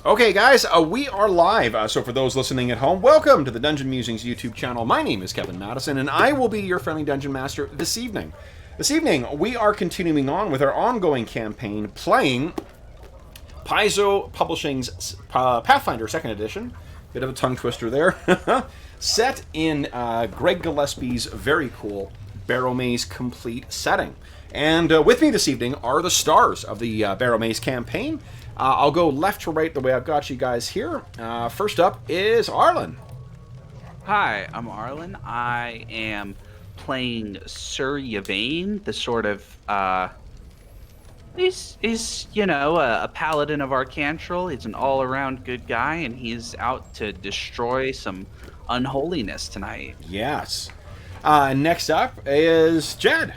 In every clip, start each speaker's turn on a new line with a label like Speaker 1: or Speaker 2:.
Speaker 1: Okay, guys, we are live. So for those listening at home, welcome to the Dungeon Musings YouTube channel. My name is Kevin Madison, and I will be your friendly dungeon master this evening. This evening, we are continuing on with our ongoing campaign, playing Paizo Publishing's Pathfinder 2nd Edition. Bit of a tongue twister there. Set in Greg Gillespie's very cool Barrowmaze complete setting. And with me this evening are the stars of the Barrowmaze campaign. I'll go left to right the way I've got you guys here. First up is Arlen.
Speaker 2: Hi, I'm Arlen. I am playing Sir Yvain, the sort of, he's a paladin of Arcantral. He's an all-around good guy, and he's out to destroy some unholiness tonight.
Speaker 1: Yes. Next up is Jed.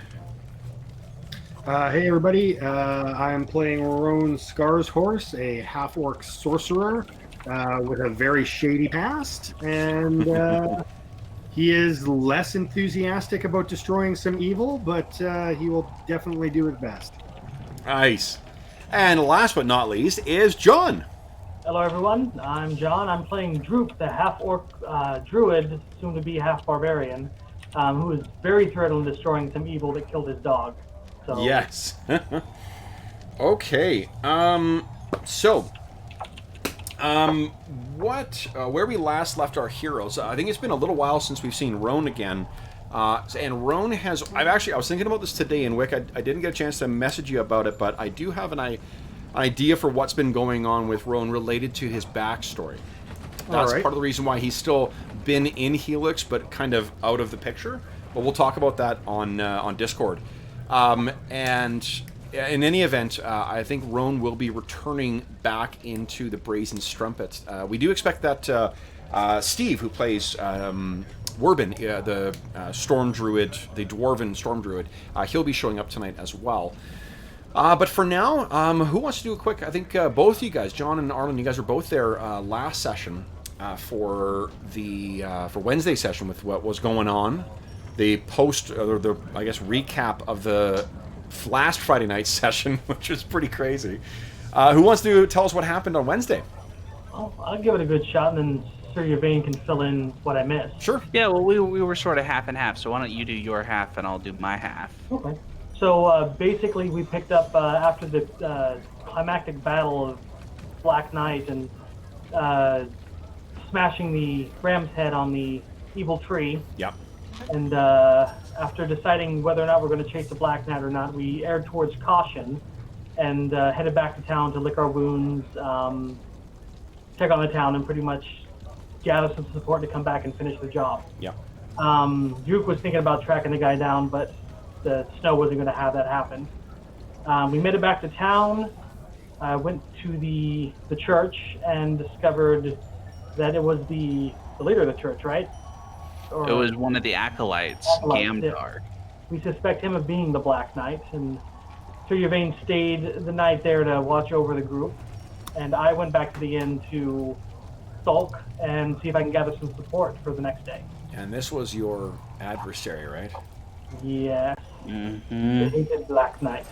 Speaker 3: Hey everybody, I'm playing Roan Scar's Horse, a half-orc sorcerer with a very shady past, and he is less enthusiastic about destroying some evil, but he will definitely do his best.
Speaker 1: Nice. And last but not least is John.
Speaker 4: Hello everyone, I'm John. I'm playing Droop, the half-orc druid, soon to be half-barbarian, who is very thrilled in destroying some evil that killed his dog. So.
Speaker 1: Yes. Okay. Where we last left our heroes, I think it's been a little while since we've seen Roan again. And Roan has, I was thinking about this today in Wick. I didn't get a chance to message you about it, but I do have an idea for what's been going on with Roan related to his backstory. That's part of the reason why he's still been in Helix, but kind of out of the picture. But we'll talk about that on Discord. And in any event, I think Roan will be returning back into the Brazen Strumpet. We do expect that Steve, who plays Werbin, the Storm Druid, the Dwarven Storm Druid, he'll be showing up tonight as well. But for now, who wants to do a quick? I think both of you guys, John and Arlen, you guys were both there last session for Wednesday session with what was going on. The recap of the last Friday night session, which was pretty crazy. Who wants to tell us what happened on Wednesday?
Speaker 4: I'll give it a good shot, and then Sir Yvain can fill in what I missed.
Speaker 1: Sure.
Speaker 2: Yeah, well, we were sort of half and half, so why don't you do your half and I'll do my half.
Speaker 4: Okay. So basically, we picked up after the climactic battle of Black Knight and smashing the ram's head on the evil tree.
Speaker 1: Yep.
Speaker 4: And after deciding whether or not we're going to chase the Black Knight or not, we aired towards Caution and headed back to town to lick our wounds, check on the town, and pretty much gather some support to come back and finish the job.
Speaker 1: Yeah.
Speaker 4: Duke was thinking about tracking the guy down, but the snow wasn't going to have that happen. We made it back to town, went to the church, and discovered that it was the leader of the church, right?
Speaker 2: It was one of the acolytes, Gamdar.
Speaker 4: We suspect him of being the Black Knight, and Sir Yvain stayed the night there to watch over the group, and I went back to the inn to sulk and see if I can gather some support for the next day.
Speaker 1: And this was your adversary, right?
Speaker 4: Yes.
Speaker 2: Mm-hmm.
Speaker 4: The hated Black Knight.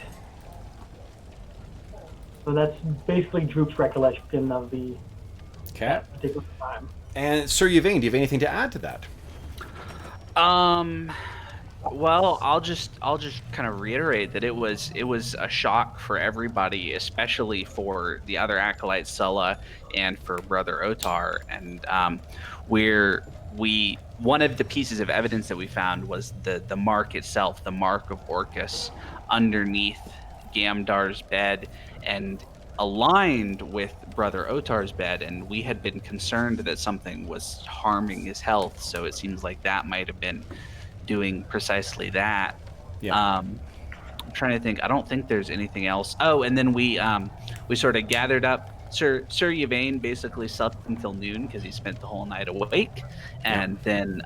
Speaker 4: So that's basically Droop's recollection of the particular time.
Speaker 1: And Sir Yvain, do you have anything to add to that?
Speaker 2: Well, I'll just kind of reiterate that it was a shock for everybody, especially for the other acolyte Sulla and for Brother Otar. And one of the pieces of evidence that we found was the mark itself, the mark of Orcus underneath Gamdar's bed and aligned with Brother Otar's bed, and we had been concerned that something was harming his health, so it seems like that might have been doing precisely that.
Speaker 1: Yeah.
Speaker 2: I'm trying to think. I don't think there's anything else. Oh, and then we sort of gathered up. Sir Yvain basically slept until noon because he spent the whole night awake, and then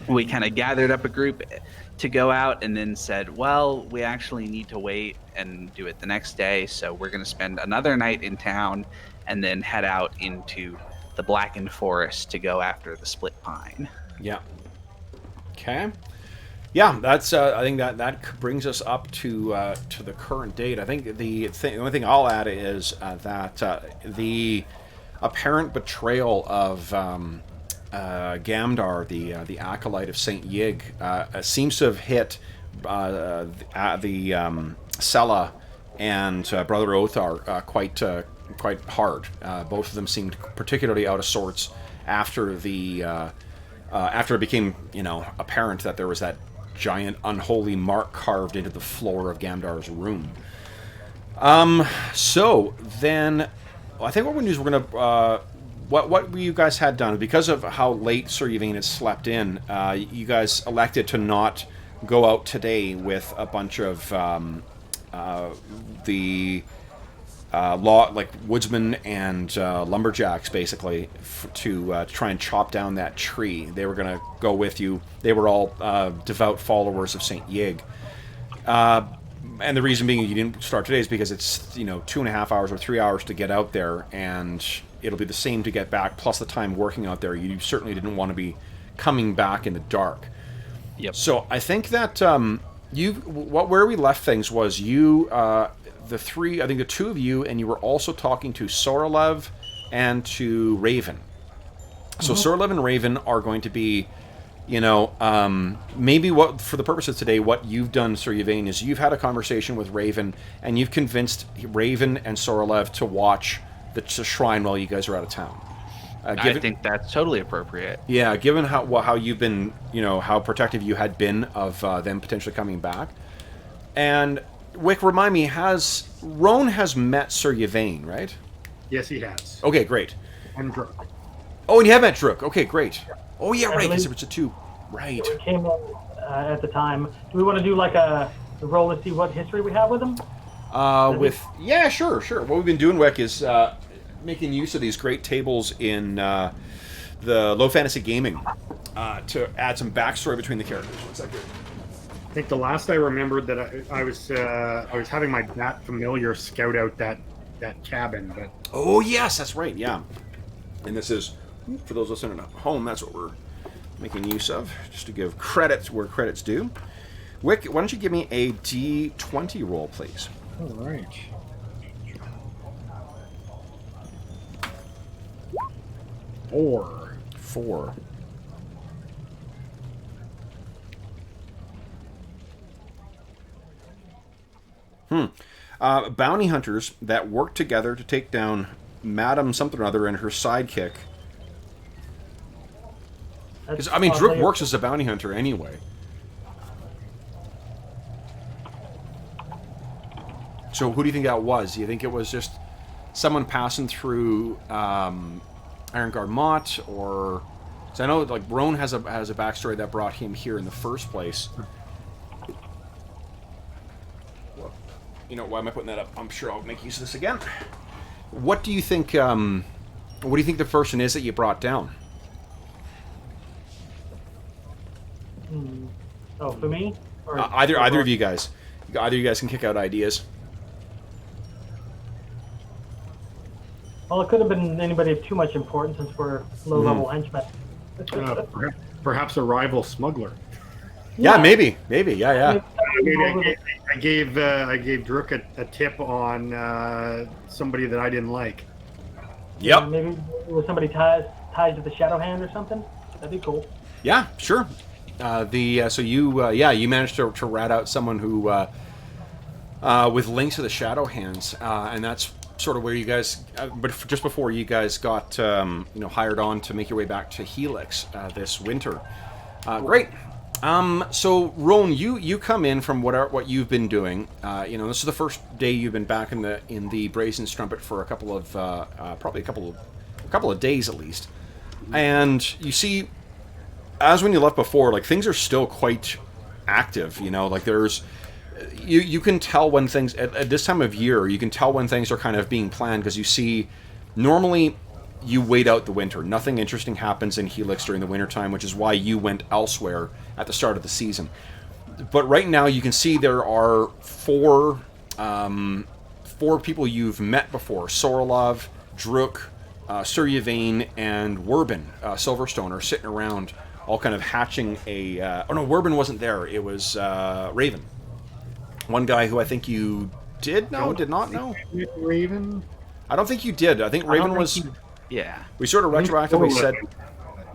Speaker 2: we kind of gathered up a group to go out, and then said, well, we actually need to wait and do it the next day, so we're going to spend another night in town and then head out into the Blackened Forest to go after the Split Pine.
Speaker 1: Yeah. Okay. Yeah, that's. I think that brings us up to the current date. I think the only thing I'll add is that the apparent betrayal of Gamdar, the acolyte of Saint Yig, seems to have hit the Sela and Brother Othar quite hard. Both of them seemed particularly out of sorts after after it became apparent that there was that giant unholy mark carved into the floor of Gamdar's room. So then, I think what we're going to do is we're going to what you guys had done because of how late Sir Yvain had slept in. You guys elected to not go out today with a bunch of the woodsmen and lumberjacks, basically, to try and chop down that tree. They were going to go with you. They were all devout followers of Saint Yig. And the reason being you didn't start today is because it's 2.5 hours or 3 hours to get out there, and it'll be the same to get back, plus the time working out there. You certainly didn't want to be coming back in the dark.
Speaker 2: Yep.
Speaker 1: So I think that where we left things was the three, I think the two of you, and you were also talking to Soralev and to Raven. So Soralev and Raven are going to be, maybe what, for the purpose of today, what you've done, Sir Yvain, is you've had a conversation with Raven, and you've convinced Raven and Soralev to watch the shrine while you guys are out of town.
Speaker 2: I think that's totally appropriate.
Speaker 1: Yeah, given how you've been, how protective you had been of them potentially coming back. And Wick, remind me, Roan has met Sir Yvain, right?
Speaker 3: Yes, he has.
Speaker 1: Okay, great.
Speaker 3: And Druk.
Speaker 1: Oh, and you have met Druk. Okay, great. Oh, yeah, right, because it's a two. Right.
Speaker 4: We came in at the time. Do we want to do like a roll to see what history we have with him?
Speaker 1: Yeah, sure. What we've been doing, Wick, is making use of these great tables in the Low Fantasy Gaming to add some backstory between the characters. What's that good?
Speaker 3: I think the last I remembered that I was having my Bat Familiar scout out that cabin, but
Speaker 1: Oh yes, that's right. Yeah, and this is for those listening at home. That's what we're making use of, just to give credit where credit's due. Wick, why don't you give me a D20 roll, please?
Speaker 3: all right. Four.
Speaker 1: Bounty hunters that work together to take down Madam something or other and her sidekick. Because I mean, Druk works as a bounty hunter anyway. So who do you think that was? Do you think it was just someone passing through Ironguard Mott, or? Because I know like Roan has a backstory that brought him here in the first place. Why am I putting that up? I'm sure I'll make use of this again. What do you think? What do you think the person is that you brought down?
Speaker 4: Oh, for me? Or
Speaker 1: Either of you guys. Either of you guys can kick out ideas.
Speaker 4: Well, it could have been anybody of too much importance since we're low-level henchmen.
Speaker 3: Perhaps a rival smuggler.
Speaker 1: Yeah, maybe. Yeah.
Speaker 3: I gave Druk a tip on somebody that I didn't like.
Speaker 1: Yep.
Speaker 4: Maybe it was somebody tied to the Shadow Hand or something. That'd be cool.
Speaker 1: Yeah, sure. You managed to rat out someone who with links to the Shadow Hands, and that's sort of where you guys. But just before you guys got hired on to make your way back to Helix this winter. Great. So Roan, you come in from what you've been doing. This is the first day you've been back in the Brazen Strumpet for a couple of probably a couple of days at least, and you see, as when you left before, like things are still quite active. Like there's you can tell when things at this time of year you can tell when things are kind of being planned because you see normally. You wait out the winter. Nothing interesting happens in Helix during the wintertime, which is why you went elsewhere at the start of the season. But right now you can see there are four people you've met before. Soralev, Druk, Sir Yvain, and Werbin, Silverstone, are sitting around all kind of hatching a... oh no, Werbin wasn't there. It was Raven. One guy who I think you did not know?
Speaker 3: Raven?
Speaker 1: I don't think you did. I think Raven was...
Speaker 2: Yeah.
Speaker 1: We sort of retroactively said...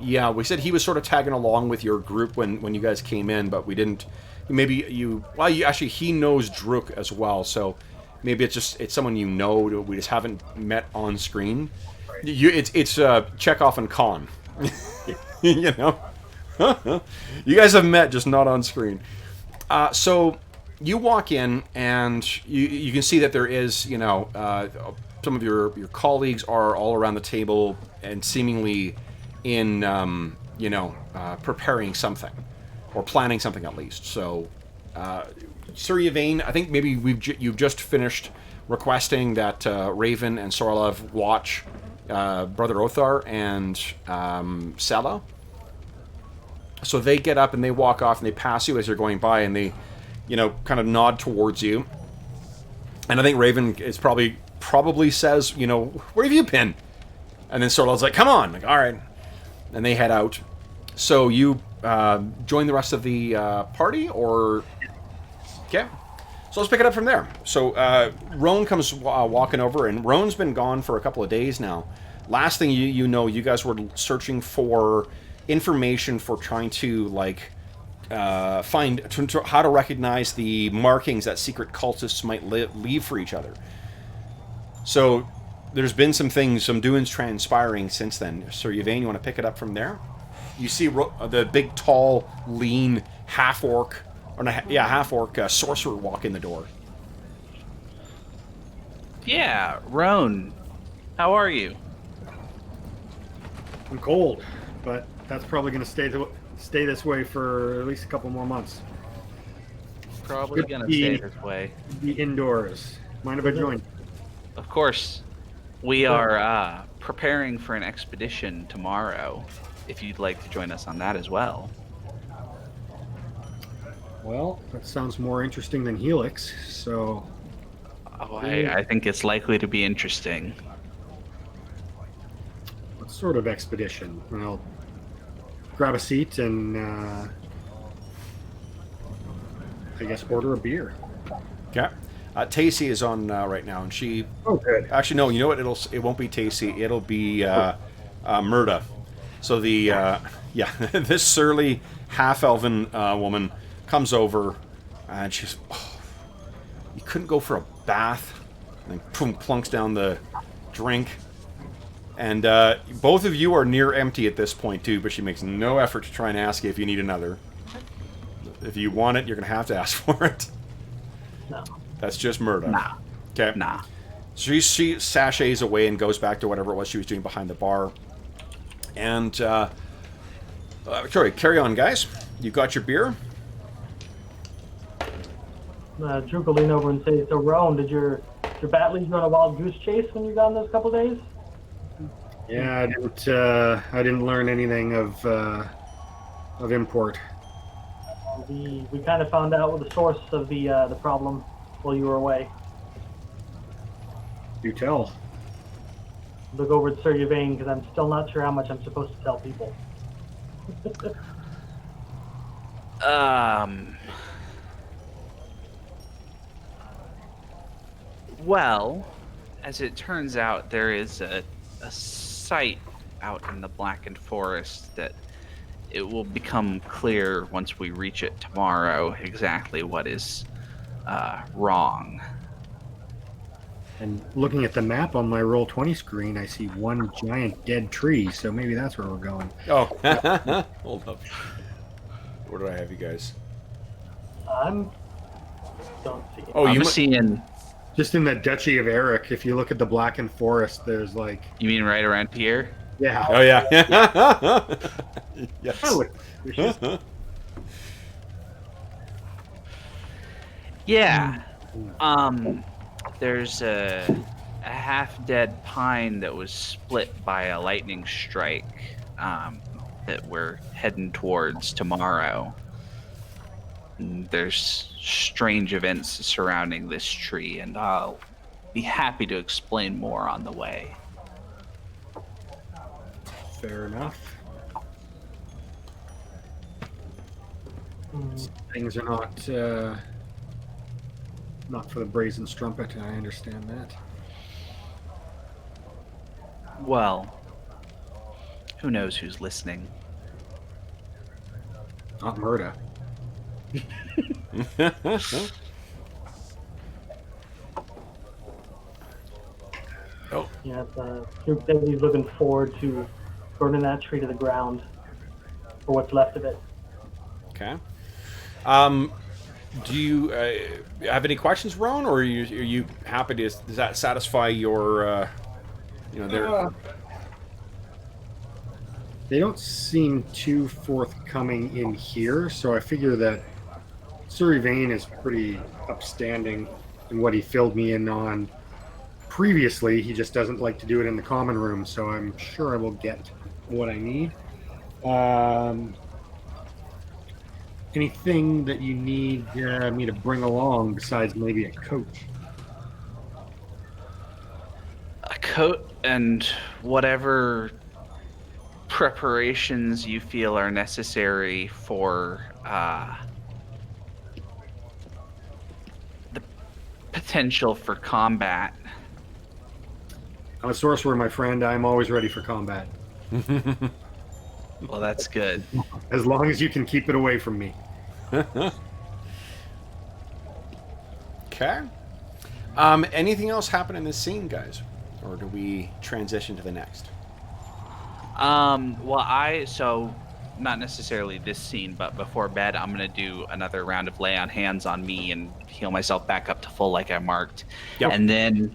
Speaker 1: Yeah, we said he was sort of tagging along with your group when you guys came in, but we didn't... Maybe you... Well, actually, he knows Druk as well, so maybe it's someone you know, we just haven't met on screen. It's Chekhov and Khan. You know? You guys have met, just not on screen. So you walk in, and you can see that there is, you know, some of your colleagues are all around the table and seemingly in, you know, preparing something or planning something at least. So, Sir Yvain, I think maybe you've just finished requesting that Raven and Sorlev watch Brother Othar and Sela. So they get up and they walk off and they pass you as you're going by and they, you know, kind of nod towards you. And I think Raven is probably says, you know, where have you been? And then Sorlev's like, come on, like, all right. And they head out. So you join the rest of the party, or... Okay. So let's pick it up from there. So Roan comes walking over, and Roan's been gone for a couple of days now. Last thing you know, you guys were searching for information for trying to, like, find how to recognize the markings that secret cultists might leave for each other. So there's been some doings transpiring since then. Sir Yvain, you want to pick it up from there? You see the big, tall, lean half-orc, sorcerer walk in the door.
Speaker 2: Yeah, Roan, how are you?
Speaker 3: I'm cold, but that's probably going to stay this way for at least a couple more months.
Speaker 2: Probably going to stay this way.
Speaker 3: Be indoors. Mind if I join?
Speaker 2: Of course. We are preparing for an expedition tomorrow, if you'd like to join us on that as well.
Speaker 3: Well, that sounds more interesting than Helix, so...
Speaker 2: Oh, I think it's likely to be interesting.
Speaker 3: What sort of expedition? Well, grab a seat and, I guess, order a beer.
Speaker 1: Okay. Tacy is on right now, and she...
Speaker 3: Oh, good.
Speaker 1: Actually, no, you know what? It won't be Tacy. It'll be Murda. So the... this surly half-elven woman comes over, and she's... Oh, you couldn't go for a bath? And then boom, plunks down the drink. And both of you are near empty at this point, too, but she makes no effort to try and ask you if you need another. If you want it, you're going to have to ask for it.
Speaker 4: No.
Speaker 1: That's just Murda.
Speaker 2: Nah.
Speaker 1: Okay.
Speaker 2: Nah.
Speaker 1: She sachets away and goes back to whatever it was she was doing behind the bar. And, sorry, carry on, guys. You got your beer?
Speaker 4: Druk will lean over and say, so Roan, did your bat lead you on a wild goose chase when you were gone those couple days?
Speaker 3: Yeah, I didn't learn anything of import.
Speaker 4: We kind of found out what the source of the problem while you were away.
Speaker 3: Do tell.
Speaker 4: Look over at Sir Yvain, because I'm still not sure how much I'm supposed to tell people.
Speaker 2: Well, as it turns out, there is a site out in the blackened forest that it will become clear once we reach it tomorrow exactly what is wrong.
Speaker 3: And looking at the map on my Roll20 screen, I see one giant dead tree, so maybe that's where we're going.
Speaker 1: Oh, hold up. Where do I have you guys?
Speaker 4: Don't see it.
Speaker 1: Oh,
Speaker 2: I'm seeing...
Speaker 3: Just in the Duchy of Eric, if you look at the blackened forest, there's like...
Speaker 2: You mean right around here?
Speaker 3: Yeah.
Speaker 1: Oh, yeah. Yes.
Speaker 3: Oh,
Speaker 2: Yeah. There's a half-dead pine that was split by a lightning strike that we're heading towards tomorrow. And there's strange events surrounding this tree, and I'll be happy to explain more on the way.
Speaker 3: fair enough. Things are not for the brazen strumpet. I understand that.
Speaker 2: Well, who knows who's listening?
Speaker 3: Not Murda.
Speaker 1: Oh,
Speaker 4: Yeah, Duke says he's looking forward to burning that tree to the ground, or what's left of it.
Speaker 1: okay. Do you have any questions, Ron, or are you happy to? Does that satisfy your? Their.
Speaker 3: They don't seem too forthcoming in here, so I figure that Sir Yvain is pretty upstanding in what he filled me in on previously. He just doesn't like to do it in the common room, so I'm sure I will get what I need. Anything that you need me to bring along besides maybe a coat?
Speaker 2: A coat and whatever preparations you feel are necessary for the potential for combat.
Speaker 3: I'm a sorcerer, my friend. I'm always ready for combat.
Speaker 2: Well, that's good.
Speaker 3: As long as you can keep it away from me.
Speaker 1: Okay. Anything else happen in this scene, guys? Or do we transition to the next?
Speaker 2: So not necessarily this scene, but before bed, I'm going to do another round of lay on hands on me and heal myself back up to full like I marked.
Speaker 1: Yep.
Speaker 2: And then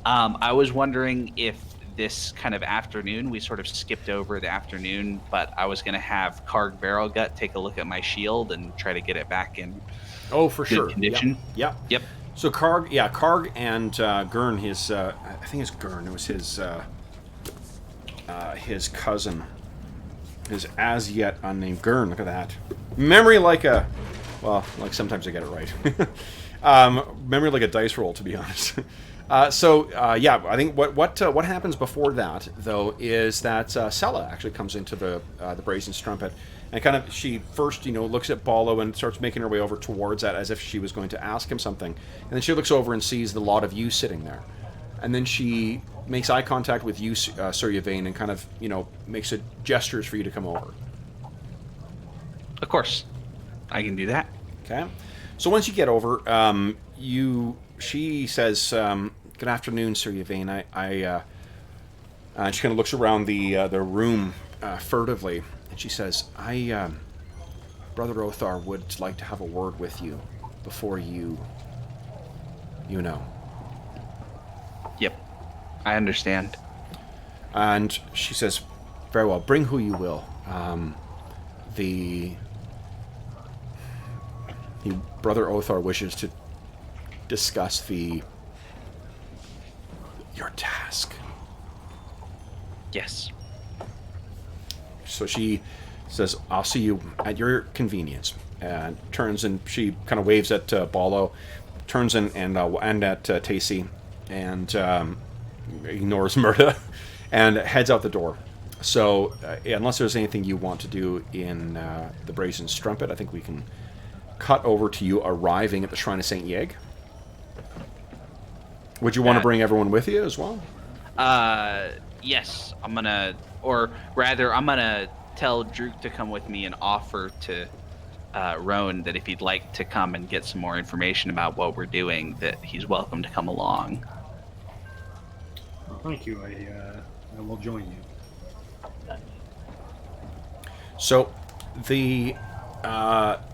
Speaker 2: I was wondering if this kind of afternoon, we sort of skipped over the afternoon, but I was going to have Karg Barrowgut take a look at my shield and try to get it back in
Speaker 1: For
Speaker 2: good
Speaker 1: sure.
Speaker 2: condition.
Speaker 1: Yep. So Karg and Gurn, I think it's Gurn. It was his cousin, his as yet unnamed Gurn. Look at that. Memory like sometimes I get it right. Memory like a dice roll, to be honest. I think what happens before that though is that Sella actually comes into the brazen strumpet, and kind of she first looks at Ballo and starts making her way over towards that as if she was going to ask him something, and then she looks over and sees the lot of you sitting there, and then she makes eye contact with you, Sir Yvain, and kind of makes gestures for you to come over.
Speaker 2: Of course, I can do that.
Speaker 1: Okay, so once you get over, she says, "Good afternoon, Sir Yvain. And she kind of looks around the room furtively, and she says, Brother Othar would like to have a word with you before you know."
Speaker 2: Yep, I understand.
Speaker 1: And she says, "Very well, bring who you will. The Brother Othar wishes to discuss your task."
Speaker 2: Yes.
Speaker 1: So she says, "I'll see you at your convenience," and turns and she kind of waves at Ballo, turns and at Tacey, and ignores Murda, and heads out the door. So unless there's anything you want to do in the brazen strumpet, I think we can cut over to you arriving at the Shrine of Saint Yeg. Would you want to bring everyone with you as well?
Speaker 2: Yes, I'm gonna tell Druk to come with me and offer to Roan that if he'd like to come and get some more information about what we're doing, that he's welcome to come along.
Speaker 3: Well, thank you. I will join you.
Speaker 1: So the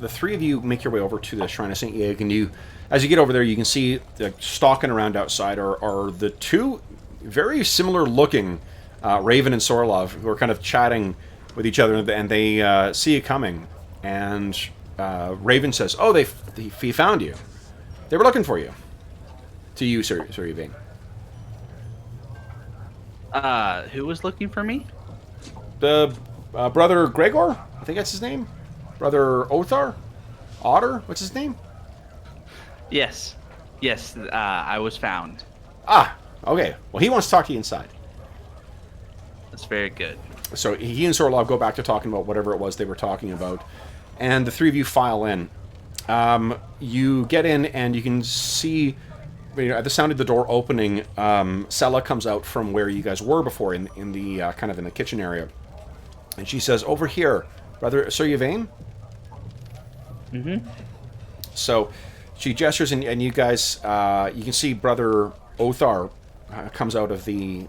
Speaker 1: three of you make your way over to the Shrine of Saint Yeg, and as you get over there, you can see stalking around outside are the two very similar looking Raven and Sorlov, who are kind of chatting with each other, and they see you coming. And Raven says, "Oh, he found you. They were looking for you." To you, Sir Yvain.
Speaker 2: Who was looking for me?
Speaker 1: The Brother Gregor? I think that's his name. Brother Othar? Otter? What's his name?
Speaker 2: Yes, I was found.
Speaker 1: Ah, okay. Well, he wants to talk to you inside.
Speaker 2: That's very good.
Speaker 1: So he and Sorlov go back to talking about whatever it was they were talking about. and the three of you file in. You get in, and you can see, at the sound of the door opening, Sella comes out from where you guys were before, in the kind of in the kitchen area, and she says, "Over here, brother Sir Yvain."
Speaker 2: Mm-hmm.
Speaker 1: So she gestures, and you guys, you can see Brother Othar comes out of the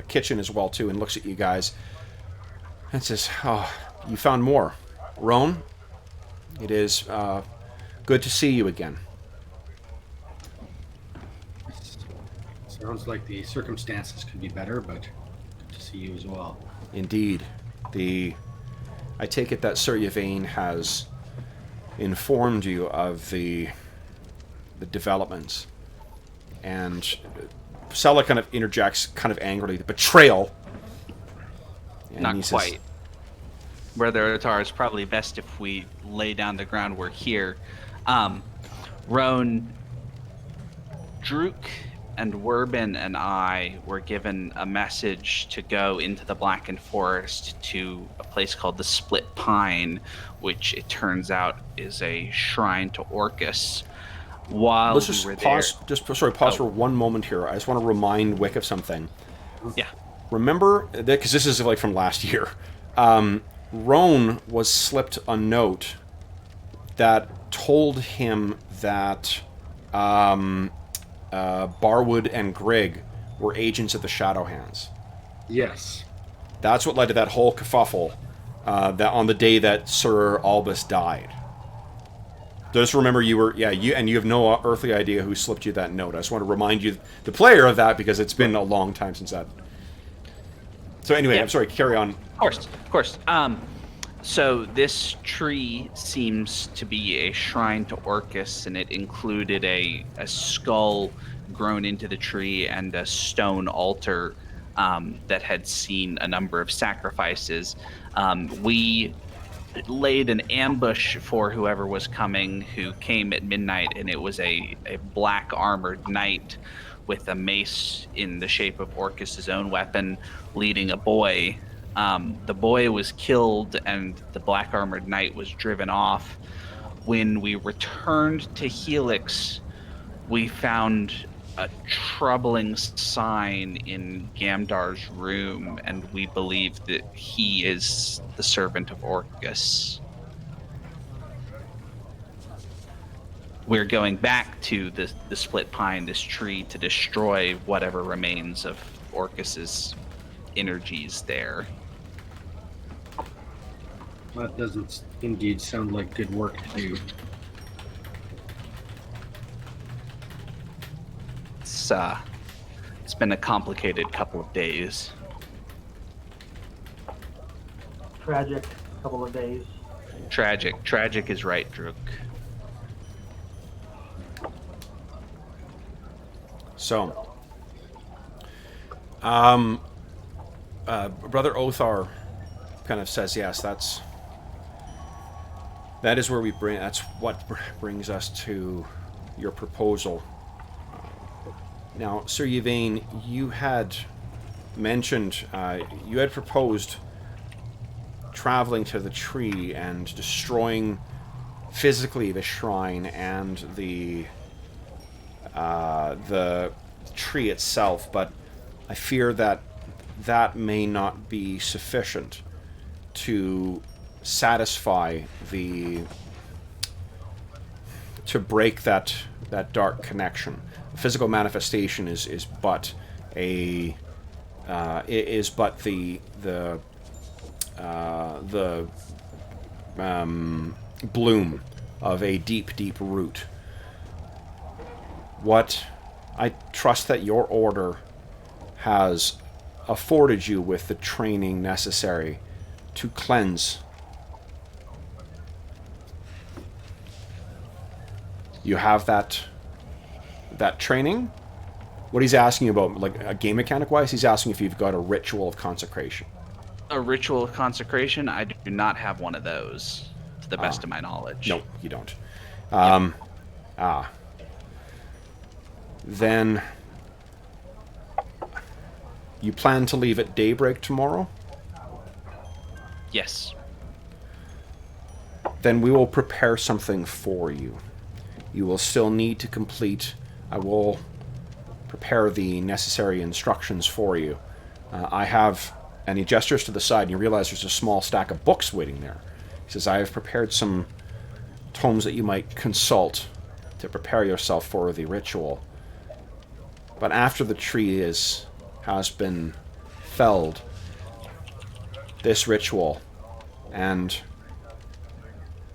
Speaker 1: kitchen as well too, and looks at you guys and says, "Oh, you found more, Roan. It is good to see you again."
Speaker 3: Sounds like the circumstances could be better, but good to see you as well.
Speaker 1: Indeed, I take it that Sir Yvain has informed you of the developments, and Sella kind of interjects, kind of angrily, "The betrayal." And
Speaker 2: Not
Speaker 1: he says,
Speaker 2: quite. Brother Otar, it's probably best if we lay down the groundwork here. Roan, Druk, and Werbin and I were given a message to go into the Blackened Forest to a place called the Split Pine, which it turns out is a shrine to Orcus. While
Speaker 1: Let's
Speaker 2: we
Speaker 1: just
Speaker 2: were
Speaker 1: pause.
Speaker 2: there,
Speaker 1: Pause for one moment here. I just want to remind Wick of something.
Speaker 2: yeah,
Speaker 1: Remember, because this is like from last year, Roan was slipped a note that told him that Barwood and Greg were agents of the Shadowhands.
Speaker 3: Yes.
Speaker 1: That's what led to that whole kerfuffle that on the day that Sir Albus died. Just remember, you have no earthly idea who slipped you that note. I just want to remind you, the player, of that, because it's been a long time since that. So anyway,
Speaker 2: Yeah.
Speaker 1: I'm sorry, carry on.
Speaker 2: Of course. So this tree seems to be a shrine to Orcus, and it included a skull grown into the tree and a stone altar that had seen a number of sacrifices. We laid an ambush for whoever was coming, who came at midnight, and it was a black armored knight with a mace in the shape of Orcus's own weapon, leading a boy. The boy was killed, and the black armored knight was driven off. When we returned to Helix, we found a troubling sign in Gamdar's room, and we believe that he is the servant of Orcus. We're going back to the Split Pine, this tree, to destroy whatever remains of Orcus's energies there.
Speaker 3: That doesn't indeed sound like good work to do.
Speaker 2: It's been a complicated couple of days.
Speaker 4: Tragic couple of days.
Speaker 2: Tragic is right, Druk.
Speaker 1: So, Brother Othar kind of says, "Yes, that is where we bring. That's what brings us to your proposal." Now, Sir Yvain, you had mentioned, you had proposed traveling to the tree and destroying physically the shrine and the tree itself, but I fear that that may not be sufficient to satisfy to break that dark connection. Physical manifestation is but the bloom of a deep root. What I trust that your order has afforded you with the training necessary to cleanse. You have that training? What he's asking about, like a game mechanic wise, he's asking if you've got a ritual of consecration.
Speaker 2: A ritual of consecration? I do not have one of those, to the best of my knowledge.
Speaker 1: No, you don't. Then you plan to leave at daybreak tomorrow?
Speaker 2: Yes.
Speaker 1: then we will prepare something for you. You will still need to complete... I will prepare the necessary instructions for you. I have... And he gestures to the side, and you realize there's a small stack of books waiting there. He says, I have prepared some tomes that you might consult to prepare yourself for the ritual. But after the tree has been felled, this ritual, and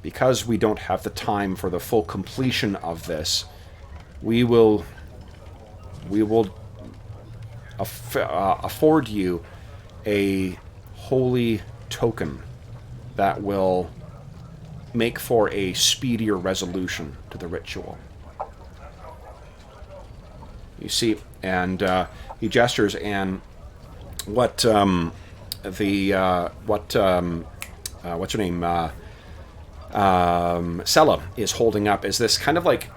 Speaker 1: because we don't have the time for the full completion of this, we will afford you a holy token that will make for a speedier resolution to the ritual. You see, and he gestures, and what's her name? Sella is holding up is this kind of like,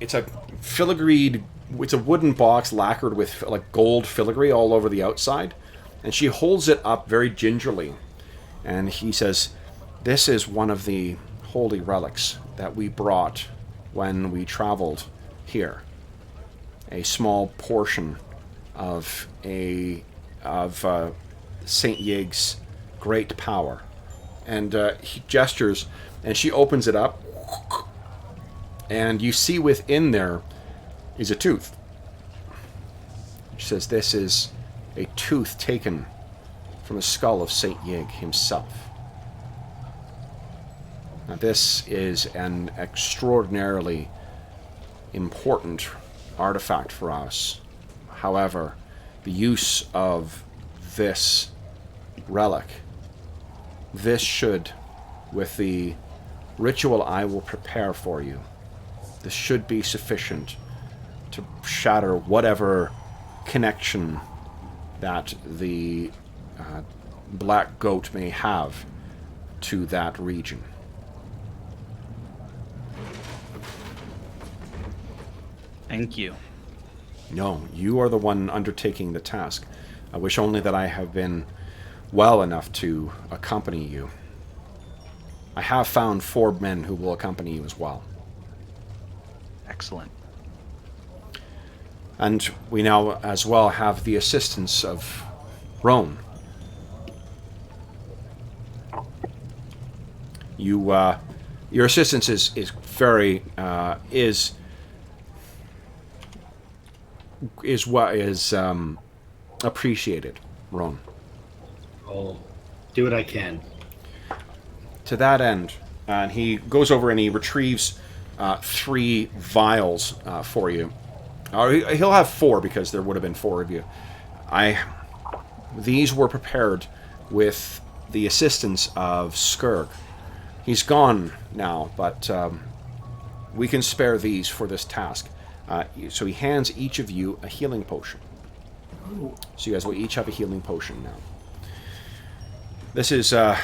Speaker 1: it's a filigreed, it's a wooden box lacquered with like gold filigree all over the outside, and she holds it up very gingerly, and he says, this is one of the holy relics that we brought when we traveled here. A small portion of Saint Yig's great power. And he gestures, and she opens it up, and you see within there is a tooth. She says this is a tooth taken from the skull of Saint Yig himself. Now this is an extraordinarily important artifact for us. However, the use of this relic, this should, with the ritual I will prepare for you, this should be sufficient to shatter whatever connection that the black goat may have to that region.
Speaker 2: Thank you.
Speaker 1: No, you are the one undertaking the task. I wish only that I have been well enough to accompany you. I have found 4 men who will accompany you as well.
Speaker 2: Excellent.
Speaker 1: And we now as well have the assistance of Roan. Your assistance is very is what is appreciated, Roan.
Speaker 3: I'll do what I can.
Speaker 1: To that end, and he goes over and he retrieves 3 vials for you. He'll have 4 because there would have been 4 of you. These were prepared with the assistance of Skurg. He's gone now, but we can spare these for this task. So he hands each of you a healing potion. So you guys will each have a healing potion now. This is a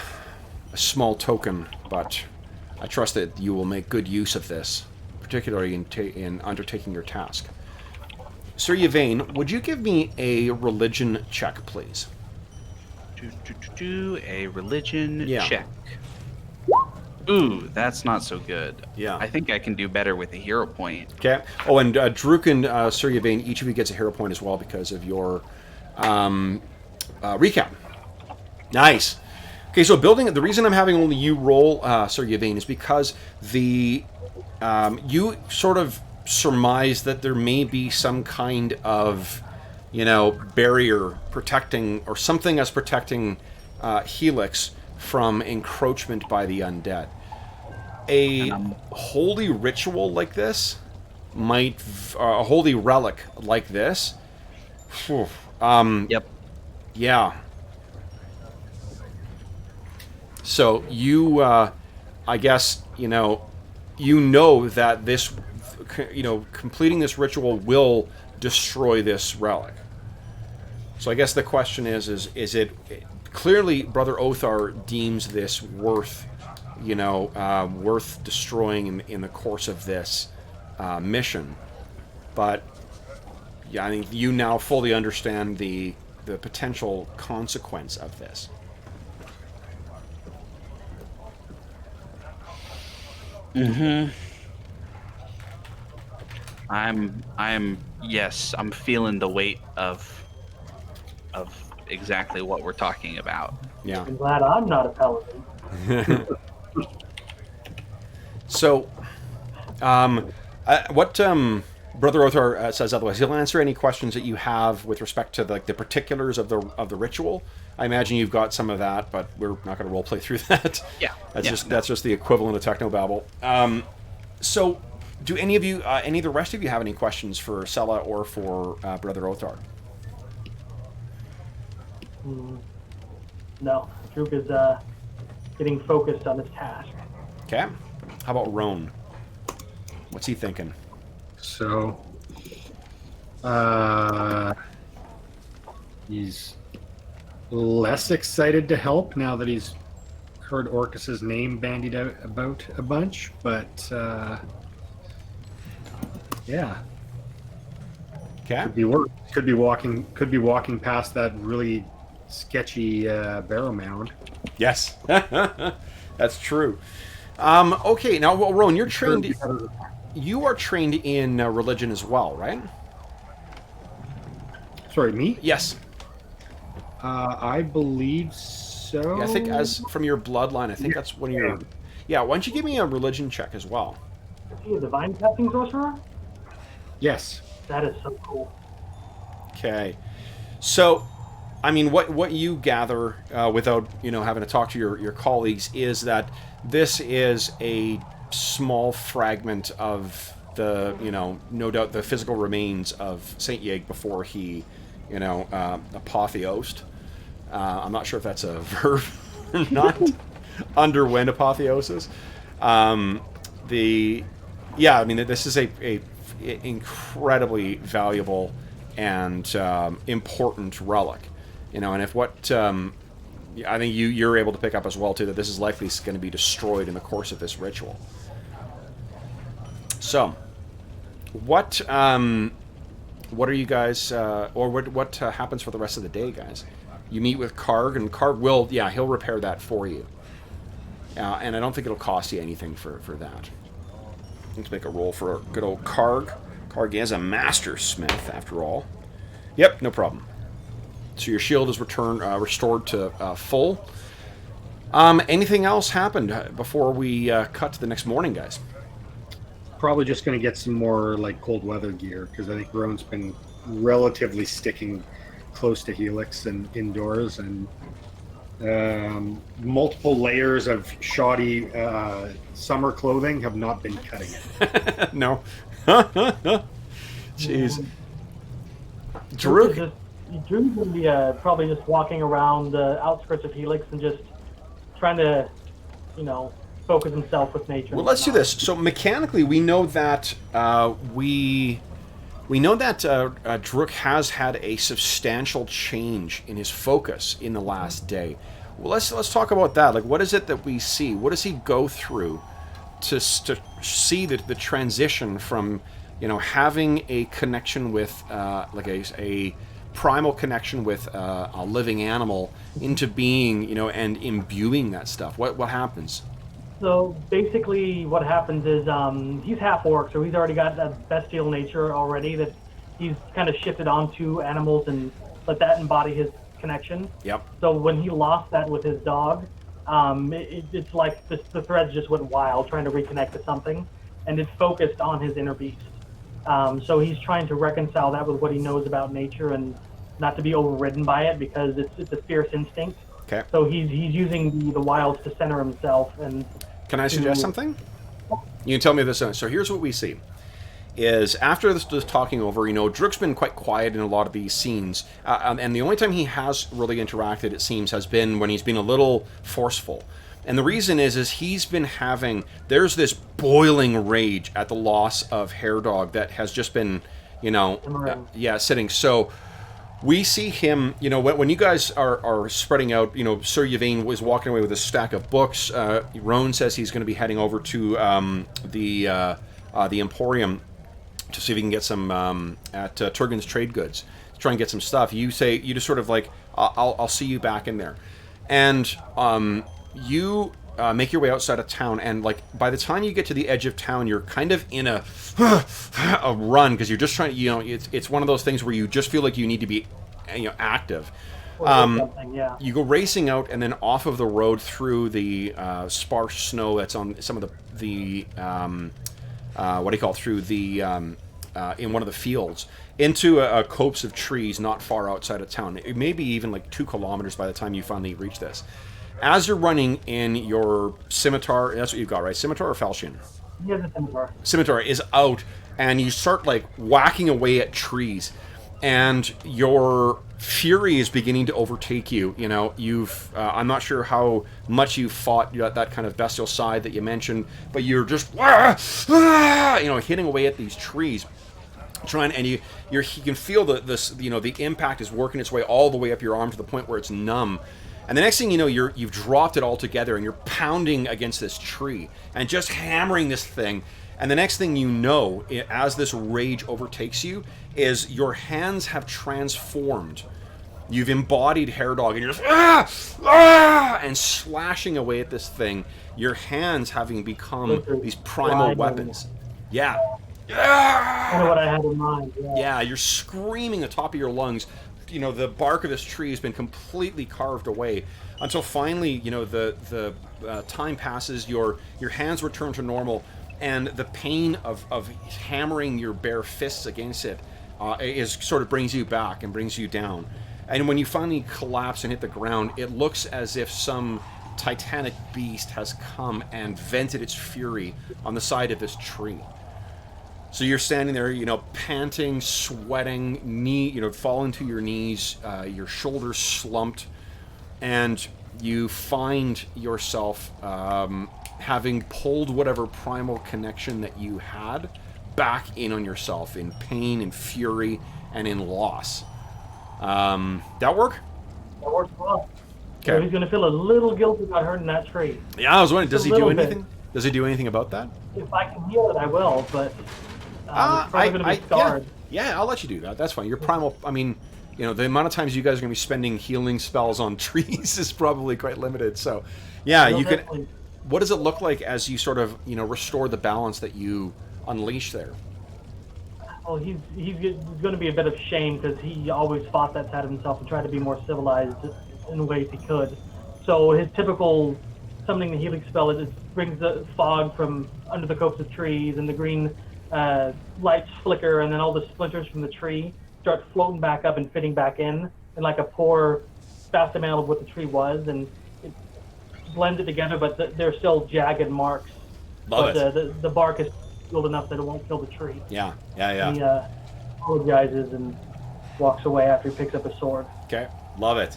Speaker 1: small token, but I trust that you will make good use of this, particularly in undertaking your task. Sir Yvain, would you give me a religion check, please?
Speaker 2: A religion
Speaker 1: Yeah.
Speaker 2: check. Ooh, that's not so good.
Speaker 1: Yeah.
Speaker 2: I think I can do better with a hero point.
Speaker 1: Okay. Oh, and Druk and Sir Yvain, each of you gets a hero point as well because of your recap. Nice. Okay, so the reason I'm having only you roll, Sir Yvain, is because you sort of surmise that there may be some kind of, barrier protecting, or something as protecting Helix from encroachment by the undead. A holy ritual like this a holy relic like this.
Speaker 2: Yep.
Speaker 1: Yeah. So you, I guess, that this, completing this ritual will destroy this relic. So I guess the question is it clearly Brother Othar deems this worth destroying in the course of this mission. But yeah, I think you now fully understand the potential consequence of this.
Speaker 2: Mm-hmm. Yes, I'm feeling the weight of exactly what we're talking about.
Speaker 1: Yeah.
Speaker 4: I'm glad I'm not a paladin.
Speaker 1: So, what Brother Othar says otherwise, he'll answer any questions that you have with respect to the particulars of the ritual. I imagine you've got some of that, but we're not going to roleplay through that.
Speaker 2: Yeah.
Speaker 1: That's just the equivalent of technobabble. So, do any of you, any of the rest of you, have any questions for Sela or for Brother Othar?
Speaker 4: No, Druk is getting focused on his task.
Speaker 1: Okay. How about Roan? What's he thinking?
Speaker 3: So, he's less excited to help now that he's heard Orcus's name bandied out about a bunch, but yeah,
Speaker 1: Okay.
Speaker 3: could be walking past that really sketchy barrow mound.
Speaker 1: Yes. That's true. Okay, now, well, Rowan, you're trained. You are trained in religion as well, right?
Speaker 3: Sorry, me?
Speaker 1: Yes.
Speaker 3: I believe so.
Speaker 1: Yeah, I think as from your bloodline, I think that's one of your. Yeah, why don't you give me a religion check as well?
Speaker 4: Is he a divine casting sorcerer?
Speaker 3: Yes.
Speaker 4: That is so cool.
Speaker 1: Okay. So, I mean, what you gather without having to talk to your colleagues is that this is a small fragment of the no doubt the physical remains of Saint Yeg before he apotheosed. I'm not sure if that's a verb or not. Underwent apotheosis. I mean, this is a incredibly valuable and important relic. And if what I think you're able to pick up as well too, that this is likely going to be destroyed in the course of this ritual. So, what are you guys, or what happens for the rest of the day, guys? You meet with Karg, and Karg he'll repair that for you. And I don't think it'll cost you anything for that. Let's make a roll for good old Karg. Karg is a master smith, after all. Yep, no problem. So your shield is restored to full. Anything else happened before we cut to the next morning, guys?
Speaker 3: Probably just going to get some more like cold weather gear because I think Roan's been relatively sticking close to Helix and indoors, and multiple layers of shoddy summer clothing have not been cutting it.
Speaker 1: No. Jeez.
Speaker 4: Druk would be probably just walking around the outskirts of Helix and just trying to, focus himself with nature.
Speaker 1: Well, let's do this. So mechanically, we know that Druk has had a substantial change in his focus in the last day. Well, let's talk about that. Like, what is it that we see? What does he go through to see the transition from having a connection with like a primal connection with a living animal into being and imbuing that stuff? What happens?
Speaker 4: So basically what happens is he's half orc, so he's already got that bestial nature already that he's kind of shifted onto animals and let that embody his connection.
Speaker 1: Yep.
Speaker 4: So when he lost that with his dog, it's like the threads just went wild trying to reconnect to something, and it focused on his inner beast. So he's trying to reconcile that with what he knows about nature and not to be overridden by it because it's a fierce instinct.
Speaker 1: Okay.
Speaker 4: So he's using the wilds to center himself. And
Speaker 1: can I suggest something? You can tell me this. So here's what we see. Is after this talking over, Druk's been quite quiet in a lot of these scenes. And the only time he has really interacted, it seems, has been when he's been a little forceful. And the reason is he's been there's this boiling rage at the loss of Hair Dog that has just been, sitting. So we see him, when you guys are spreading out, Sir Yvain was walking away with a stack of books. Roan says he's going to be heading over to the Emporium to see if he can get some at Turgan's Trade Goods. Try and get some stuff. You just sort of like, I'll see you back in there. And you make your way outside of town, and like by the time you get to the edge of town, you're kind of in a run because you're just trying to, it's one of those things where you just feel like you need to be, active. You go racing out and then off of the road through the sparse snow that's on some of the through the in one of the fields into a copse of trees not far outside of town. It may be even like 2 kilometers by the time you finally reach this. As you're running in your scimitar, that's what you've got, right? Scimitar or falchion?
Speaker 4: Yeah, the scimitar. Scimitar
Speaker 1: is out, and you start like whacking away at trees, and your fury is beginning to overtake you. You've I'm not sure how much you fought that kind of bestial side that you mentioned, but you're just hitting away at these trees, trying, and you can feel the impact is working its way all the way up your arm to the point where it's numb. And the next thing you know, you've dropped it all together and you're pounding against this tree and just hammering this thing. And the next thing you know, as this rage overtakes you, is your hands have transformed. You've embodied Hair Dog and you're just and slashing away at this thing. Your hands having become these primal weapons. Yeah.
Speaker 4: Kind of what I had in mind.
Speaker 1: Yeah, you're screaming at the top of your lungs. The bark of this tree has been completely carved away until finally, the time passes, your hands return to normal, and the pain of hammering your bare fists against it is sort of brings you back and brings you down. And when you finally collapse and hit the ground, it looks as if some titanic beast has come and vented its fury on the side of this tree. So you're standing there, panting, sweating, falling to your knees, your shoulders slumped, and you find yourself having pulled whatever primal connection that you had back in on yourself in pain and fury and in loss. That work?
Speaker 4: That works well.
Speaker 1: Okay.
Speaker 4: So he's going to feel a little guilty about hurting that tree.
Speaker 1: Yeah, I was wondering, does he do anything? Does he do anything about that?
Speaker 4: If I can heal it, I will, but... it's probably going to be scarred.
Speaker 1: Yeah, I'll let you do that. That's fine. Your primal... I mean, the amount of times you guys are going to be spending healing spells on trees is probably quite limited. So, yeah, you can... What does it look like as you sort of, restore the balance that you unleash there?
Speaker 4: Well, he's going to be a bit of shame because he always fought that side of himself and tried to be more civilized in ways he could. So his typical summoning the healing spell, it just brings the fog from under the copse of trees, and the green lights flicker, and then all the splinters from the tree start floating back up and fitting back in like a poor facsimile of what the tree was, and it blends it together, but they're still jagged marks.
Speaker 1: Love
Speaker 4: it. The bark is healed enough that it won't kill the tree.
Speaker 1: Yeah.
Speaker 4: He apologizes and walks away after he picks up his sword.
Speaker 1: Okay, love it.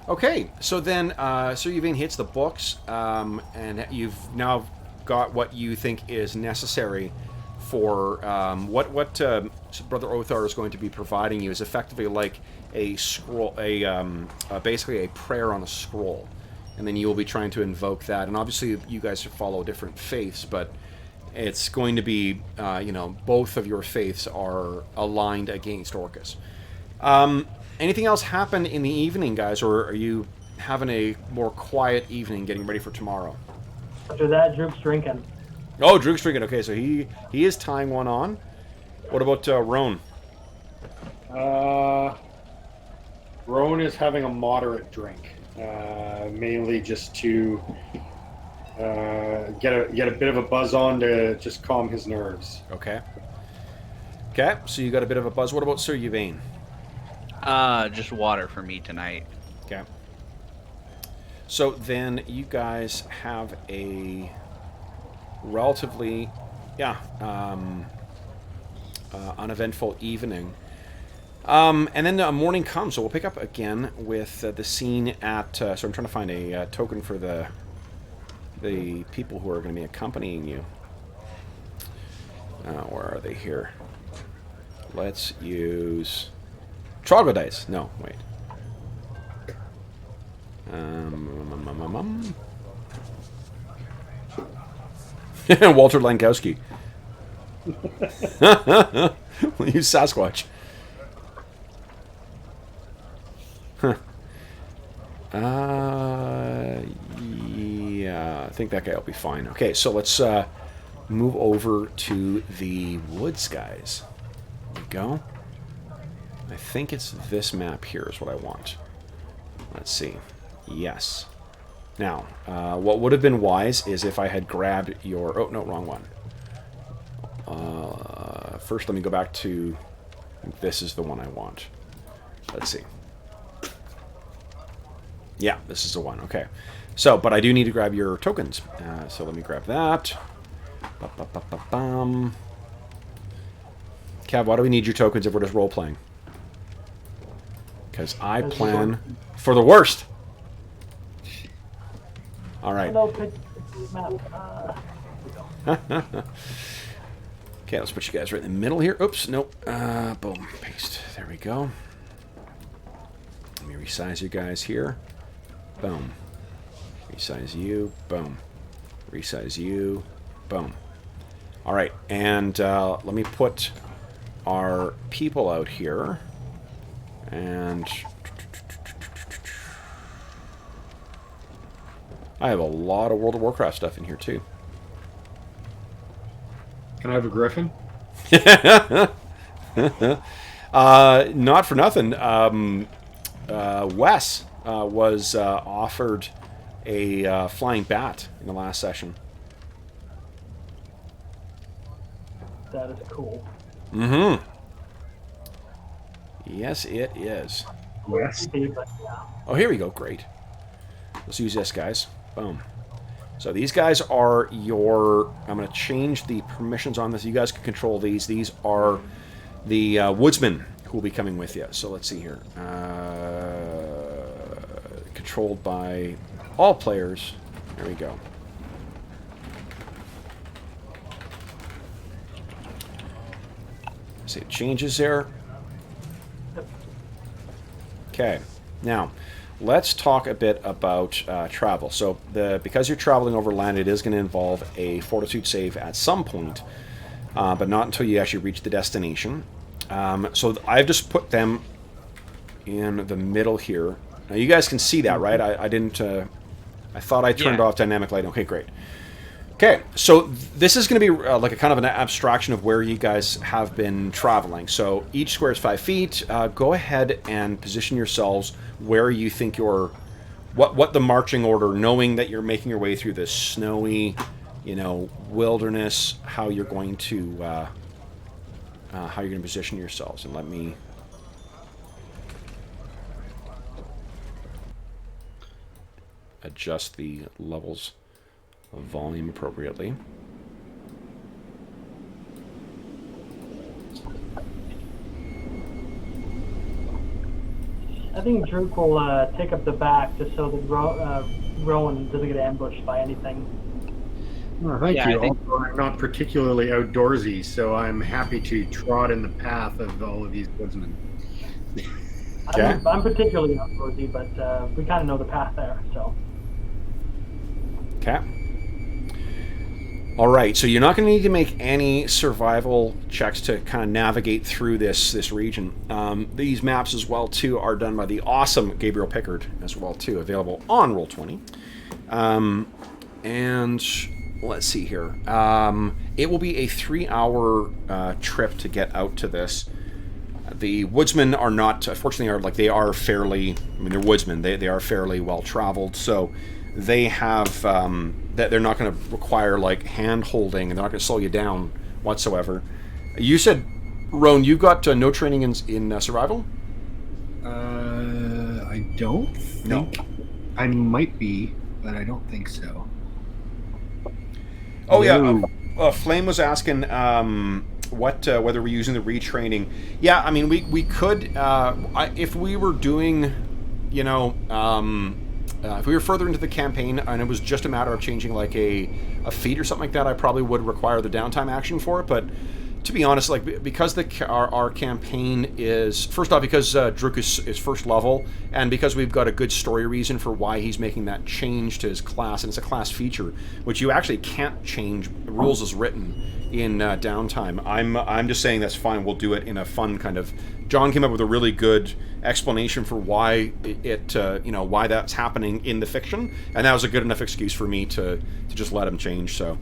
Speaker 1: Okay, so then Sir Yvain hits the books, and you've now got what you think is necessary for what Brother Othar is going to be providing you is effectively like a scroll, basically a prayer on a scroll, and then you will be trying to invoke that. And obviously, you guys follow different faiths, but it's going to be, both of your faiths are aligned against Orcus. Anything else happen in the evening, guys, or are you having a more quiet evening, getting ready for tomorrow?
Speaker 4: After that, Droop's drinking.
Speaker 1: Oh, Droop's drinking. Okay, so he is tying one on. What about Roan?
Speaker 3: Roan is having a moderate drink, mainly just to get a bit of a buzz on to just calm his nerves.
Speaker 1: Okay. Okay, so you got a bit of a buzz. What about Sir Yvain?
Speaker 2: Just water for me tonight.
Speaker 1: Okay. So then you guys have a relatively, uneventful evening. And then morning comes, so we'll pick up again with the scene at... so I'm trying to find a token for the people who are going to be accompanying you. Where are they here? Let's use... Troglodytes. No, wait. Walter Lankowski. We'll use Sasquatch. Yeah. think that guy will be fine. Okay, so let's move over to the woods, guys. There we go. I think it's this map here is what I want. Let's see. Yes. Now, what would have been wise is if I had grabbed your... Oh, no, wrong one. First, let me go back to... This is the one I want. Let's see. Yeah, this is the one. Okay. So, but I do need to grab your tokens. So let me grab that. Ba-ba-ba-ba-bum. Cav, why do we need your tokens if we're just role-playing? Because I plan for the worst. All right. Okay, let's put you guys right in the middle here. Oops, nope. Boom, paste. There we go. Let me resize you guys here. Boom. Resize you. Boom. Resize you. Boom. All right, and let me put our people out here. And I have a lot of World of Warcraft stuff in here, too.
Speaker 3: Can I have a griffin?
Speaker 1: Not for nothing. Wes was offered a flying bat in the last session.
Speaker 4: That is cool.
Speaker 1: Mm-hmm. Yes, it is.
Speaker 3: Yes.
Speaker 1: Oh, here we go. Great. Let's use this, guys. Boom. So these guys are your... I'm going to change the permissions on this. You guys can control these. These are the woodsmen who will be coming with you. So let's see here. Controlled by all players. There we go. See, it changes there. Okay. Now, let's talk a bit about travel. So, because you're traveling over land, it is going to involve a fortitude save at some point, but not until you actually reach the destination. So, I've just put them in the middle here. Now, you guys can see that, right? I didn't... I thought I turned off dynamic lighting. Okay, great. Okay, so this is going to be like a kind of an abstraction of where you guys have been traveling. So each square is 5 feet. Go ahead and position yourselves where you think you're, what the marching order, knowing that you're making your way through this snowy, wilderness, how you're going to position yourselves. And let me adjust the levels of volume appropriately.
Speaker 4: I think Druk will take up the back just so that Rowan doesn't get ambushed by anything.
Speaker 3: Oh, thank you. Also, I'm not particularly outdoorsy, so I'm happy to trot in the path of all of these woodsmen.
Speaker 1: Okay.
Speaker 4: I'm particularly outdoorsy, but we kind of know the path there, so.
Speaker 1: Okay. All right, so you're not going to need to make any survival checks to kind of navigate through this region. These maps as well, too, are done by the awesome Gabriel Pickard as well, too, available on Roll20. And let's see here. It will be a 3-hour trip to get out to this. The woodsmen are not, fortunately, they are fairly, they're woodsmen. They are fairly well-traveled, so they have... that they're not going to require hand holding, and they're not going to slow you down whatsoever. You said, Roan, you've got no training in survival?
Speaker 3: I don't think.
Speaker 1: No.
Speaker 3: I might be, but I don't think so.
Speaker 1: Oh yeah, Flame was asking whether we're using the retraining. Yeah, we could if we were doing, if we were further into the campaign and it was just a matter of changing a feat or something like that, I probably would require the downtime action for it. But to be honest, because our campaign is, first off, because Druk is first level, and because we've got a good story reason for why he's making that change to his class, and it's a class feature, which you actually can't change. The rules is written in downtime. I'm just saying that's fine. We'll do it in a fun kind of John came up with a really good explanation for why why that's happening in the fiction, and that was a good enough excuse for me to just let him change. So,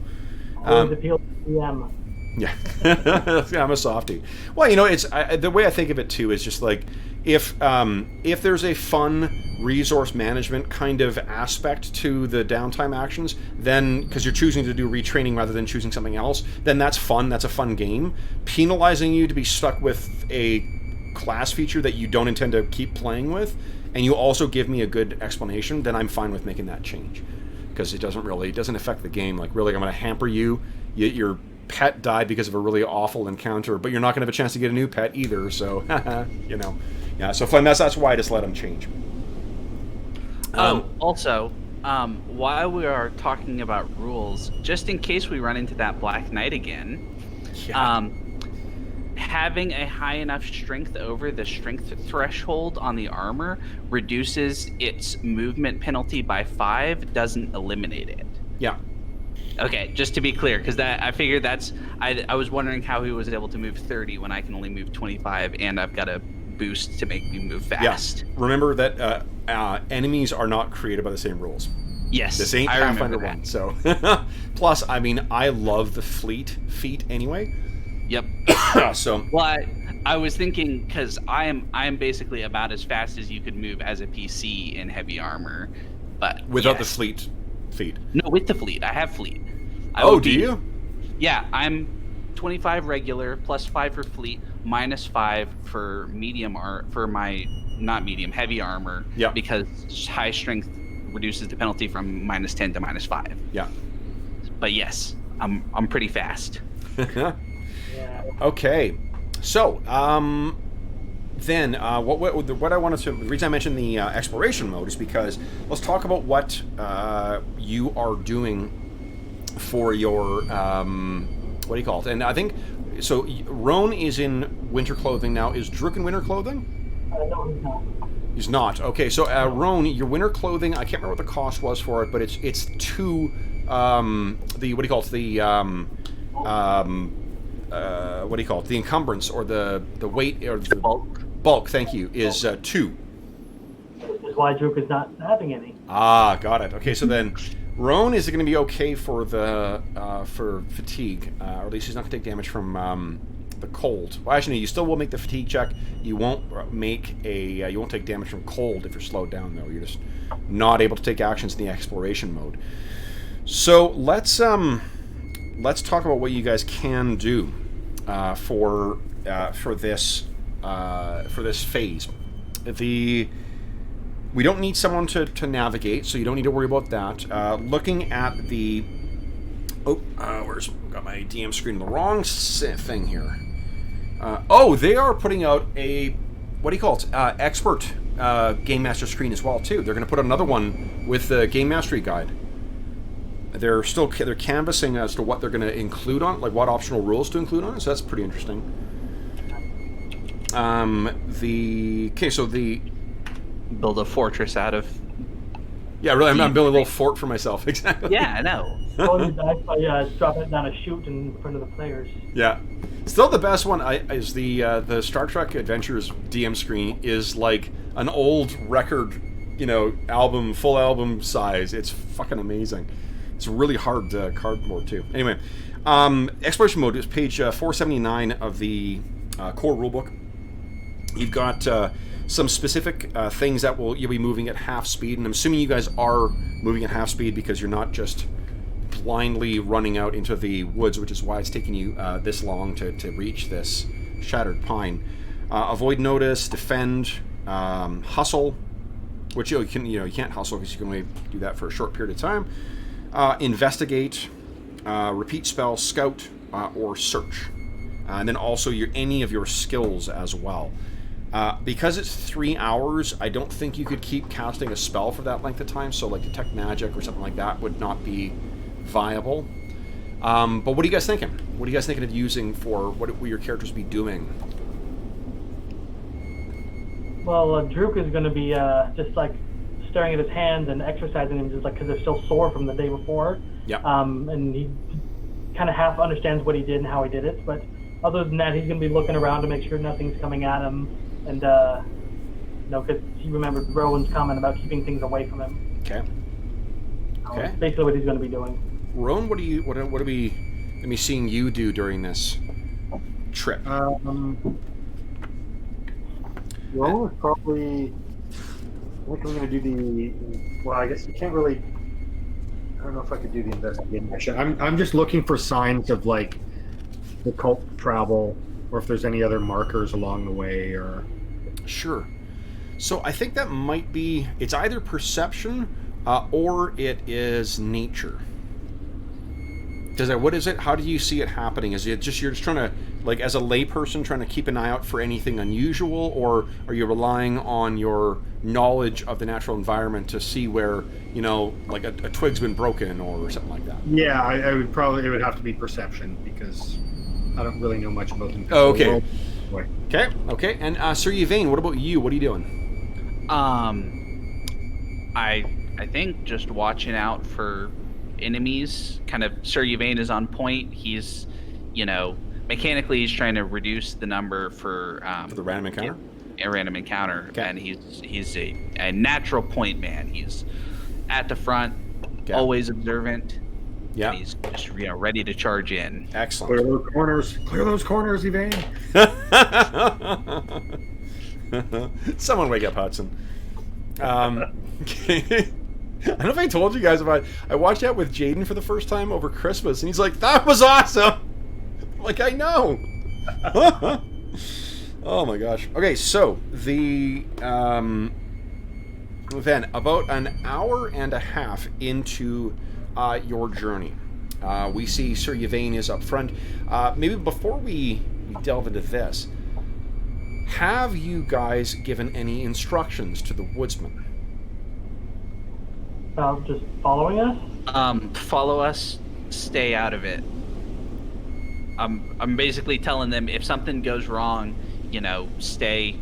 Speaker 4: appeal to DM.
Speaker 1: yeah, I'm a softie. Well, it's the way I think of it too is just like if there's a fun resource management kind of aspect to the downtime actions, then because you're choosing to do retraining rather than choosing something else, then that's fun. That's a fun game. Penalizing you to be stuck with a class feature that you don't intend to keep playing with, and you also give me a good explanation, then I'm fine with making that change because it doesn't affect the game. Like really, I'm going to hamper you. Your pet died because of a really awful encounter, but you're not going to have a chance to get a new pet either. So yeah. So that's why I just let them change.
Speaker 2: Also, while we are talking about rules, just in case we run into that Black Knight again, having a high enough strength over the strength threshold on the armor reduces its movement penalty by 5, doesn't eliminate it.
Speaker 1: Yeah.
Speaker 2: Okay, just to be clear, because I figured I was wondering how he was able to move 30 when I can only move 25, and I've got a boost to make me move fast.
Speaker 1: Yeah. Remember that enemies are not created by the same rules.
Speaker 2: Yes,
Speaker 1: this ain't Pathfinder 1. So, plus, I mean, I love the fleet feat anyway.
Speaker 2: Yep.
Speaker 1: So,
Speaker 2: well, I was thinking because I am basically about as fast as you could move as a PC in heavy armor, but
Speaker 1: without the fleet feat.
Speaker 2: No, with the fleet. I have fleet.
Speaker 1: Do you?
Speaker 2: Yeah, I'm 25 regular plus 5 for fleet minus 5 for for my heavy armor.
Speaker 1: Yeah.
Speaker 2: Because high strength reduces the penalty from minus 10 to minus 5.
Speaker 1: Yeah.
Speaker 2: But yes, I'm pretty fast.
Speaker 4: Yeah.
Speaker 1: Okay, so then what I wanted to, the reason I mentioned the exploration mode is because let's talk about what you are doing for your what do you call it? And I think so. Roan is in winter clothing now. Is Drook in winter clothing?
Speaker 4: No, he's not.
Speaker 1: He's not. Okay, so Roan, your winter clothing. I can't remember what the cost was for it, but it's 2. The what do you call it? The what do you call it? The encumbrance or the weight or the
Speaker 2: bulk.
Speaker 1: Bulk, thank you, is 2.
Speaker 4: Which is why Druk is not having any.
Speaker 1: Ah, got it. Okay, so then Roan is going to be okay for the for fatigue, or at least he's not going to take damage from the cold. Well, actually, no, you still will make the fatigue check. You won't make you won't take damage from cold if you're slowed down, though. You're just not able to take actions in the exploration mode. So let's talk about what you guys can do for this phase. We don't need someone to navigate, so you don't need to worry about that. Looking at the got my DM screen the wrong thing here. They are putting out a what do you call it? Expert game master screen as well too. They're going to put another one with the game mastery guide. They're canvassing as to what they're going to include on, like what optional rules to include on it. So that's pretty interesting.
Speaker 2: Build a fortress out of.
Speaker 1: Yeah, really, I'm building a little fort for myself. Exactly.
Speaker 2: Yeah, I know.
Speaker 4: Roll your dice by dropping it down a chute in front of the players.
Speaker 1: Yeah. Still, the best one is the Star Trek Adventures DM screen is like an old record, album, full album size. It's fucking amazing. It's really hard cardboard too. Anyway, exploration mode is page 479 of the core rulebook. You've got some specific things that you'll be moving at half speed, and I'm assuming you guys are moving at half speed because you're not just blindly running out into the woods, which is why it's taking you this long to reach this shattered pine. Avoid notice, defend, hustle, which you can't hustle because you can only do that for a short period of time. Investigate, repeat spell, scout, or search, and then also any of your skills as well. Because it's 3 hours, I don't think you could keep casting a spell for that length of time. So, like detect magic or something like that would not be viable. But what are you guys thinking? What are you guys thinking of using for what will your characters be doing?
Speaker 4: Well, Druk is going to be just like staring at his hands and exercising them, just like because they're still sore from the day before.
Speaker 1: Yeah.
Speaker 4: And he kind of half understands what he did and how he did it, but other than that, he's going to be looking around to make sure nothing's coming at him, and because he remembered Rowan's comment about keeping things away from him.
Speaker 1: Okay. Okay.
Speaker 4: That's basically what he's going to be doing.
Speaker 1: Rowan, what are we seeing you do during this trip?
Speaker 3: Rowan is probably. I think I'm going to do the. Well, I guess you can't really. I don't know if I could do the investigating mission. I'm just looking for signs of like the cult travel, or if there's any other markers along the way, or.
Speaker 1: Sure. So I think that might be. It's either perception, or it is nature. What is it? How do you see it happening? Is it just you're just trying to, like, as a layperson, trying to keep an eye out for anything unusual, or are you relying on your knowledge of the natural environment to see where, like a twig's been broken or something like that?
Speaker 3: Yeah, I would probably. It would have to be perception because I don't really know much about them.
Speaker 1: Oh, okay. Okay. And Sir Yvain, what about you? What are you doing?
Speaker 2: I think just watching out for enemies. Kind of Sir Yvain is on point. He's, mechanically he's trying to reduce the number for
Speaker 1: the random encounter.
Speaker 2: A random encounter,
Speaker 1: okay.
Speaker 2: And he's a natural point man. He's at the front,
Speaker 1: okay.
Speaker 2: Always observant.
Speaker 1: Yeah,
Speaker 2: he's just ready to charge in.
Speaker 1: Excellent.
Speaker 3: Clear those corners, Yvain.
Speaker 1: Someone wake up Hudson. Okay. I don't know if I told you guys about it. I watched that with Jaden for the first time over Christmas, and he's like, "That was awesome!" Like, I know. Oh my gosh. Okay, so then about an hour and a half into your journey, we see Sir Yvain is up front. Maybe before we delve into this, have you guys given any instructions to the woodsman?
Speaker 4: Just following us?
Speaker 2: Follow us, stay out of it. I'm basically telling them if something goes wrong, stay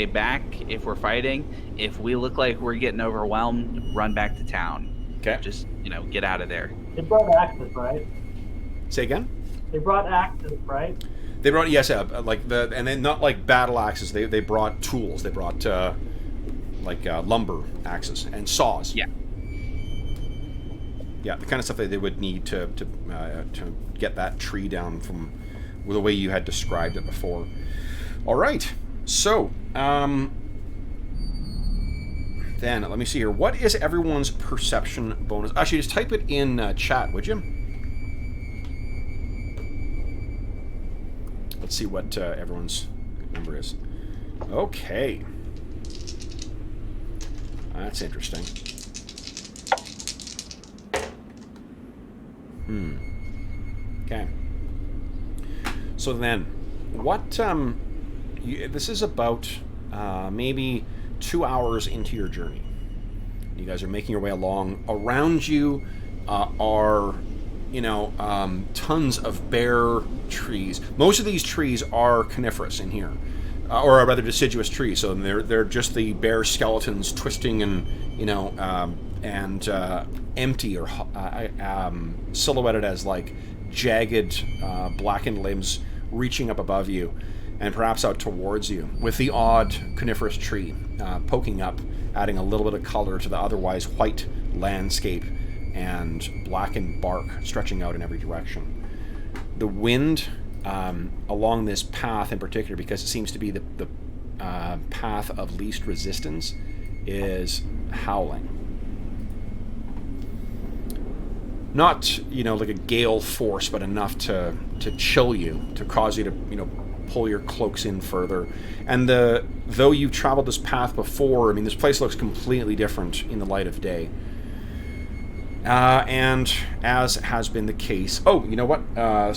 Speaker 2: back if we're fighting. If we look like we're getting overwhelmed, run back to town.
Speaker 1: Okay.
Speaker 2: Just, get out of there.
Speaker 4: They brought axes, right?
Speaker 1: Say again?
Speaker 4: They brought axes, right?
Speaker 1: They brought, yes, and then not like battle axes. They brought tools. They brought lumber axes and saws.
Speaker 2: Yeah.
Speaker 1: Yeah, the kind of stuff that they would need to get that tree down from the way you had described it before. All right, so then let me see here. What is everyone's perception bonus? Actually, just type it in chat, would you? Let's see what everyone's number is. Okay, that's interesting. Okay. So then, what? This is about maybe 2 hours into your journey. You guys are making your way along. Around you are, tons of bare trees. Most of these trees are coniferous in here, or rather deciduous trees. So they're just the bare skeletons twisting and empty or silhouetted as like jagged blackened limbs reaching up above you and perhaps out towards you, with the odd coniferous tree poking up, adding a little bit of color to the otherwise white landscape and blackened bark stretching out in every direction. The wind along this path in particular, because it seems to be the path of least resistance, is howling. Not, like a gale force, but enough to chill you, to cause you to, pull your cloaks in further. And though you've traveled this path before, this place looks completely different in the light of day. And as has been the case, you know what?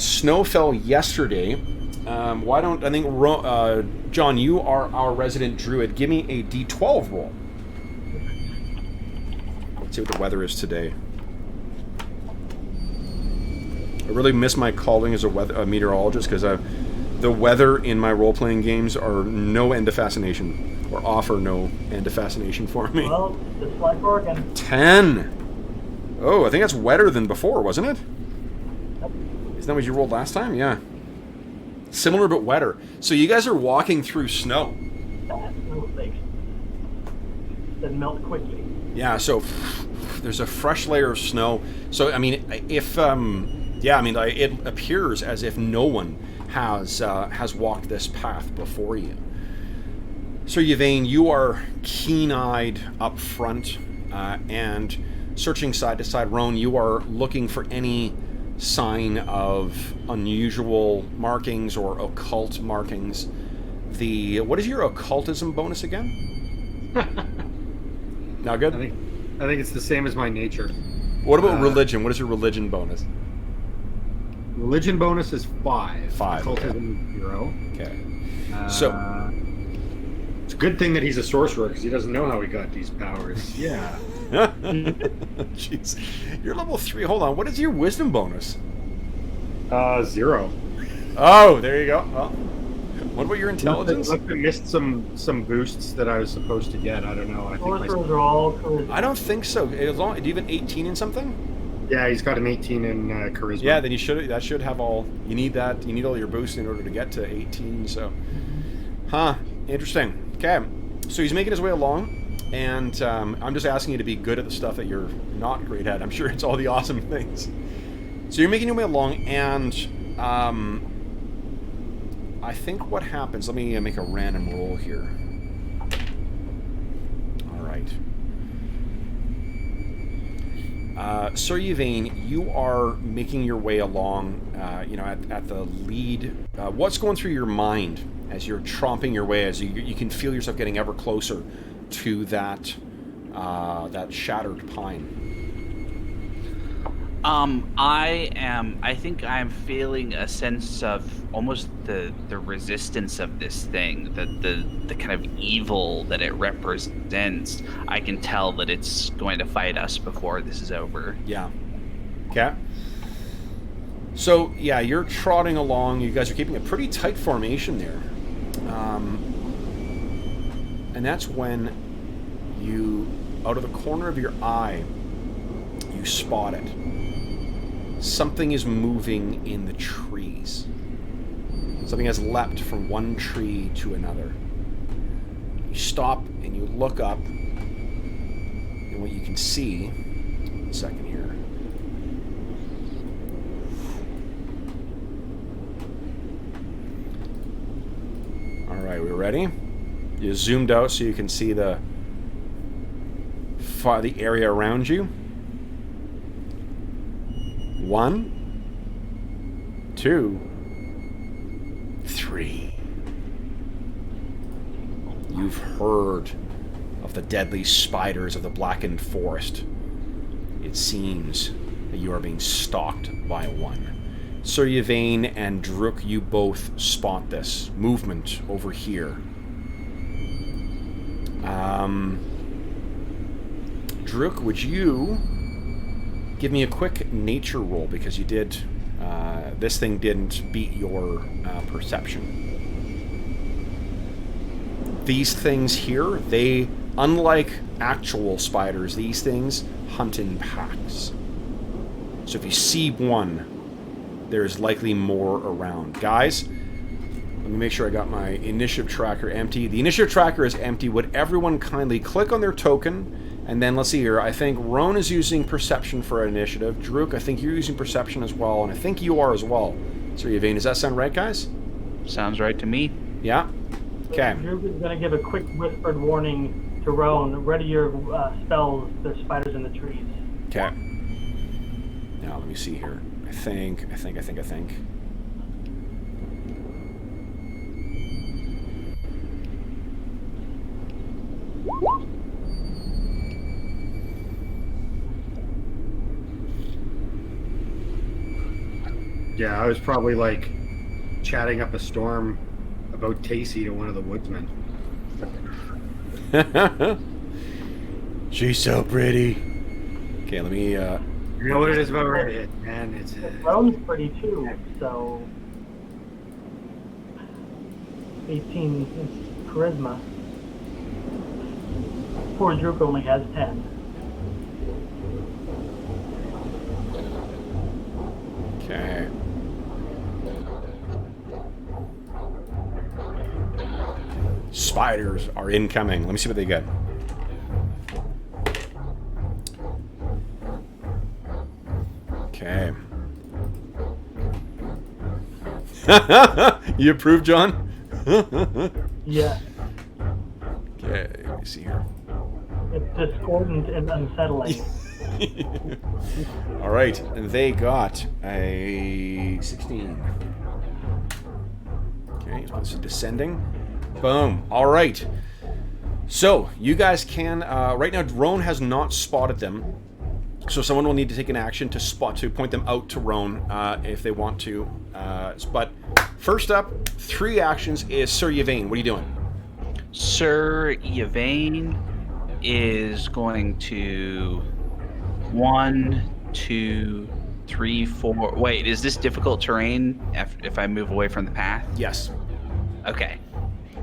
Speaker 1: Snow fell yesterday. Why don't I think John, you are our resident druid. Give me a D12 roll. Let's see what the weather is today. I really miss my calling as a meteorologist, because the weather in my role-playing games are no end of fascination, or offer no end of fascination for me.
Speaker 4: Well, just like Oregon.
Speaker 1: 10! Oh, I think that's wetter than before, wasn't it?
Speaker 4: Yep.
Speaker 1: Isn't that what you rolled last time? Yeah. Similar but wetter. So you guys are walking through snow.
Speaker 4: Snowflakes that melt quickly.
Speaker 1: Yeah, so there's a fresh layer of snow. So I mean, if it appears as if no one has walked this path before you. So Yvain, you are keen-eyed up front and searching side to side. Roan, you are looking for any sign of unusual markings or occult markings. What is your occultism bonus again? Not good?
Speaker 3: I think it's the same as my nature.
Speaker 1: What about religion? What is your religion bonus?
Speaker 3: Religion bonus is 5.
Speaker 1: 5.
Speaker 3: Occultism is 0.
Speaker 1: Okay. So
Speaker 3: it's a good thing that he's a sorcerer because he doesn't know how he got these powers. Yeah.
Speaker 1: Jeez. You're level 3. Hold on. What is your wisdom bonus?
Speaker 3: 0.
Speaker 1: Oh, there you go. Well, what about your intelligence?
Speaker 3: I missed some boosts that I was supposed to get. I don't know. I think
Speaker 4: Sorcerers are all charisma.
Speaker 1: I don't think so. Do you have an 18 in something?
Speaker 3: yeah, he's got an 18 in charisma.
Speaker 1: Yeah, then that should have all. You need that. You need all your boosts in order to get to 18. So, interesting. Okay, so he's making his way along, and I'm just asking you to be good at the stuff that you're not great at. I'm sure it's all the awesome things. So you're making your way along, and I think what happens. Let me make a random roll here. All right. Sir Yvain, you are making your way along, at the lead. What's going through your mind as you're tromping your way, as you can feel yourself getting ever closer to that shattered pine?
Speaker 2: I think I'm feeling a sense of almost the resistance of this thing, the kind of evil that it represents. I can tell that it's going to fight us before this is over.
Speaker 1: Yeah. Okay. So, yeah, you're trotting along. You guys are keeping a pretty tight formation there. And that's when you, out of the corner of your eye, you spot it. Something is moving in the trees. Something has leapt from one tree to another. You stop and you look up, and what you can see, one second here. All right, we ready? You zoomed out so you can see the area around you. 1, 2, 3. You've heard of the deadly spiders of the blackened forest. It seems that you are being stalked by one. Sir Yvain and Druk, you both spot this movement over here. Druk, would you give me a quick nature roll, because you did. This thing didn't beat your perception. These things here, unlike actual spiders, these things hunt in packs. So if you see one, there's likely more around. Guys, let me make sure I got my initiative tracker empty. The initiative tracker is empty. Would everyone kindly click on their token? And then let's see here. I think Roan is using perception for initiative. Druk, I think you're using perception as well, and I think you are as well. Sir Yvain, does that sound right, guys?
Speaker 2: Sounds right to me.
Speaker 1: Yeah. Okay.
Speaker 4: Drew is going to give a quick whispered warning to Roan. Ready your spells. There's spiders in the trees.
Speaker 1: Okay. Now let me see here. I think.
Speaker 3: Yeah, I was probably like chatting up a storm about Tacey to one of the woodsmen.
Speaker 1: She's so pretty. Okay, let me.
Speaker 3: You know what it is about Reddit, man? It's
Speaker 4: Roan's pretty too, so 18 charisma. Poor Druk only has 10.
Speaker 1: Okay. spiders are incoming. Let me see what they get. Okay. You approve, John?
Speaker 4: Yeah.
Speaker 1: Okay, let me see here.
Speaker 4: It's discordant and unsettling.
Speaker 1: All right, and they got a 16. Okay, so this is descending. Boom. All right. So you guys can right now. Roan has not spotted them, so someone will need to take an action to point them out to Roan if they want to. But first up, 3 actions is Sir Yvain. What are you doing?
Speaker 2: Sir Yvain is going to 1, 2, 3, 4. Wait, is this difficult terrain if I move away from the path?
Speaker 1: Yes.
Speaker 2: Okay.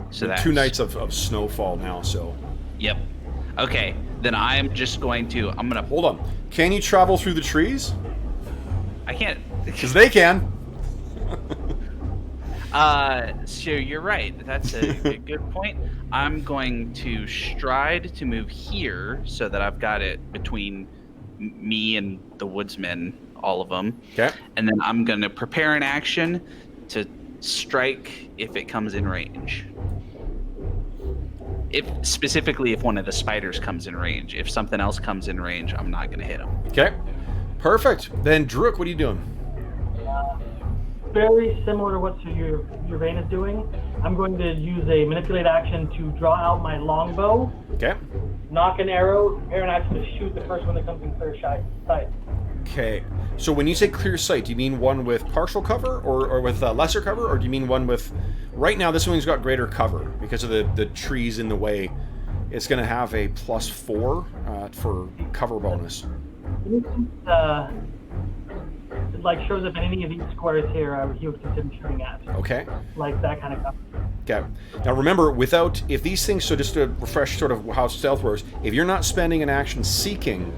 Speaker 2: So that's
Speaker 1: 2 nights of snowfall now. So.
Speaker 2: Yep. Okay. Then I'm just going to. I'm gonna
Speaker 1: Hold on. Can you travel through the trees?
Speaker 2: I can't.
Speaker 1: Because they can.
Speaker 2: So you're right. That's a good point. I'm going to stride to move here so that I've got it between me and the woodsmen, all of them.
Speaker 1: Okay.
Speaker 2: And then I'm going to prepare an action to strike if it comes in range. Specifically if one of the spiders comes in range. If something else comes in range, I'm not going to hit him.
Speaker 1: Okay. Perfect. Then Druid, what are you doing?
Speaker 4: Very similar to what your Yvain is doing. I'm going to use a manipulate action to draw out my longbow,
Speaker 1: Okay.
Speaker 4: knock an arrow, prepare an action to shoot the first one that comes in clear sight.
Speaker 1: Okay. So when you say clear sight, do you mean one with partial cover or with lesser cover, or do you mean one with... Right now, this one's got greater cover because of the trees in the way. It's going to have a +4 for cover bonus.
Speaker 4: It like shows up in any of these squares here he would consider shooting at.
Speaker 1: Okay.
Speaker 4: Like that kind of cover.
Speaker 1: Okay. Now remember, if these things, so just to refresh sort of how stealth works, if you're not spending an action seeking,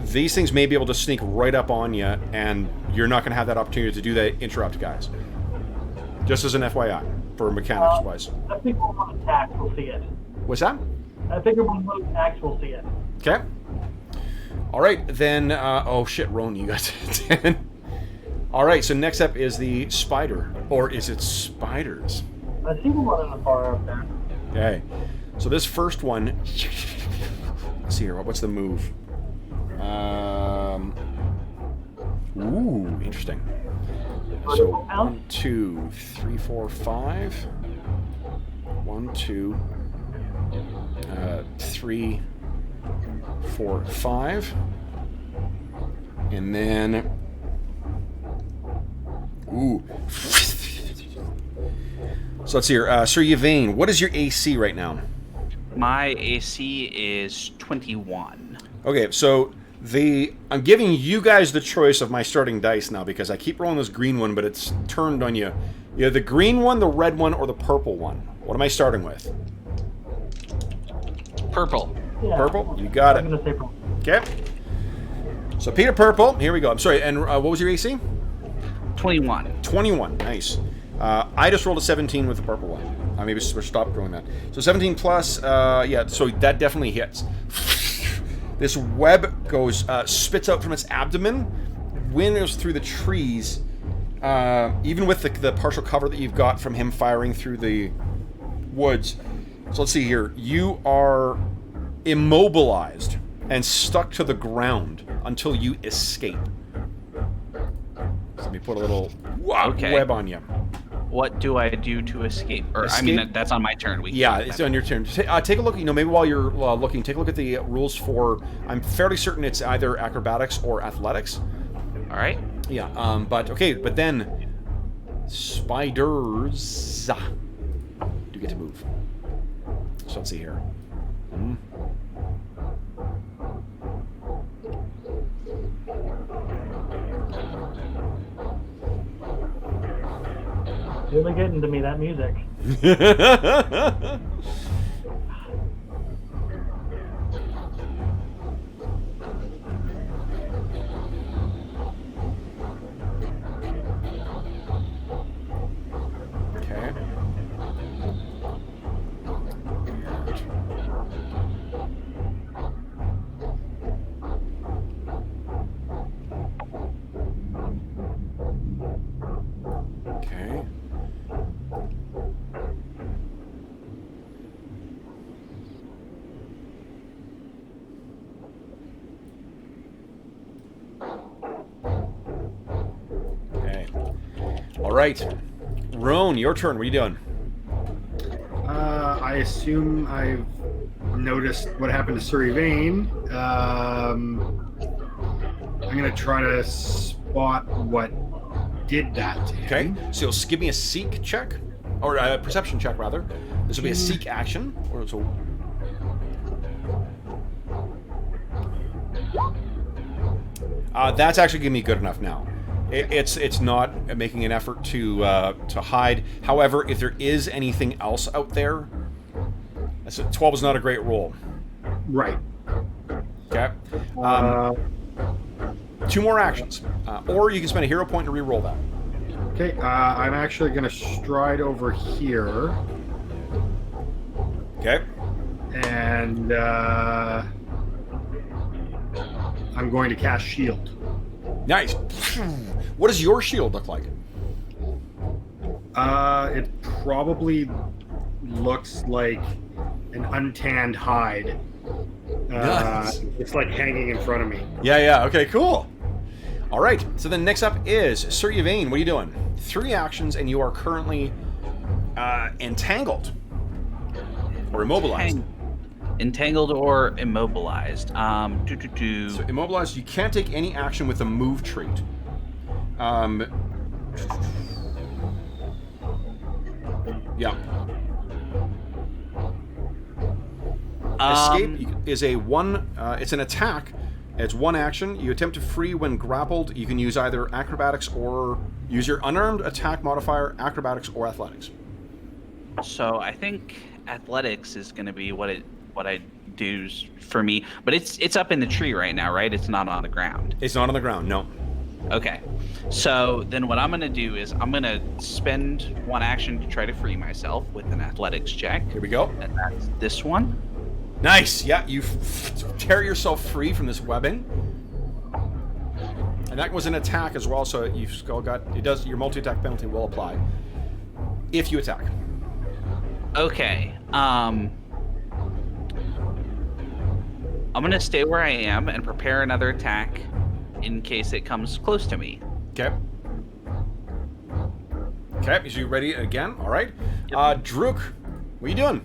Speaker 1: these things may be able to sneak right up on you, and you're not going to have that opportunity to do that interrupt, guys. Just as an FYI, for mechanics-wise.
Speaker 4: I think when one attacks, we'll see it.
Speaker 1: What's that?
Speaker 4: I think when one attacks, we'll see it.
Speaker 1: Okay. All right, then... oh, shit, Roan, you got 10. All right, so next up is the spider. Or is it spiders?
Speaker 4: I see the one in the far up there.
Speaker 1: Okay. So this first one... Let's see here. What's the move? Ooh, interesting. So 1, 2, 3, 4, 5. 1, 2, 3, 4, 5. And then... Ooh. So let's see here. Sir Yvain, what is your AC right now?
Speaker 2: My AC is 21.
Speaker 1: Okay, so I'm giving you guys the choice of my starting dice now because I keep rolling this green one, but it's turned on you. You have the green one, the red one, or the purple one. What am I starting with?
Speaker 2: Purple.
Speaker 4: Yeah.
Speaker 1: Purple? You got
Speaker 4: I'm
Speaker 1: it.
Speaker 4: going to say purple.
Speaker 1: Okay. So Peter Purple, here we go. I'm sorry, and what was your AC?
Speaker 2: 21.
Speaker 1: 21, nice. I just rolled a 17 with the purple one. Maybe stop doing that. So 17 plus, yeah, so that definitely hits. This web goes, spits out from its abdomen, winnows through the trees, even with the partial cover that you've got from him firing through the woods. So let's see here. You are immobilized and stuck to the ground until you escape. So let me put a little web on you.
Speaker 2: What do I do to escape? Or
Speaker 1: Escape?
Speaker 2: I mean, that's on my turn.
Speaker 1: Yeah, it's on your turn. Take a look. Maybe while you're looking, take a look at the rules for. I'm fairly certain it's either acrobatics or athletics.
Speaker 2: All right.
Speaker 1: Yeah. But then spiders do get to move. So let's see here.
Speaker 4: Really getting to me, that music.
Speaker 1: Okay. right. Roan, your turn. What are you doing?
Speaker 3: I assume I've noticed what happened to Sir Yvain. I'm going to try to spot what did that to him.
Speaker 1: Okay, so you'll give me a seek check, or a perception check rather. This will be a seek action, or so. That's actually giving me good enough now. It's not making an effort to hide. However, if there is anything else out there, 12 is not a great roll.
Speaker 3: Right.
Speaker 1: Okay. 2 more actions, or you can spend a hero point to re-roll that.
Speaker 3: Okay, I'm actually going to stride over here.
Speaker 1: Okay.
Speaker 3: And I'm going to cast Shield.
Speaker 1: Nice. What does your shield look like?
Speaker 3: It probably looks like an untanned hide.
Speaker 1: Nice.
Speaker 3: It's like hanging in front of me.
Speaker 1: Yeah. Okay, cool. All right. So then next up is Sir Yvain. What are you doing? 3 actions, and you are currently entangled or immobilized.
Speaker 2: Entangled or immobilized.
Speaker 1: So immobilized, you can't take any action with a move trait. Yeah. Escape is a one. It's an attack. It's 1 action. You attempt to free when grappled. You can use either acrobatics or use your unarmed attack modifier, acrobatics or athletics.
Speaker 2: So I think athletics is going to be what I do for me, but it's up in the tree right now, right? It's not on the ground.
Speaker 1: It's not on the ground, no.
Speaker 2: Okay. So then what I'm going to do is I'm going to spend 1 action to try to free myself with an athletics check.
Speaker 1: Here we go.
Speaker 2: And that's this one.
Speaker 1: Nice. Yeah, you tear yourself free from this webbing. And that was an attack as well, so you've still got... It does... Your multi-attack penalty will apply if you attack.
Speaker 2: Okay. I'm going to stay where I am and prepare another attack in case it comes close to me.
Speaker 1: Okay. Okay, is you ready again? All right.
Speaker 2: Yep.
Speaker 1: Druk, what are you doing?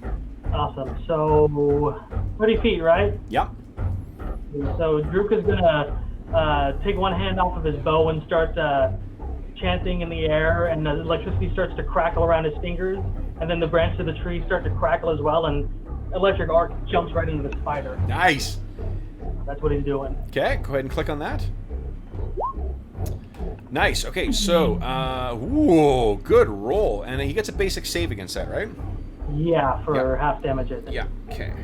Speaker 4: Awesome. So 30 feet, right?
Speaker 1: Yep.
Speaker 4: So Druk is gonna take one hand off of his bow and start chanting in the air, and the electricity starts to crackle around his fingers, and then the branches of the tree start to crackle as well, and electric arc jumps right into the spider.
Speaker 1: Nice.
Speaker 4: That's what he's doing.
Speaker 1: Okay, go ahead and click on that. Nice. Okay, so, ooh, good roll. And he gets a basic save against that, right?
Speaker 4: Yeah, for half damage, I think.
Speaker 1: Yeah, okay.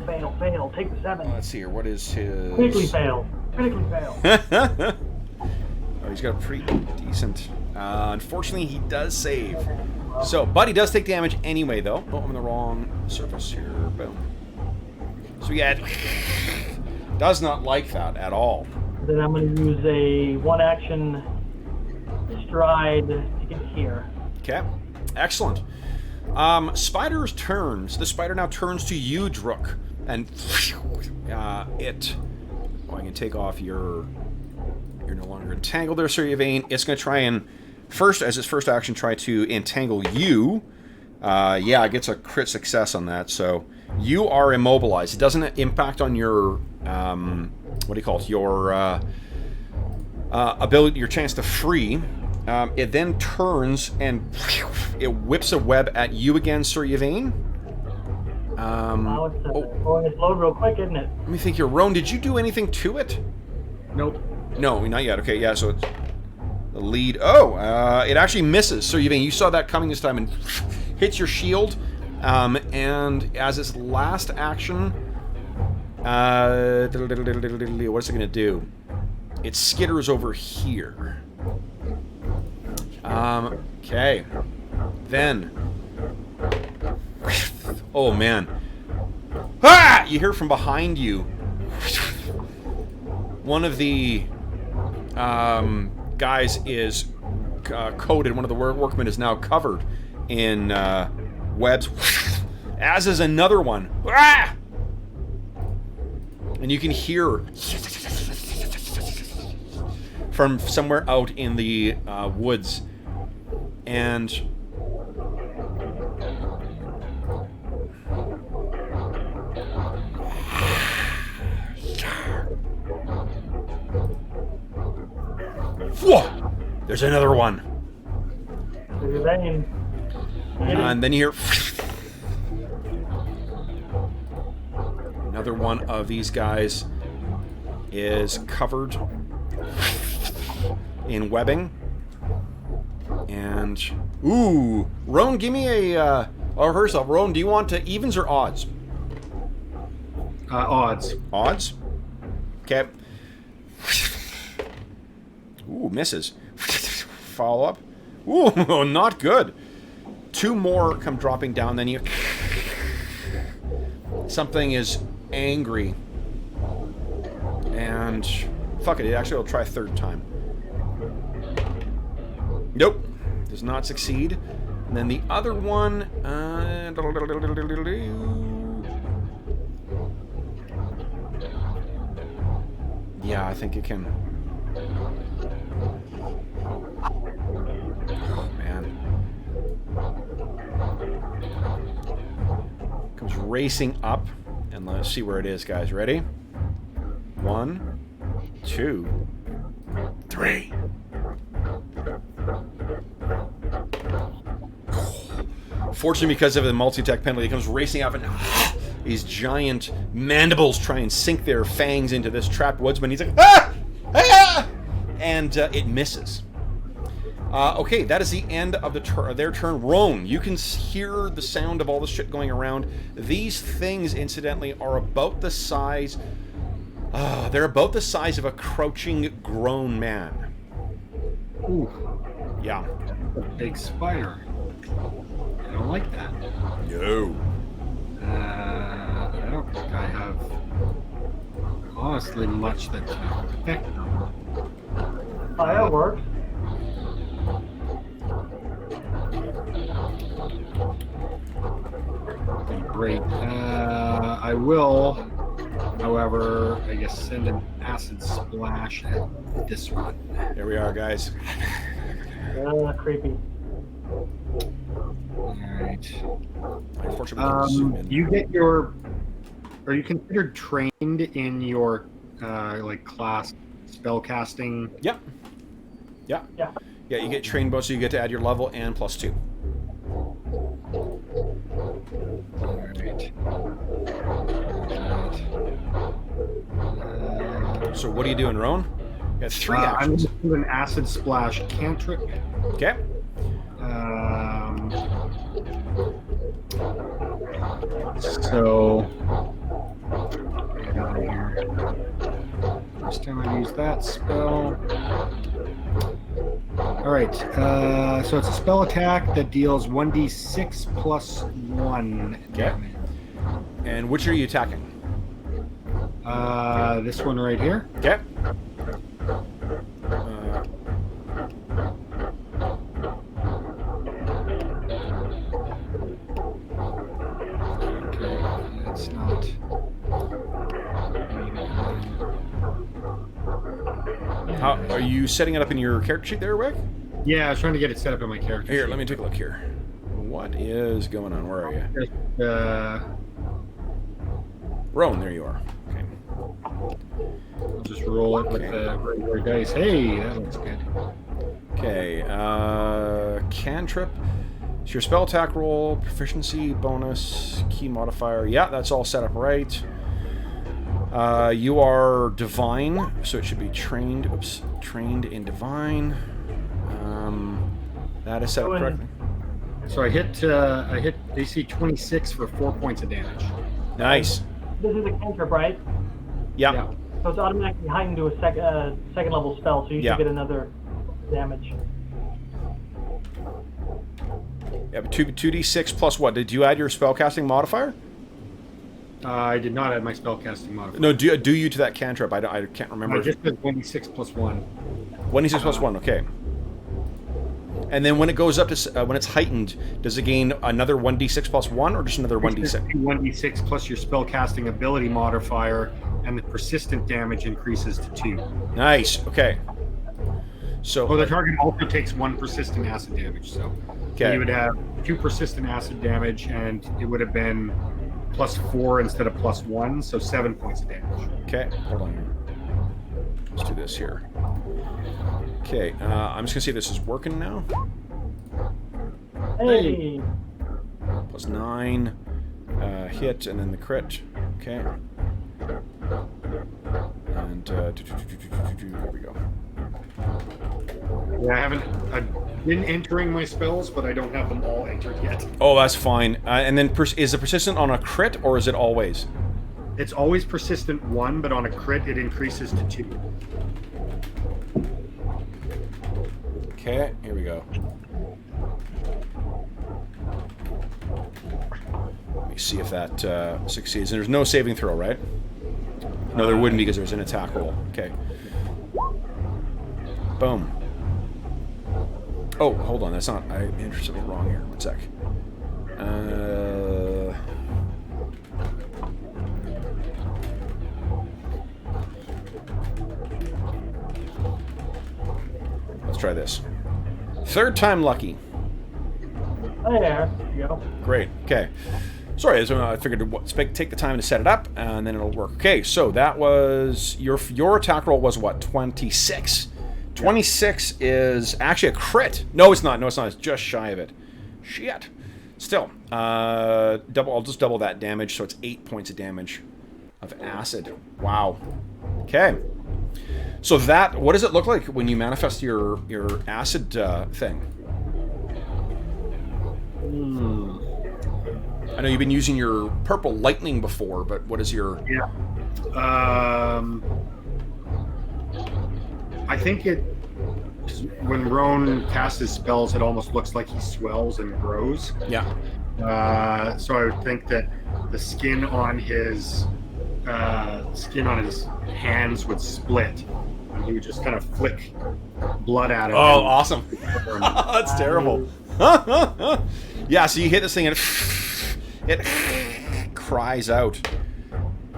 Speaker 4: Fail. Take the 7.
Speaker 1: Let's see here. What is his...
Speaker 4: Critically fail. Oh,
Speaker 1: he's got a pretty decent... unfortunately, he does save. So, but he does take damage anyway, though. Oh, I'm on the wrong surface here. Boom. So, yeah, does not like that at all.
Speaker 4: Then I'm going to use a 1-action stride to get here.
Speaker 1: Okay, excellent. Spider's turns. The spider now turns to you, Druk, and it. Oh, I can take off your. You're no longer entangled there, Sir Yvain. It's going to try and as its first action, try to entangle you. Yeah, it gets a crit success on that. So you are immobilized. It doesn't impact on your what do you call it? Your ability, your chance to free. It then turns and it whips a web at you again, Sir Yvain.
Speaker 4: Now it's going its load real quick, isn't it?
Speaker 1: Let me think here. Roan, did you do anything to it?
Speaker 3: Nope.
Speaker 1: No, not yet. Okay, yeah, so it's the lead. Oh, it actually misses. Sir Yvain, you saw that coming this time and hits your shield. And as its last action, what is it going to do? It skitters over here. Okay. Then. Oh, man. Ah! You hear from behind you. One of the guys is coated. One of the workmen is now covered in webs. As is another one. Ah! And you can hear from somewhere out in the woods And whoa! There's another one. And then you hear another one of these guys is covered in webbing. And ooh, Roan, give me a or herself. Roan, do you want evens or odds?
Speaker 3: Odds.
Speaker 1: Odds. Okay. Ooh, misses. Follow up. Ooh, not good. 2 more come dropping down. Then you. Something is angry. And fuck it. Actually, I'll try a 3rd time. Nope. Does not succeed. And then the other one. Yeah, I think it can. Oh, man. Comes racing up. And let's see where it is, guys. Ready? 1, 2, 3. Fortunately, because of the multi-attack penalty, it comes racing up and these giant mandibles try and sink their fangs into this trapped woodsman. He's like, ah! Ah! And it misses. Okay, that is the end of their turn. Roan, you can hear the sound of all the shit going around. These things, incidentally, are about the size... they're about the size of a crouching grown man.
Speaker 3: Ooh.
Speaker 1: Yeah.
Speaker 3: A big spider. I don't like that.
Speaker 1: No.
Speaker 3: I don't think I have honestly much that can affect them.
Speaker 4: Fireworks.
Speaker 3: Great. I will, however, I guess send an acid splash at this one.
Speaker 1: There we are, guys.
Speaker 4: Creepy.
Speaker 3: Alright.
Speaker 1: Unfortunately,
Speaker 3: you get your... Are you considered trained in your, like, class spellcasting?
Speaker 1: Yep. Yeah.
Speaker 4: Yeah.
Speaker 1: Yeah, you get trained both, so you get to add your level and +2.
Speaker 3: Alright.
Speaker 1: So what are you doing, Roan? You got 3
Speaker 3: I'm
Speaker 1: actions.
Speaker 3: going to do an acid splash cantrip.
Speaker 1: Okay.
Speaker 3: So, get out of here. First time I use that spell. Alright, so it's a spell attack that deals 1d6 plus 1 damage.
Speaker 1: And which are you attacking?
Speaker 3: This one right here.
Speaker 1: Okay.
Speaker 3: It's not.
Speaker 1: How are you setting it up in your character sheet there, Rick?
Speaker 3: Yeah, I was trying to get it set up in my character.
Speaker 1: Here,
Speaker 3: sheet.
Speaker 1: let me take a look here. What is going on? Where are you?
Speaker 3: Just,
Speaker 1: Roan, there you are. Okay.
Speaker 3: I'll just roll it with the regular dice. Hey, that looks good.
Speaker 1: Okay. Cantrip. It's your spell attack roll, proficiency, bonus, key modifier. Yeah, that's all set up right. You are divine, so it should be trained. Oops, trained in divine. That is set up correctly.
Speaker 3: So I hit AC 26 for 4 points of damage.
Speaker 1: Nice.
Speaker 4: This is a cantrip, right?
Speaker 1: Yeah.
Speaker 4: So it's automatically heightened to a second level spell, so you should get another damage.
Speaker 1: Yeah, but 2d6 plus what? Did you add your spellcasting modifier?
Speaker 3: I did not add my spellcasting modifier.
Speaker 1: No, do you to that cantrip? I can't remember.
Speaker 3: I just did 1d6 plus 1.
Speaker 1: 1d6 plus 1, okay. And then when it goes up to, when it's heightened, does it gain another 1d6 plus 1 or just another 1d6?
Speaker 3: 1d6 plus your spellcasting ability modifier, and the persistent damage increases to 2.
Speaker 1: Nice, okay. So
Speaker 3: Oh, the target also takes 1 persistent acid damage. So
Speaker 1: okay.
Speaker 3: you would have 2 persistent acid damage, and it would have been +4 instead of +1, so 7 points of damage.
Speaker 1: Okay, hold on here. Let's do this here. Okay, I'm just gonna see if this is working now.
Speaker 4: Hey.
Speaker 1: +9, hit, and then the crit. Okay. And here we go.
Speaker 3: Yeah, I've been entering my spells, but I don't have them all entered yet.
Speaker 1: Oh, that's fine. And then is it persistent on a crit, or is it always?
Speaker 3: It's always persistent 1, but on a crit it increases to 2.
Speaker 1: Okay, here we go. Let me see if that succeeds. And there's no saving throw, right? No, there wouldn't be because there's an attack roll. Okay. Boom. Oh, hold on. That's not... I entered something wrong here. 1 sec. Let's try this. 3rd time lucky.
Speaker 4: Oh, yeah. Yep.
Speaker 1: Great. Okay. Sorry, I figured to take the time to set it up, and then it'll work. Okay, so that was... Your attack roll was what? 26. 26 is actually a crit. No, it's not. No, it's not. It's just shy of it. Shit. Still. I'll just double that damage, so it's 8 points of damage of acid. Wow. Okay. So that... What does it look like when you manifest your acid thing? I know you've been using your purple lightning before, but what is your...
Speaker 3: Yeah. I think when Roan casts his spells, it almost looks like he swells and grows.
Speaker 1: Yeah.
Speaker 3: So I would think that the skin on his hands would split, and he would just kind of flick blood at it.
Speaker 1: Oh, awesome! That's terrible. Yeah. So you hit this thing and it cries out.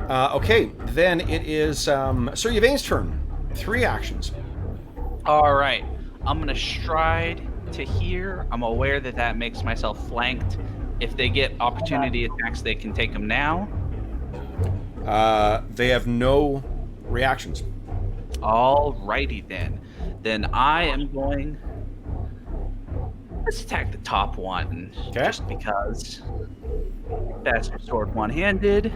Speaker 1: Okay, then it is Sir Yvain's turn. 3 actions.
Speaker 2: All right, I'm gonna stride to here. I'm aware that makes myself flanked. If they get opportunity attacks, they can take them now.
Speaker 1: They have no reactions.
Speaker 2: Alrighty then. Then I am going... Let's attack the top one.
Speaker 1: Okay.
Speaker 2: Just because. That's sword one-handed.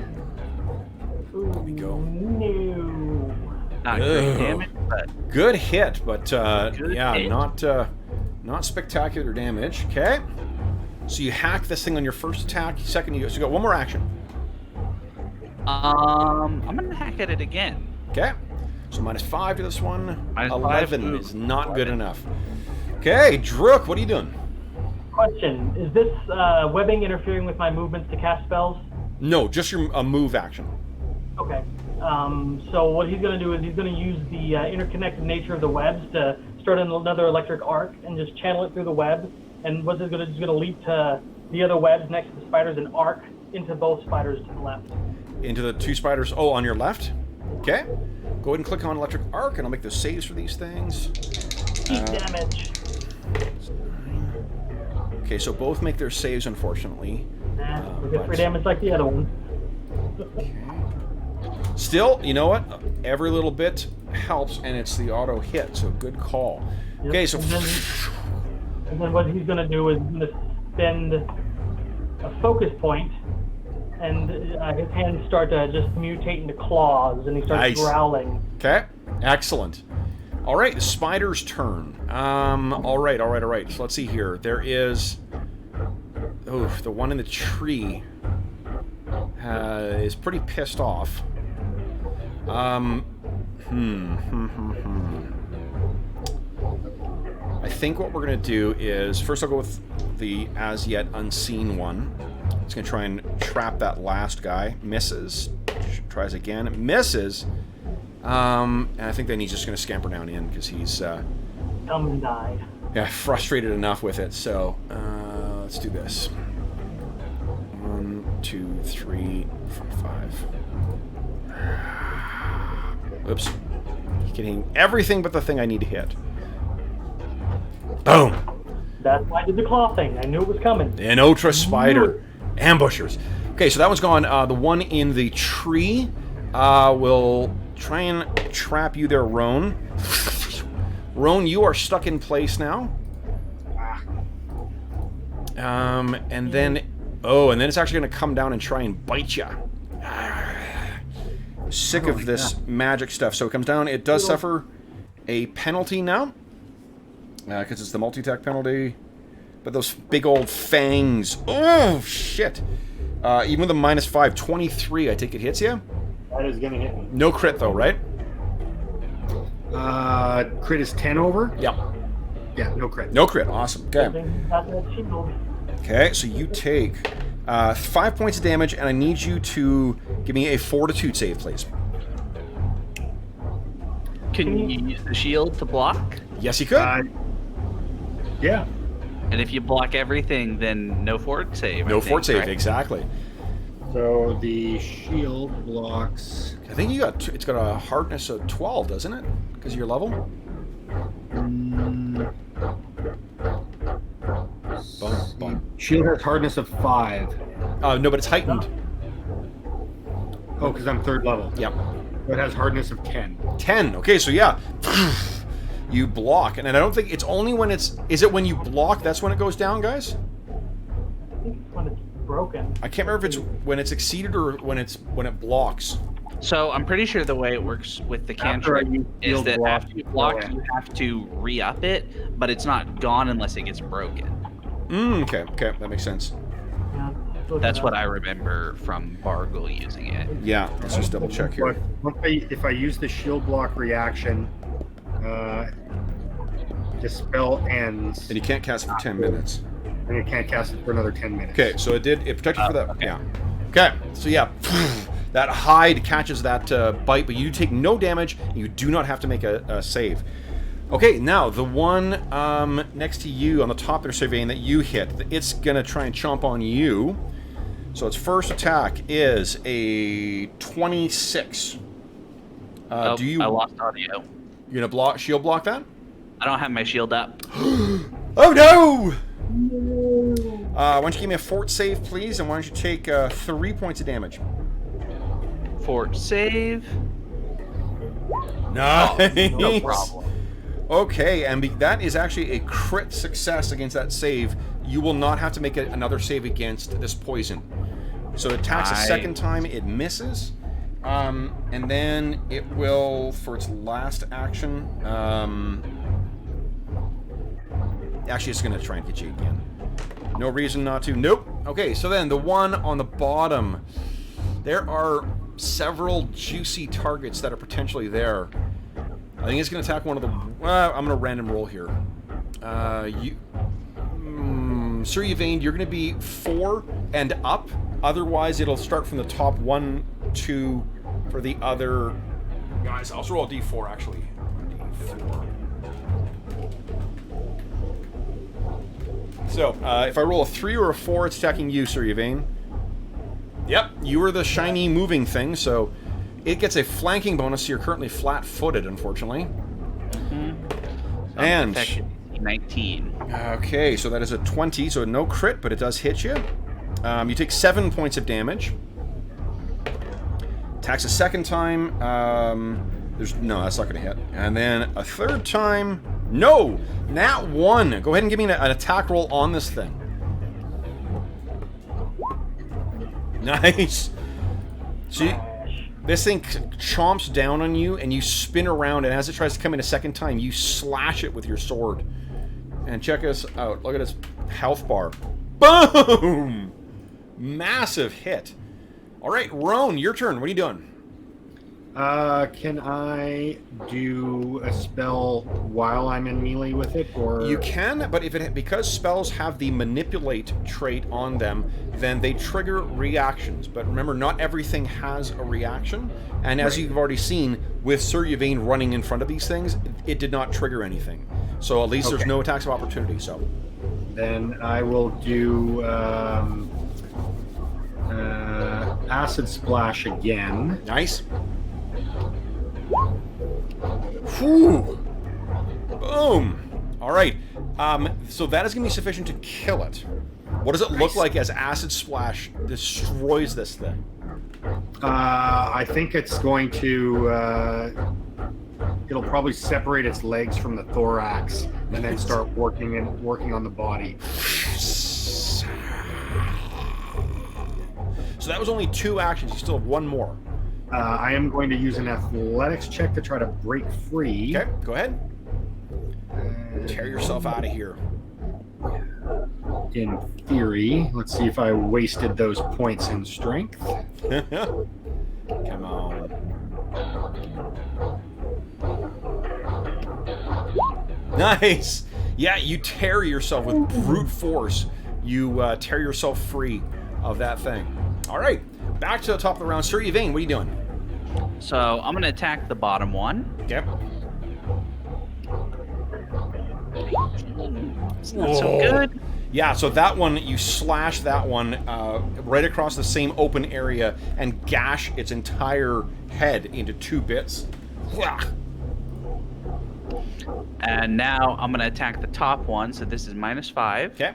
Speaker 1: There we go.
Speaker 4: No.
Speaker 2: Not great damage, but...
Speaker 1: Good hit, but yeah,
Speaker 2: hit.
Speaker 1: not spectacular damage. Okay. So you hack this thing on your first attack. Second, so you got 1 more action.
Speaker 2: I'm gonna hack at it again.
Speaker 1: Okay. So -5 to this one.
Speaker 2: -5.
Speaker 1: 11 is not good enough. Okay, Drook, what are you doing?
Speaker 4: Question: is this webbing interfering with my movements to cast spells?
Speaker 1: No, just your move action.
Speaker 4: Okay. So what he's going to do is he's going to use the interconnected nature of the webs to start another electric arc and just channel it through the web. And what's it going to do? He's going to leap to the other webs next to the spiders and arc into both spiders to the left.
Speaker 1: Into the 2 spiders. Oh, on your left? Okay. Go ahead and click on electric arc, and I'll make the saves for these things.
Speaker 4: Heat damage.
Speaker 1: Okay, so both make their saves, unfortunately.
Speaker 4: We'll get 3 damage like the other one.
Speaker 1: Okay. Still, you know what? Every little bit helps, and it's the auto hit, so good call.
Speaker 4: Yep.
Speaker 1: Okay, so...
Speaker 4: And then what he's going to do is he's going to spend a focus point, and his hands start to just mutate into claws, and he starts growling.
Speaker 1: Okay, excellent. All right, the spider's turn. All right. So let's see here. There is... Oh, the one in the tree is pretty pissed off. I think what we're going to do is... First I'll go with the as-yet unseen one. It's going to try and trap that last guy. Misses. Tries again. Misses. And I think then he's just going to scamper down in because he's...
Speaker 4: Come and die.
Speaker 1: Yeah, frustrated enough with it. So, let's do this. 1, 2, 3, 4, 5. Oops. Getting everything but the thing I need to hit. Boom.
Speaker 4: That's why I did the claw thing. I knew it was coming.
Speaker 1: An ultra spider. Ambushers. Okay, so that one's gone. The one in the tree will try and trap you there, Roan. Roan, you are stuck in place now. And then it's actually going to come down and try and bite you. Sick of this magic stuff. So it comes down. It does suffer a penalty now, because it's the multi-attack penalty. But those big old fangs. Oh, shit. Even with a -5, 23, I take it hits you?
Speaker 3: That is going to hit me.
Speaker 1: No crit, though, right?
Speaker 3: Crit is 10 over?
Speaker 1: Yep.
Speaker 3: Yeah, no crit.
Speaker 1: No crit. Awesome. Okay.
Speaker 4: Got that shield.
Speaker 1: Okay, so you take 5 points of damage, and I need you to give me a fortitude save, please.
Speaker 2: Can you use the shield to block?
Speaker 1: Yes, you could.
Speaker 3: Yeah.
Speaker 2: And if you block everything, then no fort save.
Speaker 1: No
Speaker 2: I
Speaker 1: fort
Speaker 2: think,
Speaker 1: save,
Speaker 2: right?
Speaker 1: exactly.
Speaker 3: So the shield blocks.
Speaker 1: I think it's got a hardness of 12, doesn't it? Because of your level?
Speaker 3: Shield has hardness of 5.
Speaker 1: No, but it's heightened.
Speaker 3: Oh, because I'm 3rd level.
Speaker 1: Yep.
Speaker 3: It has hardness of 10.
Speaker 1: 10. Okay, so yeah. You block. And I don't think it's only when it's... Is it when you block, that's when it goes down, guys?
Speaker 4: I think it's when it's broken.
Speaker 1: I can't remember if it's when it's exceeded or when it blocks.
Speaker 2: So I'm pretty sure the way it works with the cantrip is that after you block, you have to re-up it, but it's not gone unless it gets broken.
Speaker 1: Okay, that makes sense.
Speaker 4: Yeah,
Speaker 2: That's what I remember from Bargle using it.
Speaker 1: Yeah, let's just double check here.
Speaker 3: But if I use the shield block reaction, the spell ends.
Speaker 1: And you can't cast it for 10 minutes.
Speaker 3: And you can't cast it for another 10 minutes.
Speaker 1: Okay, so it protected you for that.
Speaker 2: Okay.
Speaker 1: Yeah. Okay, so yeah, that hide catches that bite, but you take no damage. You do not have to make a save. Okay, now the one next to you on the top there, Sylvain, that you hit, it's gonna try and chomp on you. So its first attack is a 26.
Speaker 2: I lost audio.
Speaker 1: You're gonna shield block that?
Speaker 2: I don't have my shield up.
Speaker 1: Oh no! Why don't you give me a fort save, please, and why don't you take 3 points of damage?
Speaker 2: Fort save.
Speaker 1: Nice.
Speaker 2: No problem.
Speaker 1: Okay, and that is actually a crit success against that save. You will not have to make another save against this poison. So it attacks a second time, it misses, and then it will, for its last action, actually it's going to try and hit you again. No reason not to. Nope. Okay, so then the one on the bottom, there are several juicy targets that are potentially there. I think it's going to attack one of the... I'm going to random roll here. Sir Yvain, you're going to be 4 and up. Otherwise, it'll start from the top 1, 2 for the other... Guys, I'll roll a d4, actually. D4. So, if I roll a 3 or a 4, it's attacking you, Sir Yvain. Yep, you were the shiny moving thing, so... It gets a flanking bonus, so you're currently flat-footed, unfortunately.
Speaker 2: Mm-hmm.
Speaker 1: And...
Speaker 2: 19.
Speaker 1: Okay, so that is a 20, so no crit, but it does hit you. You take 7 points of damage. Attacks a second time. No, that's not going to hit. And then a third time. No! Nat 1. Go ahead and give me an attack roll on this thing. Nice. See? This thing chomps down on you, and you spin around, and as it tries to come in a second time, you slash it with your sword. And check us out. Look at its health bar. Boom! Massive hit. All right, Roan, your turn. What are you doing?
Speaker 3: Can I do a spell while I'm in melee with it, or
Speaker 1: You can, but because spells have the manipulate trait on them, then they trigger reactions. But remember, not everything has a reaction. And as you've already seen, with Sir Yvain running in front of these things, it did not trigger anything. So at least there's no attacks of opportunity. So
Speaker 3: then I will do acid splash again.
Speaker 1: nice. Whew. Boom. All right. So that is going to be sufficient to kill it. What does it look like as Acid Splash destroys this thing?
Speaker 3: I think it's going to. It'll probably separate its legs from the thorax and then start working on the body.
Speaker 1: So that was only 2 actions. You still have 1 more.
Speaker 3: I am going to use an athletics check to try to break free.
Speaker 1: Okay, go ahead. Tear yourself out of here.
Speaker 3: In theory, let's see if I wasted those points in strength.
Speaker 1: Come on. Nice! Yeah, you tear yourself with brute force. You tear yourself free of that thing. All right, back to the top of the round. Sir Yvain, what are you doing?
Speaker 2: So I'm going to attack the bottom one.
Speaker 1: Okay.
Speaker 2: It's not so good.
Speaker 1: Yeah, so that one, you slash that one right across the same open area and gash its entire head into 2 bits.
Speaker 2: And now I'm going to attack the top one. So this is -5.
Speaker 1: Okay.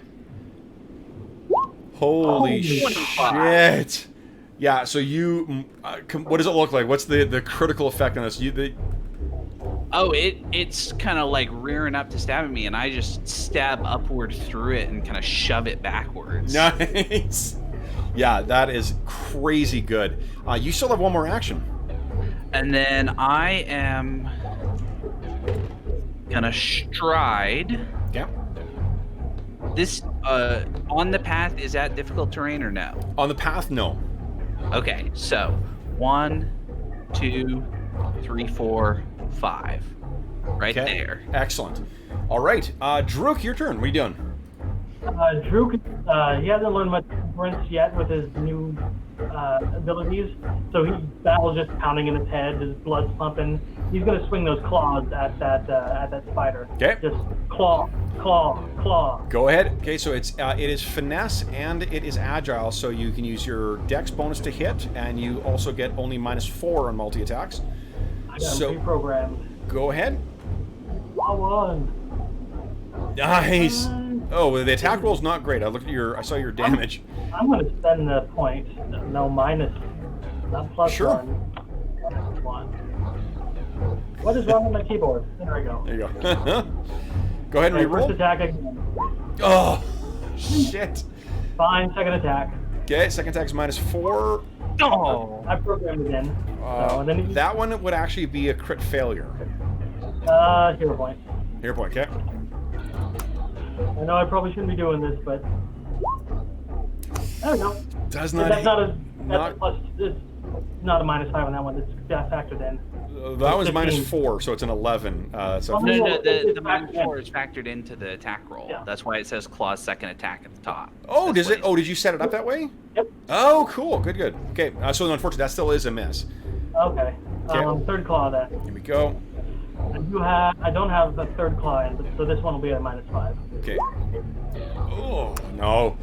Speaker 1: Holy shit. Yeah, so you... what does it look like? What's the critical effect on this?
Speaker 2: Oh, it's kind of like rearing up to stab at me, and I just stab upward through it and kind of shove it backwards.
Speaker 1: Nice. Yeah, that is crazy good. You still have 1 more action.
Speaker 2: And then I am gonna stride.
Speaker 1: Okay.
Speaker 2: This on the path, is that difficult terrain or no?
Speaker 1: On the path, no.
Speaker 2: Okay, so 1, 2, 3, 4, 5. Right
Speaker 1: Okay.
Speaker 2: there.
Speaker 1: Excellent. All right, Druk, your turn. What are you doing?
Speaker 4: Drew, he hasn't learned much difference yet with his new abilities, so he's battle just pounding in his head, his blood's pumping. He's gonna swing those claws at that spider.
Speaker 1: Okay.
Speaker 4: Just claw, claw, claw.
Speaker 1: Go ahead. Okay, so it is finesse and it is agile, so you can use your dex bonus to hit, and you also get only -4 on multi attacks.
Speaker 4: I got him pre-programmed.
Speaker 1: Go ahead.
Speaker 4: Claw 1.
Speaker 1: Nice. Oh, the attack roll is not great. I saw your damage.
Speaker 4: I'm gonna spend the point. No, minus, not plus
Speaker 1: Sure.
Speaker 4: 1. Minus 1. What is wrong with my keyboard? There we go.
Speaker 1: There you go. Go ahead and
Speaker 4: Okay, first
Speaker 1: reroll.
Speaker 4: attack again.
Speaker 1: Oh, shit.
Speaker 4: Fine, second attack.
Speaker 1: Okay, second attack is -4.
Speaker 2: Oh.
Speaker 4: I programmed it in. So, and then
Speaker 1: That one would actually be a crit failure.
Speaker 4: hero point.
Speaker 1: Hero point, okay.
Speaker 4: I know I probably shouldn't be doing this, but there we go.
Speaker 1: Does
Speaker 4: But
Speaker 1: not.
Speaker 4: that's not a
Speaker 1: not-
Speaker 4: plus. It's not a -5 on that one. It's factored in.
Speaker 1: That one's
Speaker 4: 15.
Speaker 1: -4, so it's an 11. So
Speaker 4: Oh,
Speaker 2: No,
Speaker 4: no,
Speaker 2: the
Speaker 4: it's factored
Speaker 2: -4
Speaker 4: in.
Speaker 2: is factored into the attack roll.
Speaker 4: Yeah.
Speaker 2: That's why it says claw's second attack at the top.
Speaker 1: oh,
Speaker 2: That's
Speaker 1: does
Speaker 2: what
Speaker 1: it? Oh, did you set it up that way?
Speaker 4: Yep.
Speaker 1: Oh, cool. Good, good. Okay, so unfortunately, that still is a miss.
Speaker 4: Okay.
Speaker 1: Okay.
Speaker 4: Third claw then.
Speaker 1: Here we go.
Speaker 4: I don't have the third claw in, so this one will be a -5.
Speaker 1: Okay. Oh, no.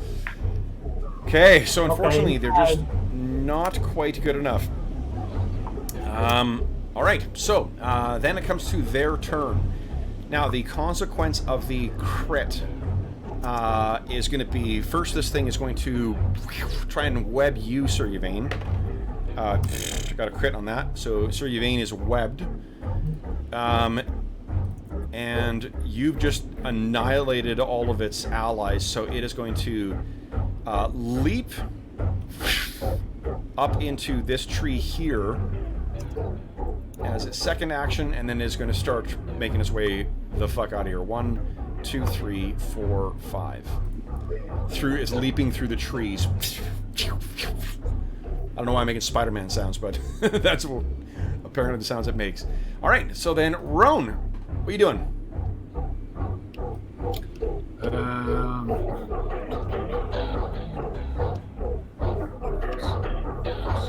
Speaker 1: Okay, so unfortunately, they're just not quite good enough. All right, so then it comes to their turn. Now, the consequence of the crit is going to be, first this thing is going to try and web you, Sir Yvain. Got a crit on that, so Sir Yvain is webbed. And you've just annihilated all of its allies, so it is going to leap up into this tree here as its second action, and then is going to start making its way the fuck out of here. 1, 2, 3, 4, 5. It's leaping through the trees. I don't know why I'm making Spider-Man sounds, but that's apparently the sounds it makes. All right, so then Roan, what are you doing?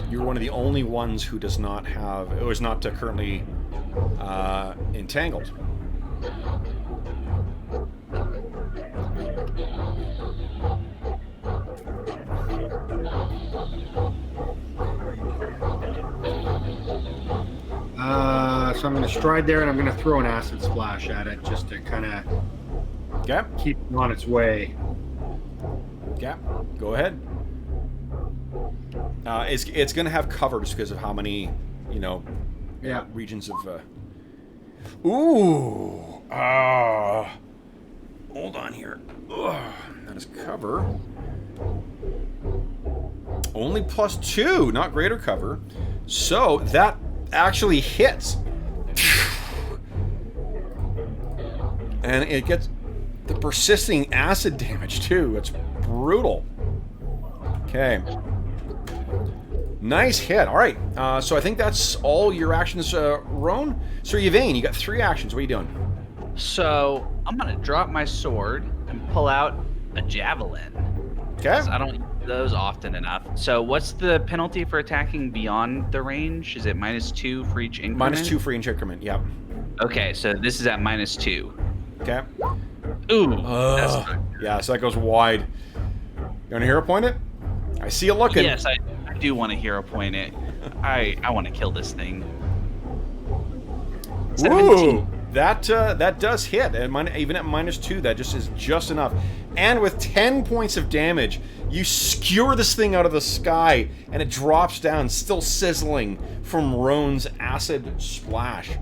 Speaker 1: You're one of the only ones who does not have, who is not currently entangled.
Speaker 3: So I'm going to stride there, and I'm going to throw an acid splash at it just to kind of
Speaker 1: Okay.
Speaker 3: keeping on its way.
Speaker 1: Okay. Go ahead. It's going to have cover just because of how many,
Speaker 3: Yeah.
Speaker 1: regions of. Ooh. Hold on here. Ugh, that is cover. Only +2, not greater cover. So that actually hits. And it gets the persisting acid damage too. It's brutal. Okay. Nice hit. All right. So I think that's all your actions, Roan. Sir Yvain, you got 3 actions. What are you doing?
Speaker 2: So I'm gonna drop my sword and pull out a javelin.
Speaker 1: Okay.
Speaker 2: 'Cause I don't use those often enough. So what's the penalty for attacking beyond the range? Is it -2 for each increment?
Speaker 1: -2 for each increment. Yep.
Speaker 2: Okay, so this is at -2.
Speaker 1: Okay.
Speaker 2: Ooh, that's not
Speaker 1: Yeah. So that goes wide. You want to hero point it? I see you looking.
Speaker 2: Yes, I do want to hero point it. I want to kill this thing. 17.
Speaker 1: Ooh, that does hit, and even at -2, that just is just enough. And with 10 points of damage, you skewer this thing out of the sky, and it drops down, still sizzling from Roan's acid splash.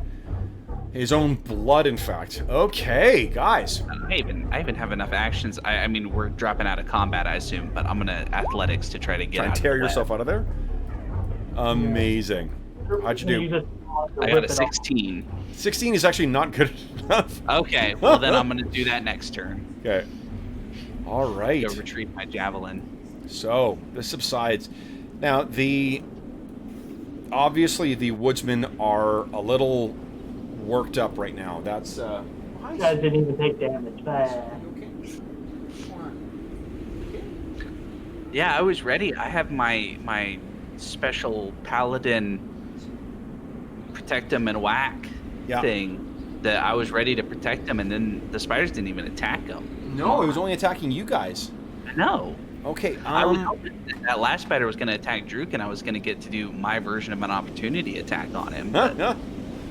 Speaker 1: His own blood, in fact. Okay, guys.
Speaker 2: I even have enough actions. I mean, we're dropping out of combat, I assume, but I'm gonna athletics to try to get
Speaker 1: Try and
Speaker 2: out
Speaker 1: tear
Speaker 2: of the
Speaker 1: yourself out of there. Amazing. How'd you do?
Speaker 2: I got a 16.
Speaker 1: 16 is actually not good enough.
Speaker 2: Okay, well then I'm gonna do that next turn.
Speaker 1: Okay. All right.
Speaker 2: Go retrieve my javelin.
Speaker 1: So this subsides. Now obviously the woodsmen are a little worked up right now. That's
Speaker 4: You guys didn't even take damage.
Speaker 2: Yeah, I was ready. I have my special paladin protect them and whack thing that I was ready to protect them, and then the spiders didn't even attack them.
Speaker 1: No, it was only attacking you guys.
Speaker 2: No.
Speaker 1: Okay.
Speaker 2: I was hoping that last spider was going to attack Druk, and I was going to get to do my version of an opportunity attack on him. But...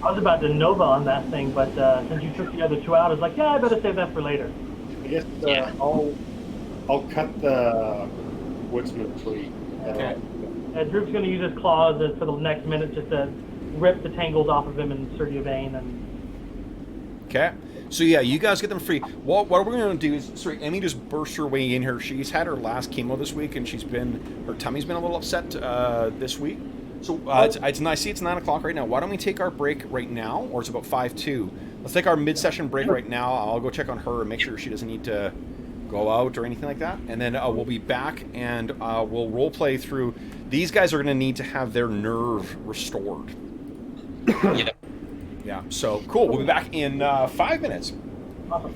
Speaker 4: I was about to Nova on that thing, but since you took the other 2 out, I was like, yeah, I better save that for later.
Speaker 3: I guess I'll cut the woodsman free.
Speaker 1: Okay.
Speaker 4: Druk's going to use his claws for the next minute just to rip the tangles off of him and Sir Yvain.
Speaker 1: Okay. So yeah, you guys get them free. What we're going to do is, sorry, Emmy just burst her way in here. She's had her last chemo this week, and her tummy's been a little upset this week. So it's nice. See, it's 9 o'clock right now. Why don't we take our break right now, or it's about 5:02. Let's take our mid-session break right now. I'll go check on her and make sure she doesn't need to go out or anything like that. And then we'll be back, and we'll role play through. These guys are going to need to have their nerve restored.
Speaker 2: Yeah.
Speaker 1: Yeah. So cool. We'll be back in 5 minutes.
Speaker 4: Awesome.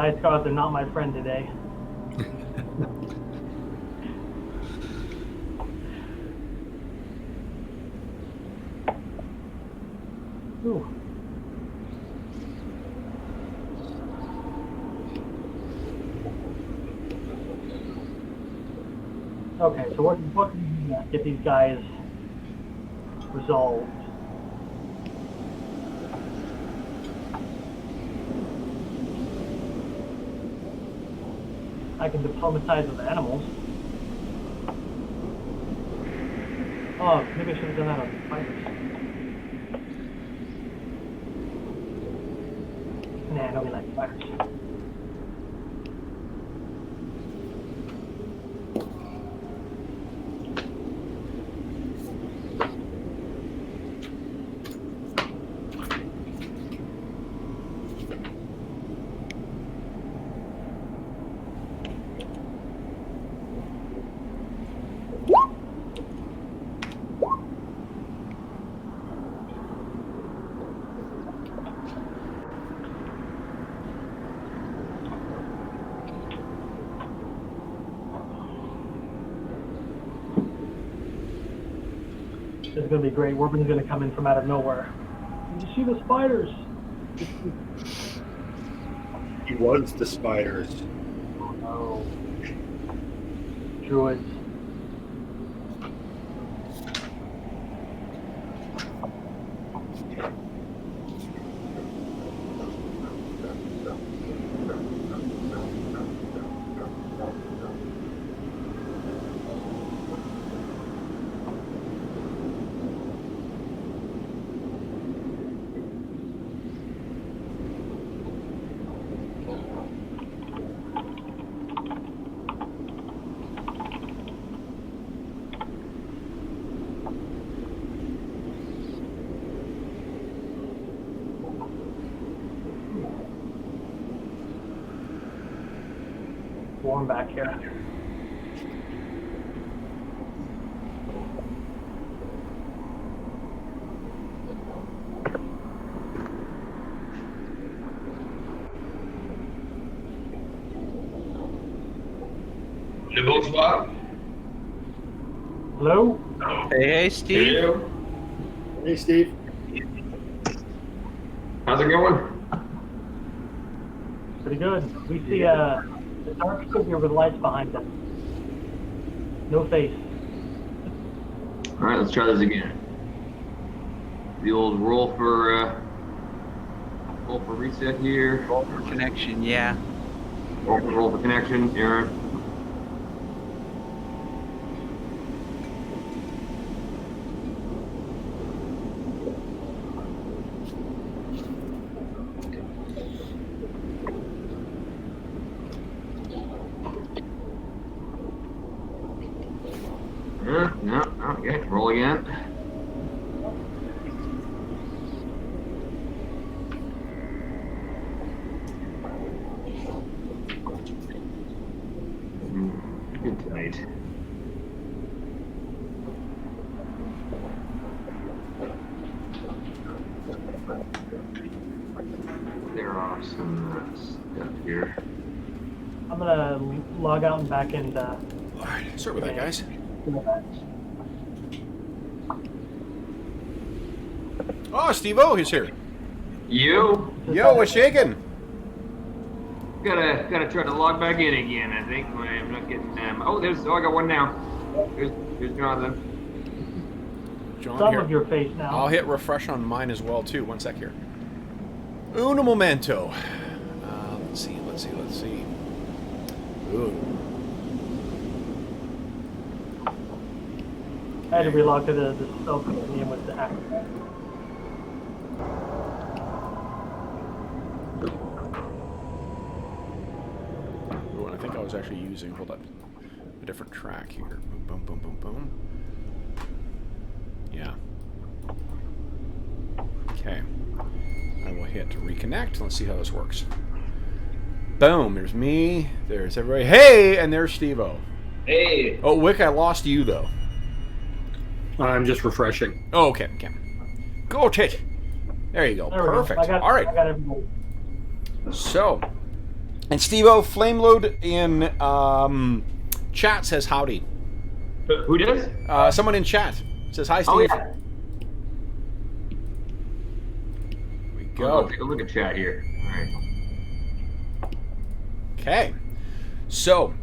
Speaker 4: Dice gods are not my friend today. Ooh. Okay, so what can we get these guys resolved? I can diplomatize with animals. Oh, maybe I should have done that on spiders. Nah, nobody likes spiders. This is going to be great. Warbin's going to come in from out of nowhere. Did you see the spiders?
Speaker 3: He was the spiders.
Speaker 4: Oh. Druids. Warm back here.
Speaker 5: Nibble spot.
Speaker 4: Hello?
Speaker 2: Hey, Steve.
Speaker 5: Hello.
Speaker 3: Hey, Steve.
Speaker 5: How's it going?
Speaker 4: Pretty good. We see a dark figure with lights behind him. No face.
Speaker 5: All right, let's try this again. The old roll for reset here.
Speaker 2: Roll for connection, yeah.
Speaker 5: Roll for connection, Aaron. No, okay, roll again. Good tonight. There are some stuff here.
Speaker 4: I'm gonna log out and back in.
Speaker 1: All right, start with that, guys. Oh, Steve-O, he's here.
Speaker 5: You
Speaker 1: Yo, what's shaking?
Speaker 5: gotta try to log back in again. I think I'm not getting. Oh, I got one now. There's Jonathan.
Speaker 1: John
Speaker 4: Some
Speaker 1: here.
Speaker 4: of your face now.
Speaker 1: I'll hit refresh on mine as well, too. 1 sec here. Uno momento. Let's see. Ooh.
Speaker 4: I had to relog to the spell continuum with the hack.
Speaker 1: Ooh, and I think I was actually using, hold up, a different track here. Boom, boom, boom, boom, boom. Yeah. Okay. I will hit to reconnect. Let's see how this works. Boom, there's me, there's everybody. Hey, and there's Steve-O.
Speaker 5: Hey.
Speaker 1: Oh, Wick, I lost you, though.
Speaker 3: I'm just refreshing.
Speaker 1: Oh, okay. Go, Tit. There you go.
Speaker 4: There we go.
Speaker 1: Perfect.
Speaker 4: I got
Speaker 1: All right.
Speaker 4: everybody.
Speaker 1: So, And Steve-O, Flameload in chat says howdy.
Speaker 5: Who does?
Speaker 1: Someone in chat says hi, Steve.
Speaker 5: Oh, yeah.
Speaker 1: Here we
Speaker 5: I'll
Speaker 1: go.
Speaker 5: take a look at chat here. All right.
Speaker 1: Okay. So,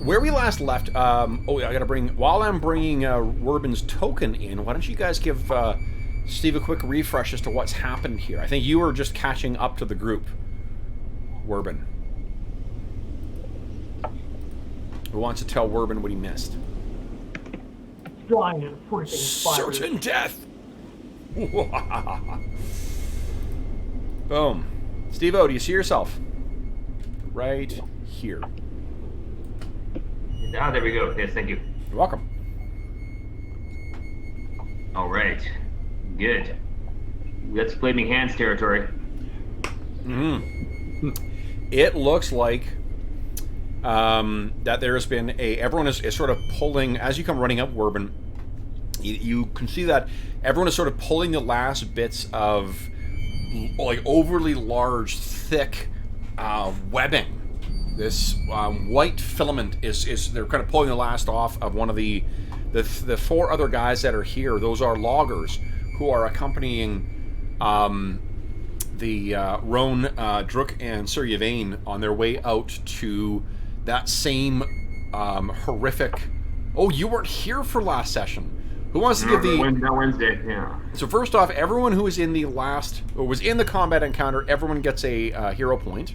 Speaker 1: where we last left, I gotta while I'm bringing Werbin's token in, why don't you guys give Steve a quick refresh as to what's happened here? I think you were just catching up to the group, Werbin. Who wants to tell Werbin what he missed?
Speaker 4: Drawing it, freaking spiders.
Speaker 1: Certain death! Boom. Steve-O, do you see yourself? Right here.
Speaker 5: Ah, there we go. Yes, thank you.
Speaker 1: You're welcome.
Speaker 5: All right. Good. That's Flaming Hands territory.
Speaker 1: It looks like that there has been everyone is sort of pulling, as you come running up Werbin, you can see that everyone is sort of pulling the last bits of like overly large, thick webbing. This white filament is they're kind of pulling the last off of one of the 4 other guys that are here. Those are loggers who are accompanying the Roan, Druk, and Sir Yvain on their way out to that same horrific... Oh, you weren't here for last session. Who wants to give the...
Speaker 5: Wednesday, yeah.
Speaker 1: So first off, everyone who was in the was in the combat encounter, everyone gets a hero point.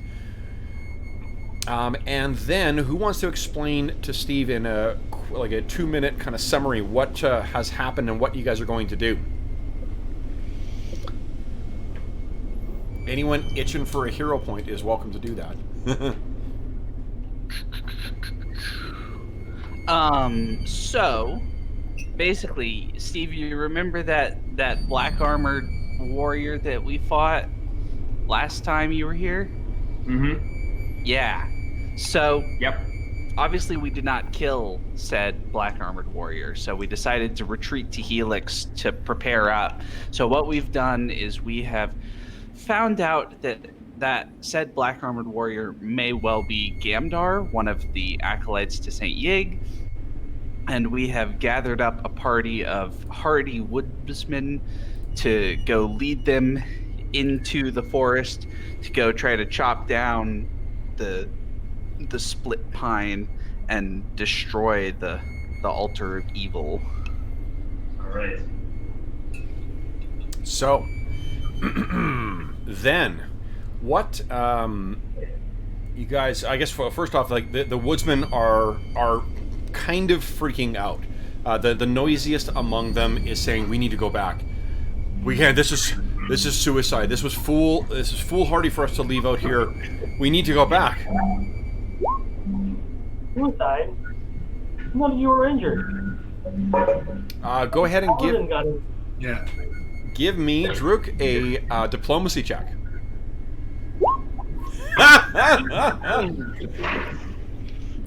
Speaker 1: And then, who wants to explain to Steve in a 2-minute kind of summary what has happened and what you guys are going to do? Anyone itching for a hero point is welcome to do that.
Speaker 2: So, basically, Steve, you remember that black armored warrior that we fought last time you were here?
Speaker 5: Mm-hmm.
Speaker 2: Yeah. So,
Speaker 5: Yep.
Speaker 2: obviously we did not kill said black armored warrior, so we decided to retreat to Helix to prepare up. So what we've done is we have found out that said black armored warrior may well be Gamdar, one of the acolytes to St. Yig, and we have gathered up a party of hardy woodsmen to go lead them into the forest to go try to chop down the split pine and destroy the altar of evil.
Speaker 5: All right.
Speaker 1: So, then, what you guys? I guess first off, like the woodsmen are kind of freaking out. The noisiest among them is saying, "We need to go back. We can't. This is suicide. This is foolhardy for us to leave out here. We need to go back."
Speaker 4: Suicide? None of you were injured.
Speaker 1: Go ahead and
Speaker 4: Paladin got it.
Speaker 3: Yeah.
Speaker 1: give me, Druk, a diplomacy check.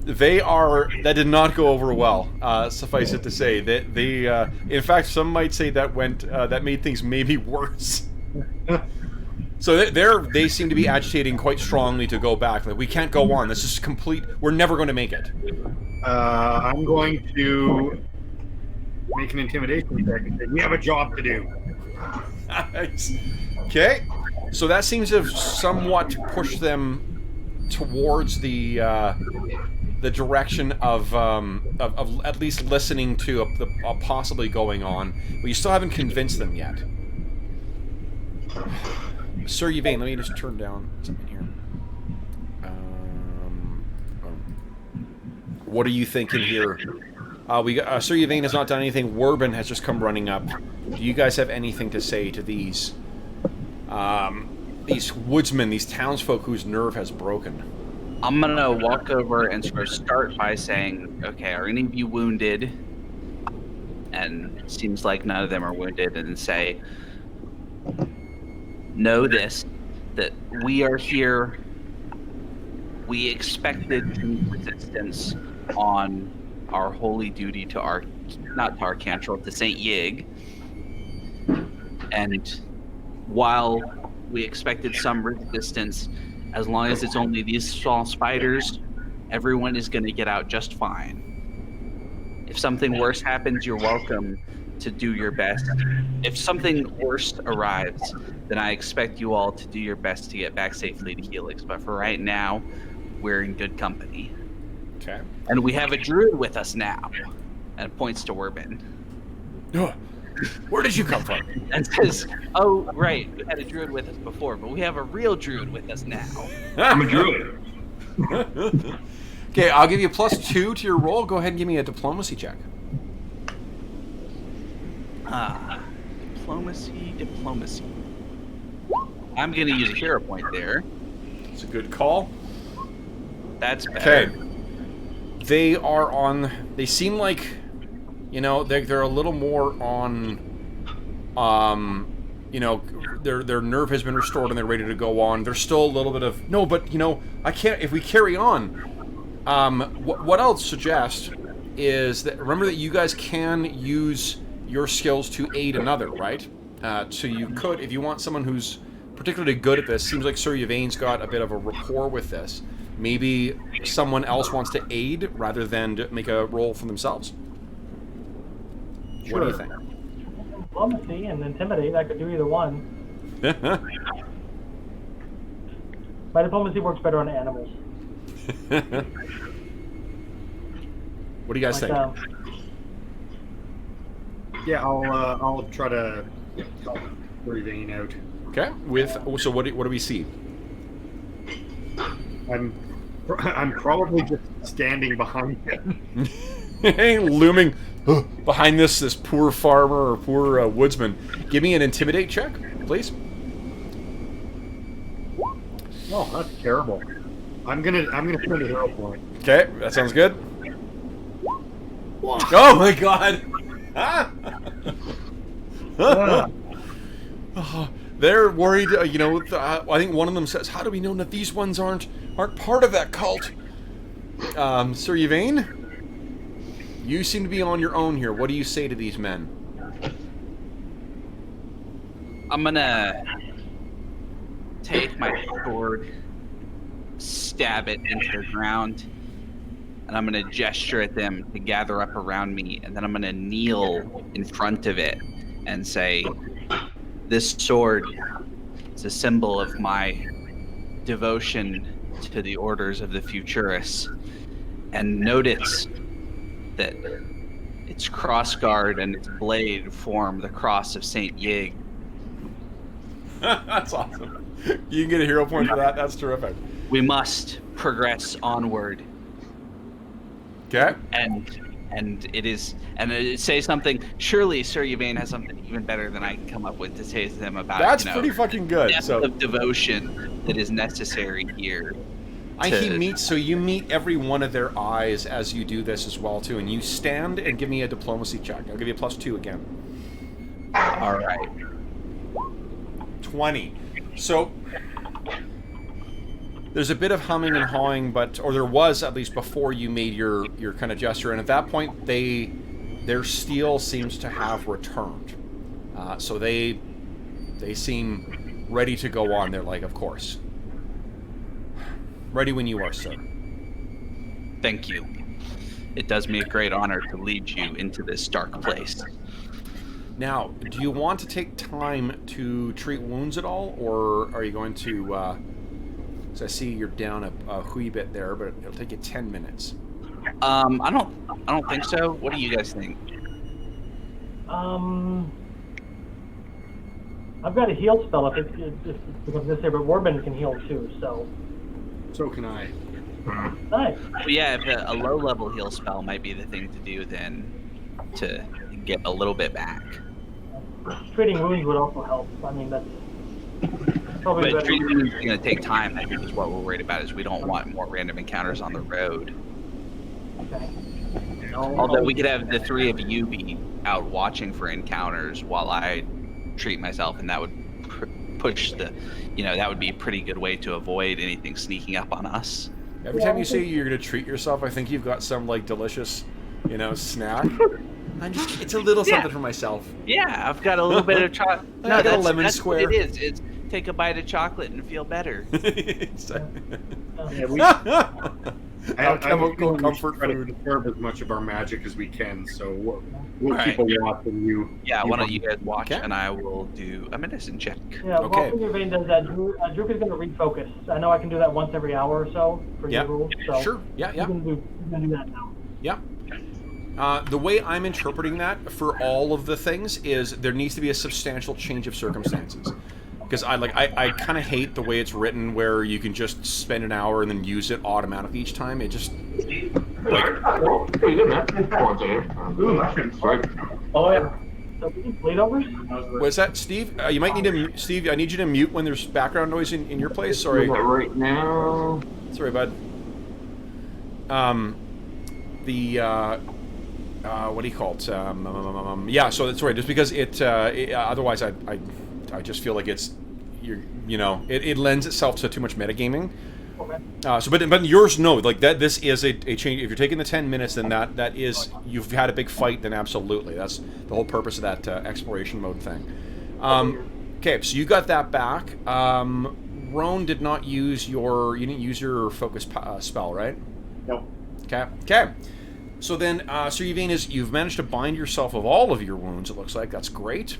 Speaker 1: That did not go over well. Suffice it to say that in fact, some might say that that made things maybe worse. So they seem to be agitating quite strongly to go back. Like, we can't go on. This is complete. We're never going to make it.
Speaker 3: I'm going to make an intimidation check and say, we have a job to do.
Speaker 1: Okay. So that seems to have somewhat pushed them towards the direction of at least listening to possibly going on, but you still haven't convinced them yet. Sir Yvain, let me just turn down something here. What are you thinking here? Sir Yvain has not done anything. Werbin has just come running up. Do you guys have anything to say to these woodsmen, these townsfolk whose nerve has broken?
Speaker 2: I'm gonna walk over and sort of start by saying, okay, are any of you wounded? And it seems like none of them are wounded, and say, know this, that we are here. We expected to meet resistance on our holy duty to not to our cantrell, to St. Yig. And while we expected some resistance, As long as it's only these small spiders, everyone is going to get out just fine. If something worse happens, you're welcome to do your best. If something worse arrives, then I expect you all to do your best to get back safely to Helix. But for right now, we're in good company.
Speaker 1: Okay.
Speaker 2: And we have a druid with us now. And it points to Werbin.
Speaker 1: Where did you come from?
Speaker 2: And says, oh, right, we had a druid with us before, but we have a real druid with us now.
Speaker 5: I'm a druid.
Speaker 1: Okay, I'll give you a +2 to your roll. Go ahead and give me a diplomacy check.
Speaker 2: Diplomacy. I'm going to use a hero point there.
Speaker 1: It's a good call.
Speaker 2: That's better.
Speaker 1: Okay. They seem like, they're a little more on, their nerve has been restored and they're ready to go on. There's still a little bit of, no, but, I can't, if we carry on, what I'll suggest is that, remember that you guys can use your skills to aid another, right? So you could, if you want someone who's particularly good at this, seems like Sir Yvain's got a bit of a rapport with this. Maybe someone else wants to aid rather than to make a roll for themselves.
Speaker 3: Sure.
Speaker 1: What do you think?
Speaker 4: Diplomacy and intimidate, I could do either one. My diplomacy works better on animals.
Speaker 1: What do you guys think?
Speaker 3: Yeah, I'll try to help Vein out.
Speaker 1: Okay. So what do we see?
Speaker 3: I'm probably just standing behind him.
Speaker 1: Looming behind this poor farmer or poor woodsman. Give me an intimidate check, please.
Speaker 3: Oh, that's terrible. I'm gonna spend a hero point.
Speaker 1: Okay, that sounds good. Oh my god! They're worried. I think one of them says, "How do we know that these ones aren't part of that cult?" Sir Yvain, you seem to be on your own here. What do you say to these men?
Speaker 2: I'm gonna take my sword, stab it into the ground, and I'm gonna gesture at them to gather up around me, and then I'm gonna kneel in front of it and say, "This sword is a symbol of my devotion to the orders of the Futurists, and notice that its crossguard and its blade form the cross of Saint Yig."
Speaker 1: That's awesome. You can get a hero point for that. That's terrific.
Speaker 2: We must progress onward.
Speaker 1: Okay.
Speaker 2: And it say something. Surely Sir Yvain has something even better than I can come up with to say to them about.
Speaker 1: That's pretty fucking good.
Speaker 2: Depth
Speaker 1: So
Speaker 2: of devotion that is necessary here.
Speaker 1: you meet every one of their eyes as you do this as well too, and you stand and give me a diplomacy check. I'll give you a +2 again.
Speaker 2: All right.
Speaker 1: 20. So there's a bit of humming and hawing, or there was at least before you made your kind of gesture, and at that point their steel seems to have returned. So they seem ready to go on. They're like, of course. Ready when you are, sir.
Speaker 2: Thank you. It does me a great honor to lead you into this dark place.
Speaker 1: Now, do you want to take time to treat wounds at all, or are you going to... so I see you're down a wee bit there, but it'll take you 10 minutes.
Speaker 2: I don't think so. What do you guys think?
Speaker 4: I've got a heal spell if it becomes necessary, but Warbin can heal too, so.
Speaker 3: So can I.
Speaker 4: Nice.
Speaker 2: Well, yeah, if a low-level heal spell might be the thing to do then to get a little bit back.
Speaker 4: Treating wounds would also help. I mean, that's probably
Speaker 2: But
Speaker 4: better.
Speaker 2: treating wounds is going to take time, I think is what we're worried about, is we don't want more random encounters on the road.
Speaker 4: Okay.
Speaker 2: Although we could have the three of you be out watching for encounters while I treat myself, and that would push the, that would be a pretty good way to avoid anything sneaking up on us.
Speaker 1: Every time you say you're going to treat yourself, I think you've got some, delicious, snack. It's a little something for myself.
Speaker 2: Yeah, I've got a little bit of chocolate.
Speaker 1: I got a lemon square.
Speaker 2: What it is. take a bite of chocolate and feel better.
Speaker 3: Yeah, we,
Speaker 1: Alchemical comfort
Speaker 3: try to
Speaker 1: food.
Speaker 3: conserve as much of our magic as we can, so we'll
Speaker 2: Right.
Speaker 3: keep a watch and you.
Speaker 2: Yeah, why don't you guys watch,
Speaker 1: Okay.
Speaker 2: and I will do a medicine check.
Speaker 4: Yeah,
Speaker 1: Okay.
Speaker 4: while Finger Vein does that, Drew is going to refocus. I know I can do that once every hour or so for
Speaker 1: Yeah.
Speaker 4: your rules. So
Speaker 1: Sure. Yeah.
Speaker 4: He's going to do that now.
Speaker 1: Yeah. The way I'm interpreting that for all of the things is there needs to be a substantial change of circumstances. Because I kind of hate the way it's written, where you can just spend an hour and then use it automatically each time. It just
Speaker 4: Oh, yeah. So we can bleed overs?
Speaker 1: was that Steve? You might need to Steve. I need you to mute when there's background noise in your place. Sorry,
Speaker 5: Right now.
Speaker 1: sorry, bud. What do you call it? Yeah. So that's right. Just because otherwise I just feel like it lends itself to too much metagaming.
Speaker 4: Okay.
Speaker 1: But yours, no, like that. This is a change. If you're taking the 10 minutes, then that is, you've had a big fight. Then absolutely, that's the whole purpose of that exploration mode thing. Okay, so you got that back. Roan did not use you didn't use your focus spell, right?
Speaker 3: No.
Speaker 1: Okay. So then, Sir Yvain, you've managed to bind yourself of all of your wounds. It looks like that's great.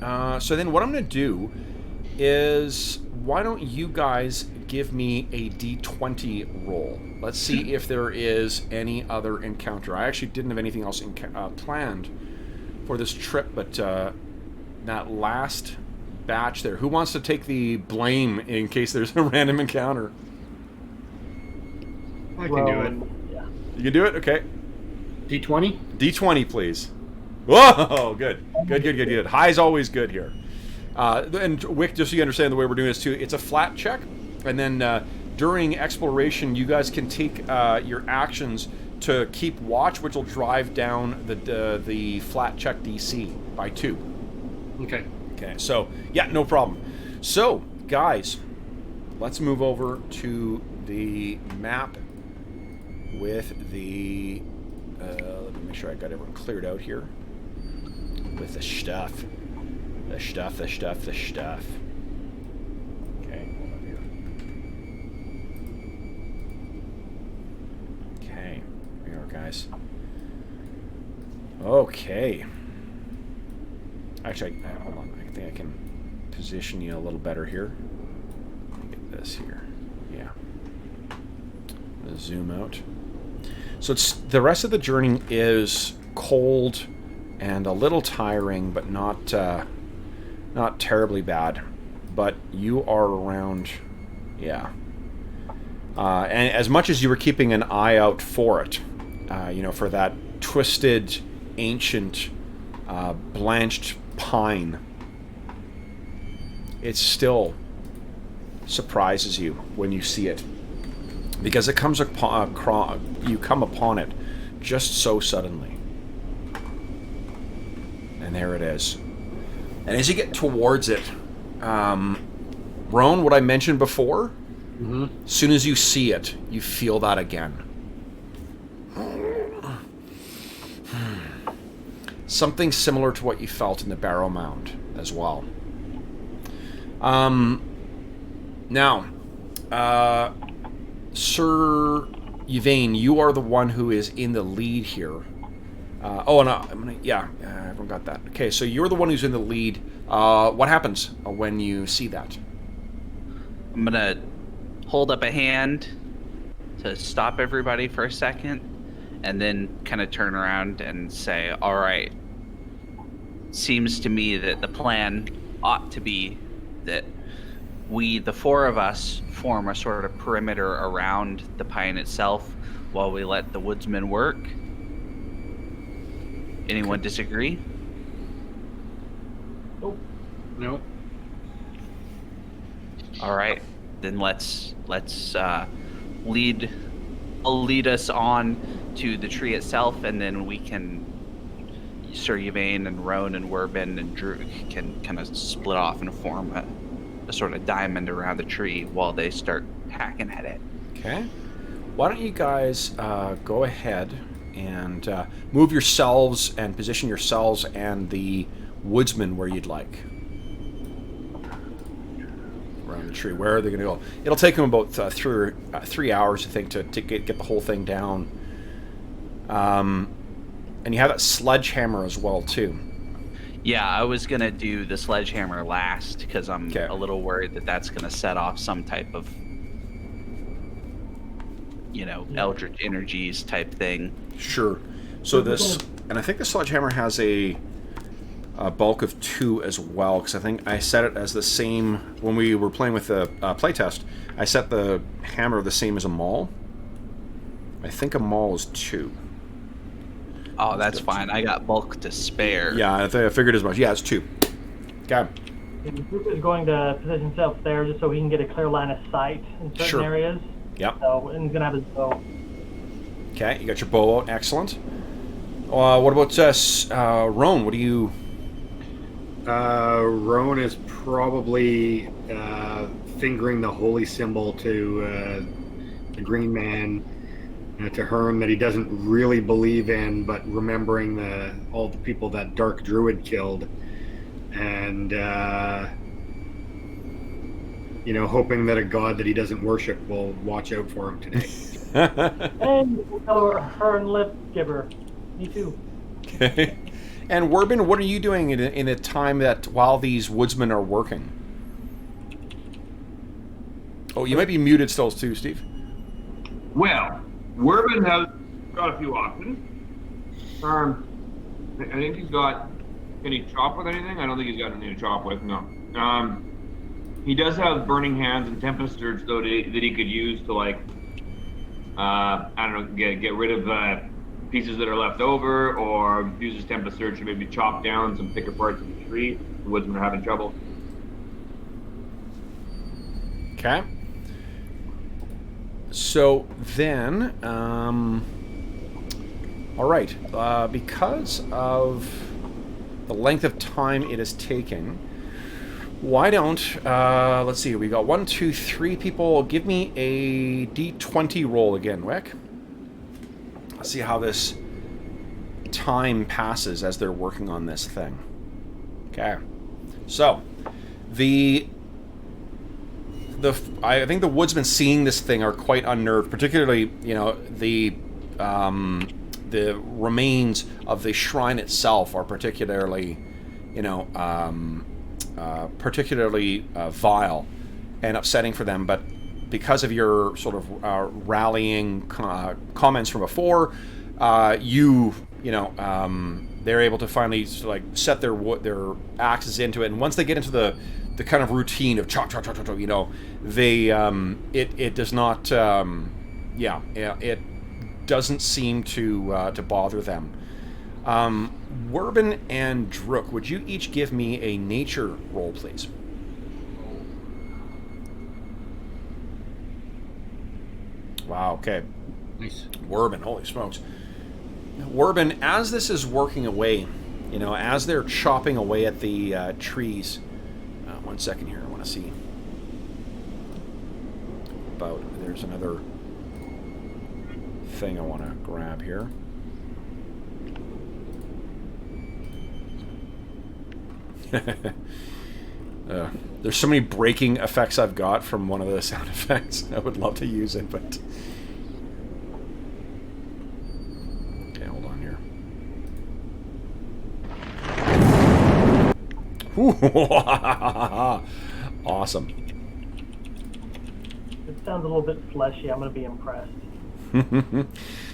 Speaker 1: So then, what I'm going to do is, why don't you guys give me a D20 roll? Let's see if there is any other encounter. I actually didn't have anything else planned for this trip, but that last batch there. Who wants to take the blame in case there's a random encounter?
Speaker 3: I can do it.
Speaker 4: Yeah.
Speaker 1: You can do it? Okay.
Speaker 3: D20?
Speaker 1: D20, please. Whoa, good. Good. High's always good here. And Wick, just so you understand the way we're doing this too, it's a flat check, and then during exploration, you guys can take your actions to keep watch, which will drive down the flat check DC by 2.
Speaker 3: Okay.
Speaker 1: Okay, so yeah, no problem. So, guys, let's move over to the map with the. Let me make sure I got everyone cleared out here with the stuff. The stuff. Okay, hold up here. Okay, here we are, guys. Okay. Actually, hold on. I think I can position you a little better here. Let me get this here. Yeah. I'm gonna zoom out. So the rest of the journey is cold and a little tiring, but not terribly bad. But you are around, yeah. And as much as you were keeping an eye out for it, for that twisted, ancient, blanched pine, it still surprises you when you see it, because it comes you come upon it just so suddenly, and there it is. And as you get towards it, Roan, what I mentioned before, as soon as you see it, you feel that again. Something similar to what you felt in the Barrow Mound as well. Now, Sir Yvain, you are the one who is in the lead here. Everyone got that. Okay, so you're the one who's in the lead. What happens when you see that?
Speaker 2: I'm gonna hold up a hand to stop everybody for a second, and then kind of turn around and say, all right, seems to me that the plan ought to be that we, the 4 of us, form a sort of perimeter around the pine itself while we let the woodsmen work. Anyone disagree?
Speaker 3: No.
Speaker 2: All right, then let's lead us on to the tree itself, and then we can, Sir Yvain and Roan and Werbin and Drew can kind of split off and form a sort of diamond around the tree while they start hacking at it.
Speaker 1: Okay. Why don't you guys go ahead and move yourselves and position yourselves and the woodsman where you'd like. around the tree. Where are they going to go? It'll take them about 3 hours, I think, to get the whole thing down. And you have that sledgehammer as well, too.
Speaker 2: Yeah, I was going to do the sledgehammer last because I'm a little worried that that's going to set off some type of, eldritch energies type thing.
Speaker 1: Sure. So this, and I think the sledgehammer has a bulk of 2 as well, because I think I set it as the same when we were playing with the playtest. I set the hammer the same as a maul. I think a maul is 2.
Speaker 2: Oh, that's fine. I got bulk to spare.
Speaker 1: Yeah, I figured as much. Yeah, it's 2. Okay.
Speaker 4: The group is going to position himself there just so he can get a clear line of sight in certain areas.
Speaker 1: Yep.
Speaker 4: So, and he's going to have his bow.
Speaker 1: Okay, you got your bow out. Excellent. What about Roan? What do you...
Speaker 3: Roan is probably fingering the holy symbol to the green man, to Herm, that he doesn't really believe in, but remembering all the people that Dark Druid killed, and hoping that a god that he doesn't worship will watch out for him today.
Speaker 4: And Herm Lip Giver, me too.
Speaker 1: Okay. And Werbin, what are you doing in a time that while these woodsmen are working? Oh, you might be muted still too, Steve.
Speaker 5: Well, Werbin has got a few options. I think he's got... Can he chop with anything? I don't think he's got anything to chop with, no. He does have Burning Hands and Tempest Surge, though, that he could use to, like... I don't know, get rid of pieces that are left over, or use his Tempest Surge to maybe chop down some thicker parts of the tree. The woodsmen are having trouble.
Speaker 1: Okay. So then, all right, because of the length of time it is taking, why don't, let's see, we got 1, 2, 3 people. Give me a D20 roll again, Wick. Let's see how this time passes as they're working on this thing. Okay. So, I think the woodsmen seeing this thing are quite unnerved, particularly, the remains of the shrine itself are particularly, vile and upsetting for them. But because of your sort of rallying comments from before, they're able to finally set their axes into it, and once they get into the kind of routine of chop, chop, chop, chop, they it does not it doesn't seem to bother them. Werbin and Drook, would you each give me a nature roll, please? Wow. Okay.
Speaker 3: Nice.
Speaker 1: Werbin, holy smokes. Werbin, as this is working away, as they're chopping away at the trees. 1 second here, I want to see. There's another thing I want to grab here. There's so many breaking effects I've got from one of the sound effects. I would love to use it, but... Okay, hold on here. Awesome.
Speaker 4: It sounds a little bit fleshy. I'm going to be impressed.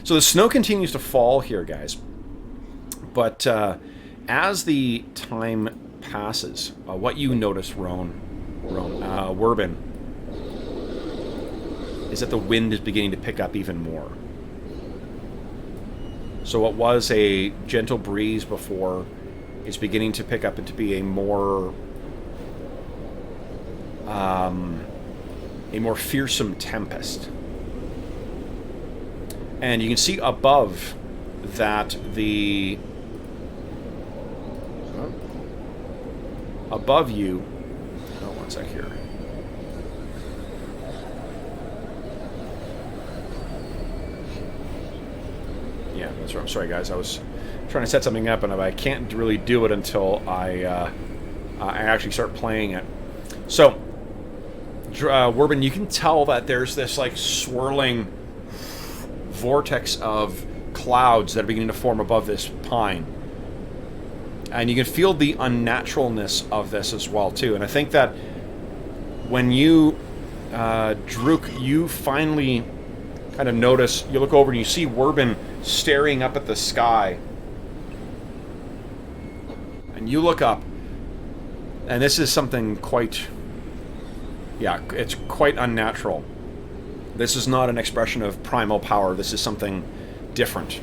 Speaker 1: So the snow continues to fall here, guys. But as the time passes, what you notice, Werbin, is that the wind is beginning to pick up even more. So what was a gentle breeze before is beginning to pick up and to be a more fearsome tempest. And you can see above that above you... Oh, one sec here. Yeah, that's right. I'm sorry, guys. I was trying to set something up, and I can't really do it until I actually start playing it. So, Werbin, you can tell that there's this like swirling vortex of clouds that are beginning to form above this pine. And you can feel the unnaturalness of this as well, too. And I think that when you, Druk, you finally kind of notice, you look over and you see Werbin staring up at the sky. And you look up, and this is something quite, yeah, it's quite unnatural. This is not an expression of primal power. This is something different.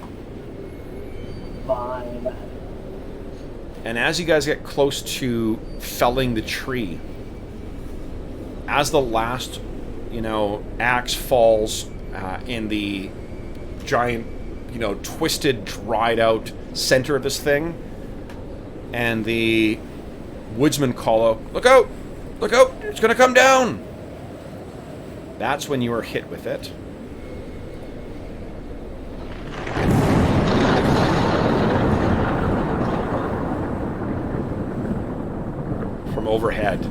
Speaker 4: Fine.
Speaker 1: And as you guys get close to felling the tree, as the last, axe falls in the giant, twisted, dried out center of this thing, and the woodsmen call out, "Look out! Look out! It's going to come down!" That's when you are hit with it. From overhead.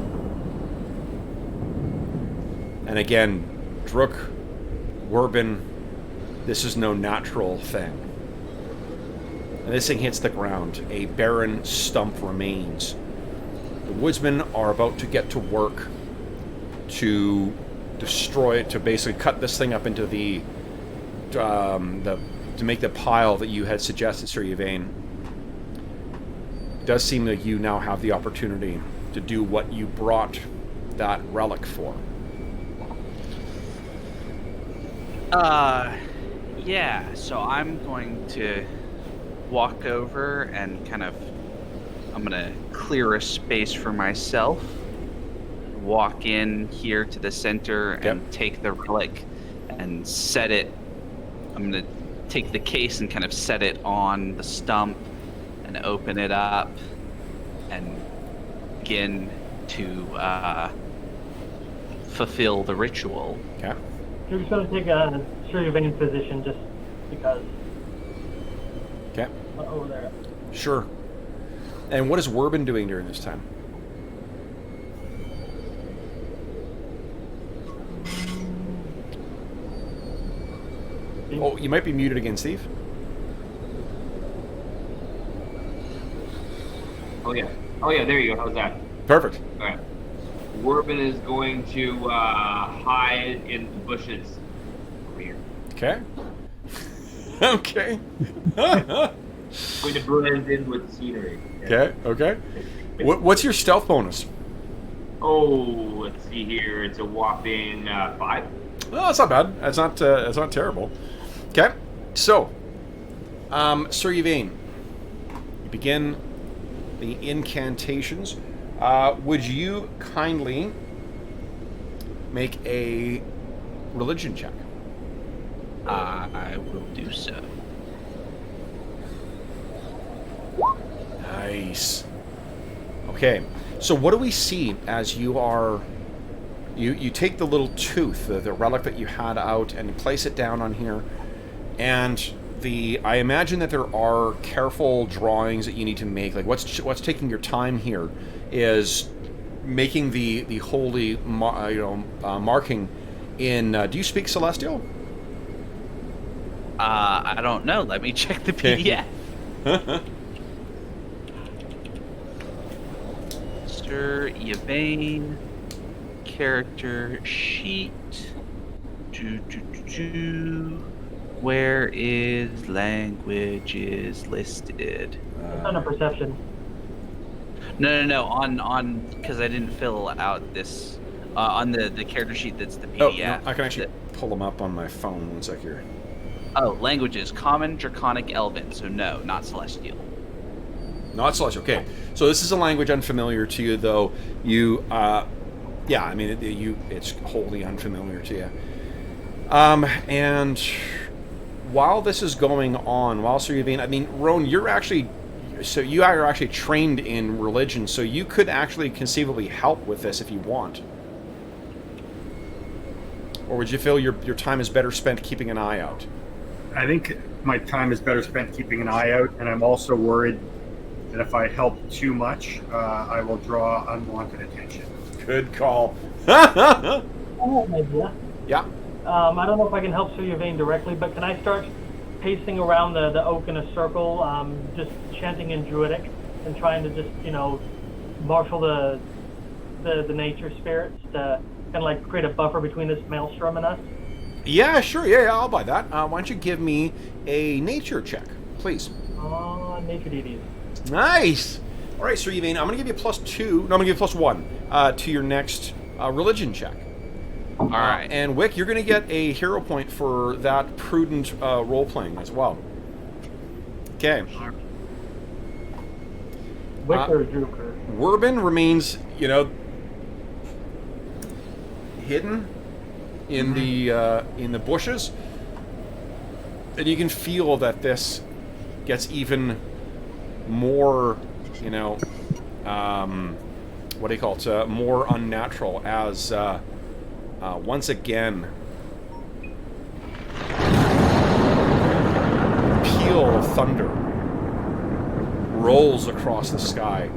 Speaker 1: And again, Druk, Werbin, this is no natural thing. And this thing hits the ground. A barren stump remains. The woodsmen are about to get to work to destroy it, to basically cut this thing up into to make the pile that you had suggested, Sir Yvain. It does seem that you now have the opportunity to do what you brought that relic for.
Speaker 2: Yeah, so I'm going to walk over and I'm going to clear a space for myself, walk in here to the center and take the relic and set it. I'm going to take the case and kind of set it on the stump and open it up and begin to fulfill the ritual.
Speaker 1: Okay.
Speaker 4: We're just going to take a Sir Yvain's position just because.
Speaker 1: Okay.
Speaker 4: Over there.
Speaker 1: Sure. And what is Werbin doing during this time? Oh, you might be muted again, Steve.
Speaker 5: Oh yeah, there you go. How's that?
Speaker 1: Perfect.
Speaker 5: All right. Werbin is going to hide in the bushes over here.
Speaker 1: Okay. Okay.
Speaker 5: Going to blend in with the scenery.
Speaker 1: Okay. Okay. What's your stealth bonus?
Speaker 5: Oh, let's see here. It's a whopping 5.
Speaker 1: Oh, that's not bad. That's not terrible. Okay. So, Sir Yvain, you begin the incantations. Would you kindly make a religion check?
Speaker 2: I will do so.
Speaker 1: Nice. Okay. So what do we see as you are... You take the little tooth, the relic that you had out, and place it down on here. And I imagine that there are careful drawings that you need to make. Like what's taking your time here is making the holy marking in. Do you speak Celestial?
Speaker 2: I don't know. Let me check the PDF. Sir Yvain, character sheet. Where is languages listed?
Speaker 4: It's on a perception.
Speaker 2: No. On because I didn't fill out this on the character sheet. That's the PDF.
Speaker 1: Oh, no, I can actually pull them up on my phone. One sec here.
Speaker 2: Oh, languages: Common, Draconic, Elven. So no, not Celestial.
Speaker 1: Not Celestial. Okay, so this is a language unfamiliar to you, though. You, yeah, I mean, it's wholly unfamiliar to you. And while this is going on, while Sir Yvain, I mean, Roan, you are actually trained in religion, so you could actually conceivably help with this if you want. Or would you feel your time is better spent keeping an eye out?
Speaker 3: I think my time is better spent keeping an eye out, and I'm also worried that if I help too much, I will draw unwanted attention.
Speaker 1: Good call.
Speaker 4: I have an idea.
Speaker 1: Yeah.
Speaker 4: I don't know if I can help Sir Yvain directly, but can I start pacing around the oak in a circle, just chanting in Druidic and trying to just, marshal the nature spirits to kind of like create a buffer between this maelstrom and us?
Speaker 1: Yeah, sure. Yeah, I'll buy that. Why don't you give me a nature check, please?
Speaker 4: Nature deities.
Speaker 1: Nice. All right, Sir Yvain, I'm going to give you +2. No, I'm going to give you +1 to your next religion check.
Speaker 2: All right.
Speaker 1: And Wick, you're going to get a hero point for that prudent role-playing as well. Okay.
Speaker 4: Wick or Druker?
Speaker 1: Werbin remains, hidden in the bushes, and you can feel that this gets even more, what do you call it? More unnatural as once again, peal of thunder rolls across the sky.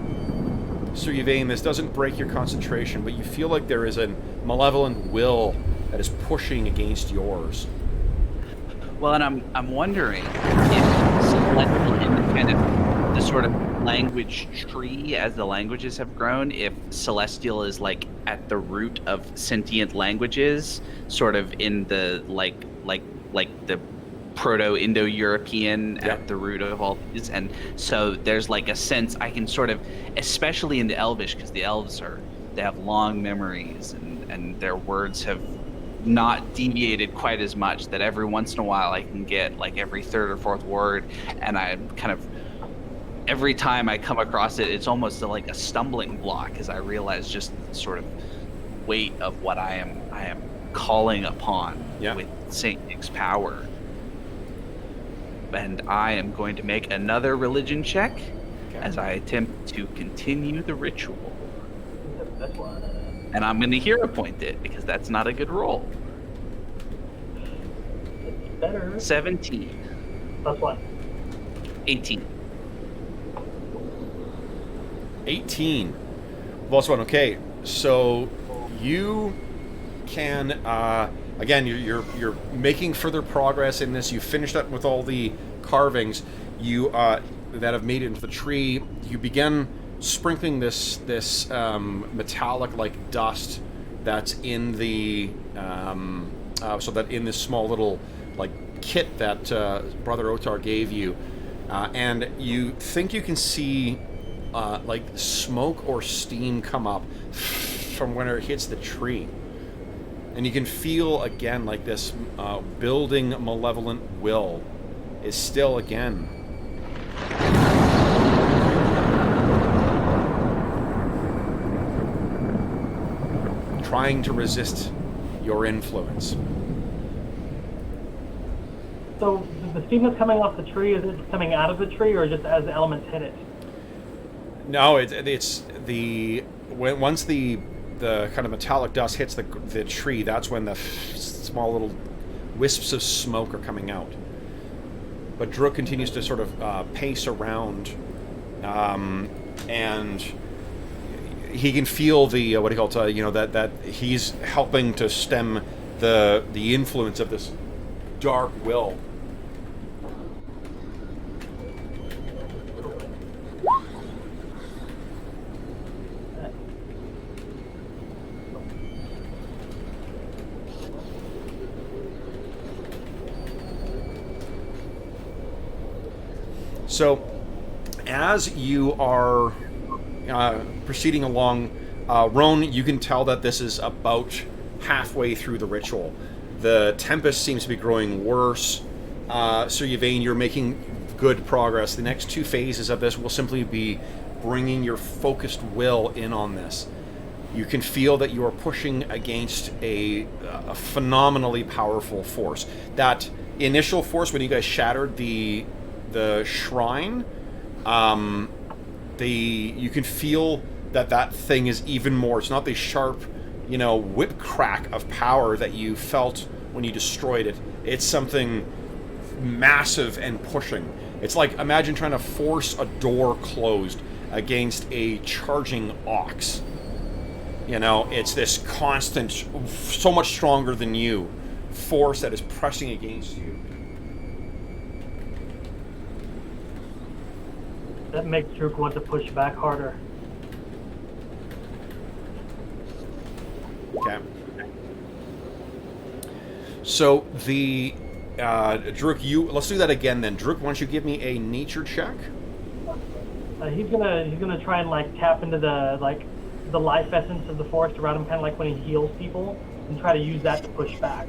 Speaker 1: Sir Yvain, this doesn't break your concentration, but you feel like there is a malevolent will that is pushing against yours.
Speaker 2: Well, and I'm wondering if Celestial in kind of the sort of language tree as the languages have grown, if Celestial is like at the root of sentient languages, sort of in the like the Proto-Indo-European at the root of all these, and so there's like a sense I can sort of, especially in the Elvish, because the elves they have long memories and their words have not deviated quite as much, that every once in a while I can get like every third or fourth word, and I kind of every time I come across it, it's almost like a stumbling block as I realize just the sort of weight of what I am calling upon with Saint Nick's power. And I am going to make another religion check as I attempt to continue the ritual. And I'm going to hero point it because that's not a good roll.
Speaker 4: It's better.
Speaker 2: 17.
Speaker 4: Plus one.
Speaker 2: 18.
Speaker 1: 18. Plus one. Okay, so you can again, you're making further progress in this. You finished up with all the carvings you that have made it into the tree. You begin sprinkling this metallic like dust that's in the so that in this small little like kit that Brother Otar gave you, and you think you can see like smoke or steam come up from when it hits the tree. And you can feel again like this building malevolent will is still again trying to resist your influence.
Speaker 4: So the steam that's coming off the tree, is it coming out of the tree or just as the elements hit it?
Speaker 1: No, it's once the kind of metallic dust hits the tree, that's when the small little wisps of smoke are coming out. But Druk continues to sort of pace around, and he can feel the what do you call it? That he's helping to stem the influence of this dark will. So, as you are proceeding along, Roan, you can tell that this is about halfway through the ritual. The tempest seems to be growing worse. Sir Yvain, you're making good progress. The next two phases of this will simply be bringing your focused will in on this. You can feel that you are pushing against a phenomenally powerful force. That initial force, when you guys shattered the shrine, you can feel that thing is even more. It's not the sharp, whip crack of power that you felt when you destroyed it. It's something massive and pushing. It's like, imagine trying to force a door closed against a charging ox. You know, it's this constant, so much stronger than you, force that is pressing against you.
Speaker 4: That makes Druk want to push back harder.
Speaker 1: Okay. So the Druk, let's do that again then. Druk, why don't you give me a nature check?
Speaker 4: He's gonna try and like tap into the life essence of the forest around him, kind of like when he heals people, and try to use that to push back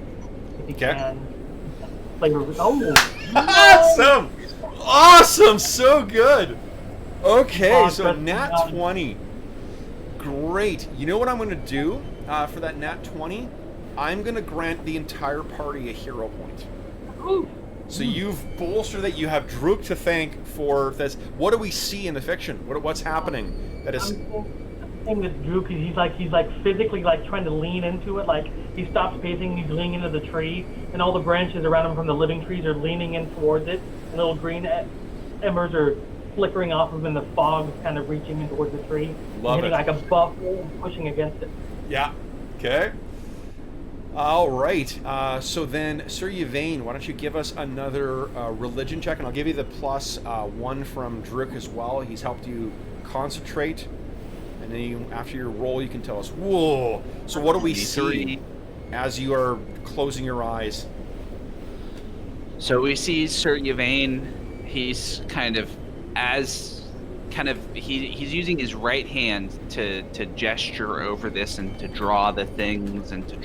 Speaker 4: if he can.
Speaker 1: Awesome! Awesome! So good. Okay, so nat 20. Great. You know what I'm going to do for that nat 20? I'm going to grant the entire party a hero point.
Speaker 4: Ooh.
Speaker 1: So you've bolstered that. You have Druk to thank for this. What do we see in the fiction? What's happening? That is.
Speaker 4: Thing with Druk, he's like physically like trying to lean into it. Like he stops pacing, he's leaning into the tree, and all the branches around him from the living trees are leaning in towards it. And little green embers are flickering off of him, and the fog is kind of reaching in towards the tree.
Speaker 1: Love
Speaker 4: hitting
Speaker 1: it.
Speaker 4: Like a buff and pushing against it.
Speaker 1: Yeah. Okay. All right. So then, Sir Yvain, why don't you give us another religion check, and I'll give you the +1 from Druk as well. He's helped you concentrate, and then after your roll, you can tell us. Whoa! So what do we see as you are closing your eyes?
Speaker 2: So we see Sir Yvain. He's he's using his right hand to gesture over this and to draw the things and to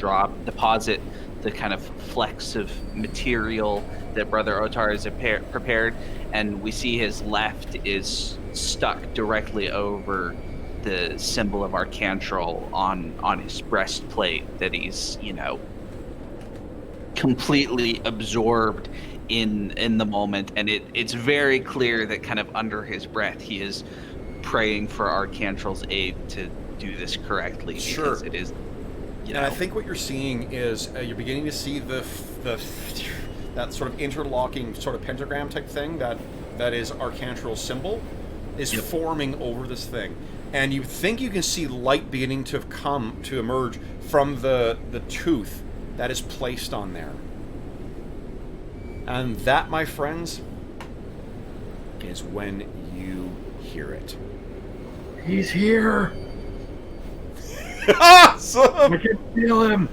Speaker 2: deposit the kind of flecks of material that Brother Otar has prepared, and we see his left is stuck directly over the symbol of Arcantral on his breastplate that he's, completely absorbed in the moment, and it's very clear that kind of under his breath he is praying for Arcantral's aid to do this correctly.
Speaker 1: Sure.
Speaker 2: Because it is,
Speaker 1: And I think what you're seeing is you're beginning to see that sort of interlocking sort of pentagram type thing that is Arcantral's symbol is forming over this thing, and you think you can see light beginning to emerge from the tooth that is placed on there. And that, my friends, is when you hear it.
Speaker 3: He's here.
Speaker 1: Awesome!
Speaker 3: I can feel him.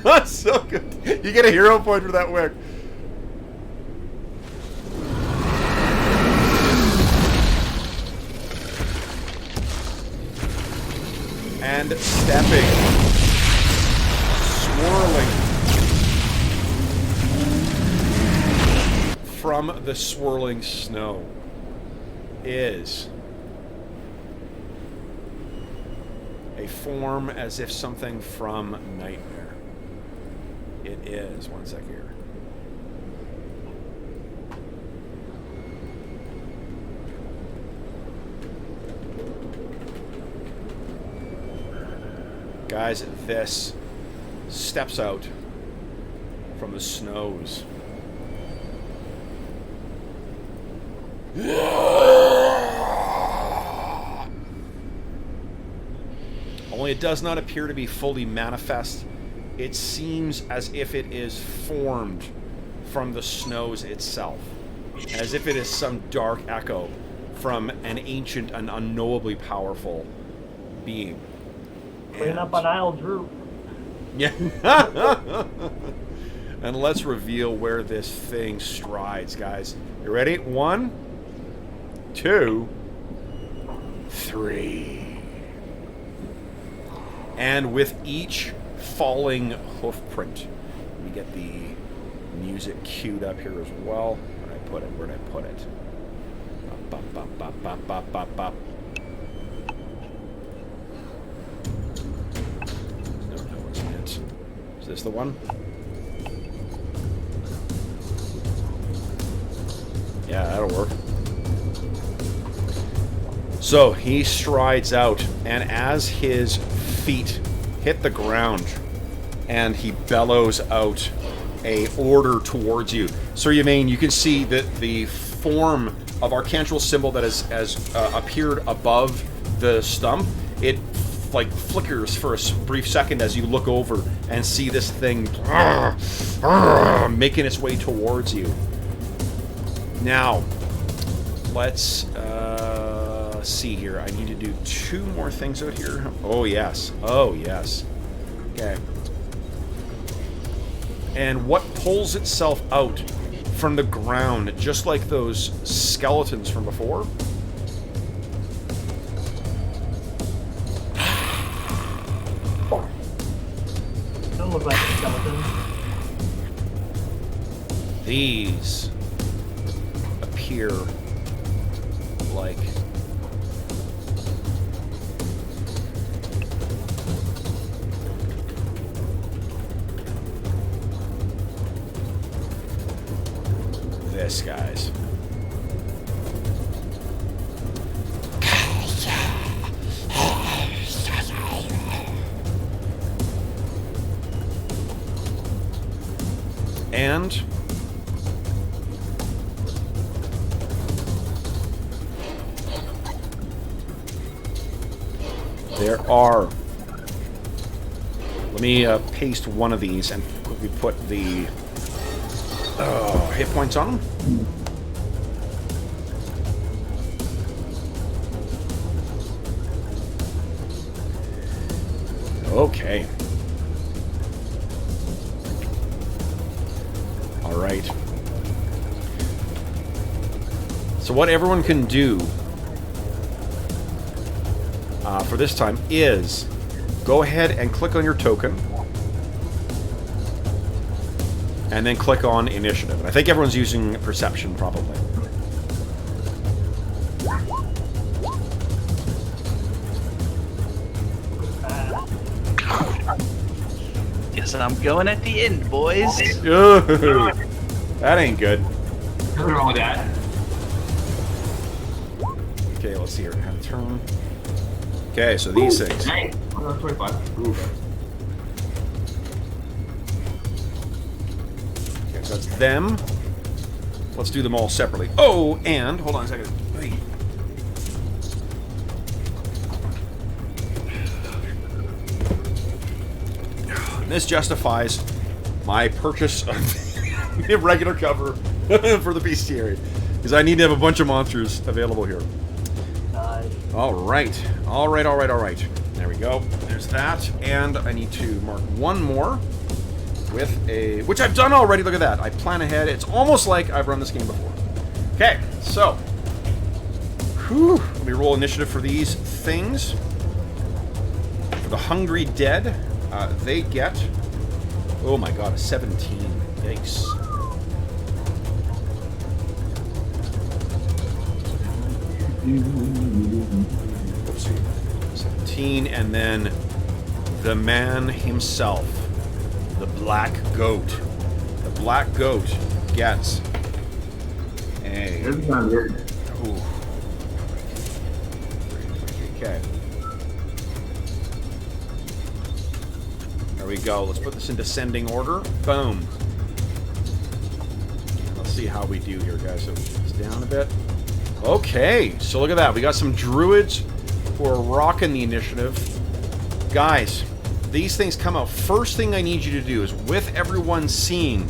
Speaker 1: That's so good. You get a hero point for that wick. And stepping, swirling from the swirling snow is a form as if something from Nightmare. It is. One sec here. Guys, this steps out from the snows. Only it does not appear to be fully manifest. It seems as if it is formed from the snows itself, as if it is some dark echo from an ancient and unknowably powerful being.
Speaker 4: Clean up on Isle Drew.
Speaker 1: Yeah. And let's reveal where this thing strides, guys. You ready? 1, 2, 3. And with each falling hoof print, we get the music queued up here as well. Where'd I put it? Where'd I put it? Bop, bop, bop, bop, bop, bop, bop. No, that wasn't it. Is this the one? Yeah, that'll work. So he strides out, and as his feet hit the ground, and he bellows out a order towards you. Sir Yvain, you can see that the form of Arcantral's symbol that has appeared above the stump, it like flickers for a brief second as you look over and see this thing making its way towards you. Now, let's see here. I need to do 2 more things out here. Oh yes. Oh yes. Okay. And what pulls itself out from the ground, just like those skeletons from before?
Speaker 4: Don't look like a skeleton.
Speaker 1: These appear like this, guys. And there are, let me paste one of these and quickly put the hit points on them. Okay. All right. So what everyone can do for this time is go ahead and click on your token and then click on initiative. And I think everyone's using perception probably.
Speaker 2: Guess I'm going at the end, boys.
Speaker 1: Ooh, that ain't good.
Speaker 5: Nothing wrong with that.
Speaker 1: Okay, let's see here. Have a turn. Okay, so these things.
Speaker 5: Nice. 25.
Speaker 1: Oof. Okay, so that's them. Let's do them all separately. Oh, and hold on a second. Wait. This justifies my purchase of the regular cover for the bestiary, because I need to have a bunch of monsters available here.
Speaker 4: Nice.
Speaker 1: All right, all right, all right, all right. There we go. There's that, and I need to mark one more with a, which I've done already. Look at that. I plan ahead. It's almost like I've run this game before. Okay, so, whew, let me roll initiative for these things. For the Hungry Dead, they get, oh my god, a 17. Yikes. Let's see, 17, and then the man himself, the Black Goat. The Black Goat gets a...
Speaker 5: Doesn't sound good.
Speaker 1: Ooh. Okay. There we go. Let's put this in descending order. Boom. Let's see how we do here, guys. So it's down a bit. Okay, so look at that. We got some druids who are rocking the initiative. Guys, these things come out. First thing I need you to do is, with everyone seeing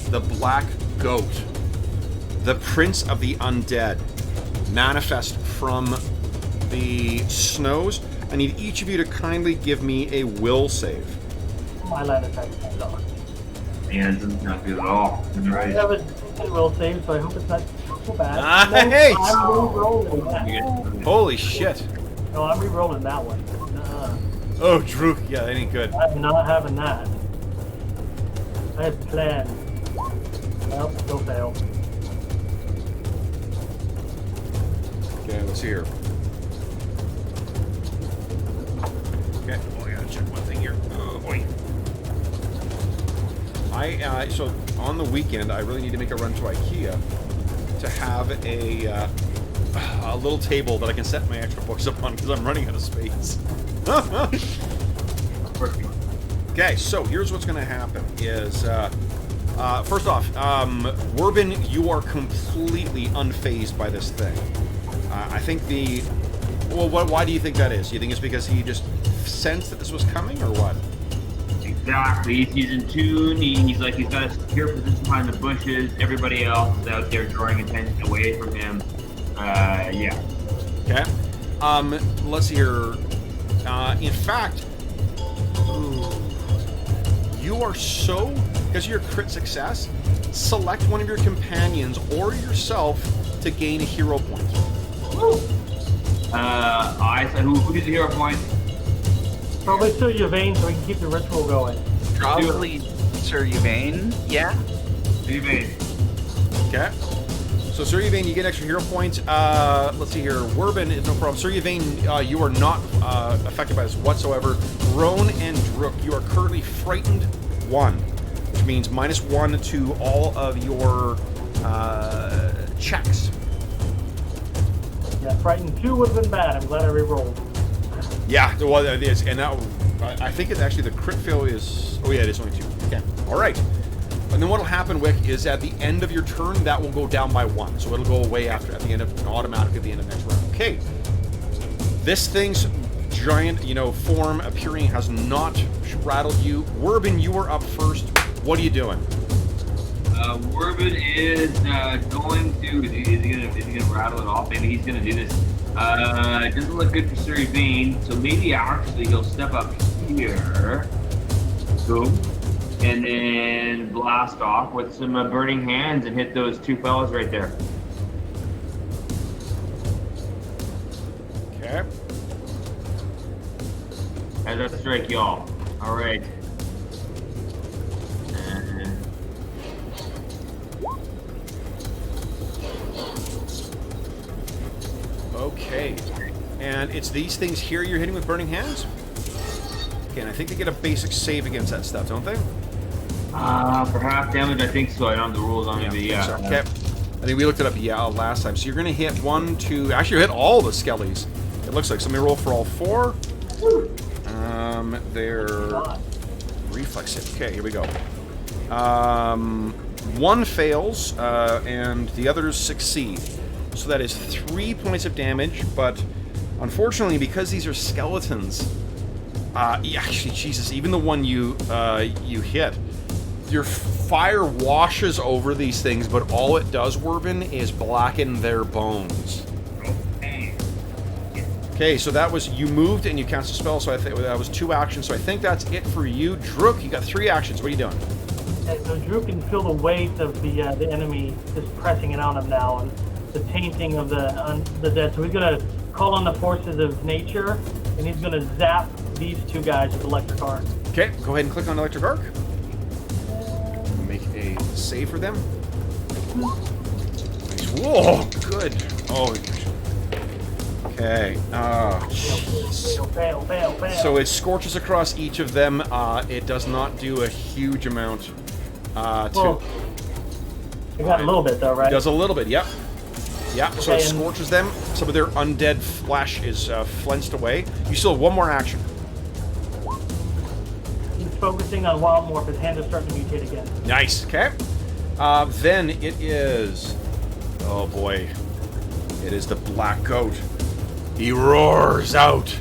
Speaker 1: the Black Goat, the Prince of the Undead, manifest from the snows, I need each of you to kindly give me a will save.
Speaker 4: My line attack is on.
Speaker 5: Yeah, it doesn't sound good at all.
Speaker 4: I
Speaker 5: Right.
Speaker 4: have a decent will save, so I hope it's not so bad.
Speaker 1: Nice!
Speaker 4: No, I'm re-rolling that.
Speaker 1: Holy shit.
Speaker 4: No, I'm re-rolling that one. Nuh-uh.
Speaker 1: Oh, Drew. Yeah, that ain't good.
Speaker 4: I'm not having that. I had planned. Well, still fail.
Speaker 1: Okay, let's see here. Okay, well, I gotta check one thing here. Oh, boy. So on the weekend, I really need to make a run to IKEA to have a little table that I can set my extra books up on, because I'm running out of space. Okay, so here's what's going to happen is, first off, Werbin, you are completely unfazed by this thing. I think the Well, why do you think that is? Do you think it's because he just sensed that this was coming, or what?
Speaker 5: Exactly. He's in tune. He's got a secure position behind the bushes. Everybody else is out there drawing attention away from him. Yeah.
Speaker 1: Okay. Let's see here. In fact, you are so, because of your crit success, select one of your companions or yourself to gain a hero point.
Speaker 5: I said, who gets a hero point?
Speaker 4: Probably Sir Yvain, so we can keep the ritual going.
Speaker 2: Probably Sir Yvain. Yeah.
Speaker 5: Yvain.
Speaker 1: Okay. So Sir Yvain, you get extra hero points. Let's see here. Werbin is no problem. Sir Yvain, you are not affected by this whatsoever. Roan and Drook, you are currently frightened 1, which means -1 to all of your checks.
Speaker 4: Yeah, frightened 2 would have been bad. I'm glad I re-rolled.
Speaker 1: Yeah, well, it is, and that I think it's actually the crit fail is. Oh yeah, it is only 2. Okay, all right. And then what'll happen, Wick, is at the end of your turn that will go down by 1, so it'll go away after at the end of automatically at the end of next round. Okay. This thing's giant, form appearing has not rattled you. Werbin, you are up first. What are you doing?
Speaker 5: Werbin is going to. Is he gonna rattle it off? Maybe he's gonna do this. It doesn't look good for Sir Yvain, so maybe actually he'll step up here. Boom. And then blast off with some burning hands and hit those 2 fellas right there.
Speaker 1: Okay.
Speaker 5: As I strike y'all. All right.
Speaker 1: Okay. And it's these things here you're hitting with burning hands? Okay, and I think they get a basic save against that stuff, don't they?
Speaker 5: For half damage, I think so. I don't have the rules on me, but yeah.
Speaker 1: So, okay. I think we looked it up last time. So you're going to hit 1, 2... Actually, you hit all the skellies. It looks like. Somebody roll for all 4. They're... Reflex hit. Okay, here we go. 1 fails, and the others succeed. So that is 3 points of damage, but unfortunately, because these are skeletons... actually, Jesus, even the one you hit... Your fire washes over these things, but all it does, Werbin, is blacken their bones. Okay, so that was, you moved and you cast a spell, so I think that was 2 actions, so I think that's it for you. Drook, you got 3 actions. What are you doing?
Speaker 4: Okay, so Drew can feel the weight of the enemy just pressing it on him now, and the tainting of the dead. So he's going to call on the forces of nature, and he's going to zap these 2 guys with electric arc.
Speaker 1: Okay, go ahead and click on electric arc. Make a save for them. Whoa, good. Oh, okay.
Speaker 4: Fail.
Speaker 1: So it scorches across each of them. It does not do a huge amount.
Speaker 4: Well, you got a little bit though, right?
Speaker 1: It does a little bit, yep. Yeah, so
Speaker 4: Okay,
Speaker 1: it scorches them. Some of their undead flesh is flensed away. You still have 1 more action.
Speaker 4: He's focusing on Wild Morph. His hand is starting to mutate again.
Speaker 1: Nice. Okay. Then it is... Oh, boy. It is the Black Goat. He roars out.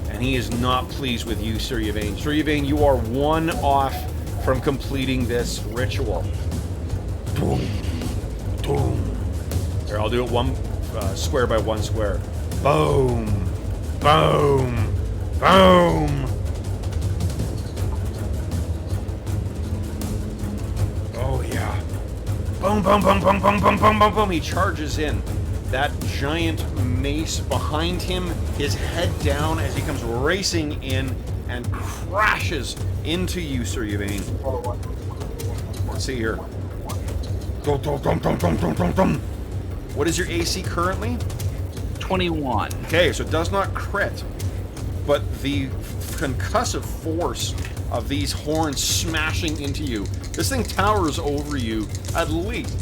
Speaker 1: And he is not pleased with you, Sir Yvain. Sir Yvain, you are 1 off from completing this ritual. Boom. Boom. Here, I'll do it 1 square by 1 square. Boom. Boom. Boom. Oh, yeah. Boom, boom, boom, boom, boom, boom, boom, boom, boom. He charges in. That giant mace behind him, his head down as he comes racing in and crashes into you, Sir Yvain. Let's see here. What is your AC currently?
Speaker 2: 21.
Speaker 1: Okay, so it does not crit, but the concussive force of these horns smashing into you. This thing towers over you at least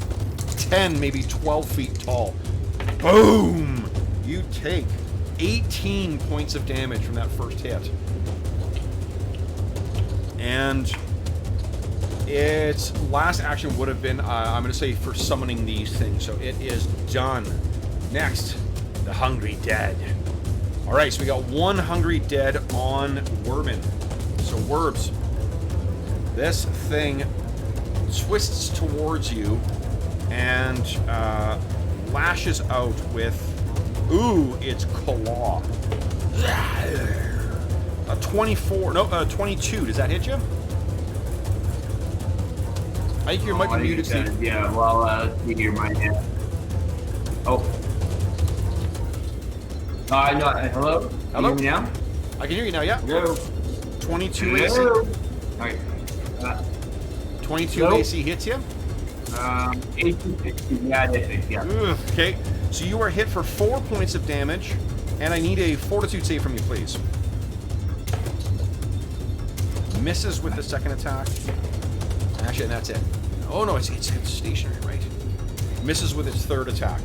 Speaker 1: 10, maybe 12 feet tall. Boom! You take 18 points of damage from that first hit. And its last action would have been, I'm going to say, for summoning these things. So it is done. Next, the Hungry Dead. All right, so we got one hungry dead on Werbin. So Werbs, this thing twists towards you and lashes out with, its claw. A 24, no, 22. Does that hit you? I think your mic is muted, Steve.
Speaker 5: Yeah, well, Steve, your mic. Oh. No, hello?
Speaker 1: Hello?
Speaker 5: Can you hear me now?
Speaker 1: I can hear you now, yeah.
Speaker 5: Hello?
Speaker 1: 22 AC.
Speaker 5: Hello? Alright.
Speaker 1: 22
Speaker 4: Hello?
Speaker 1: AC hits you?
Speaker 5: 1860, yeah, it is, yeah.
Speaker 1: Okay, so you are hit for 4 points of damage, and I need a fortitude save from you, please. Misses with the second attack. Actually, and that's it. Oh no, it's stationary, right? Misses with its third attack.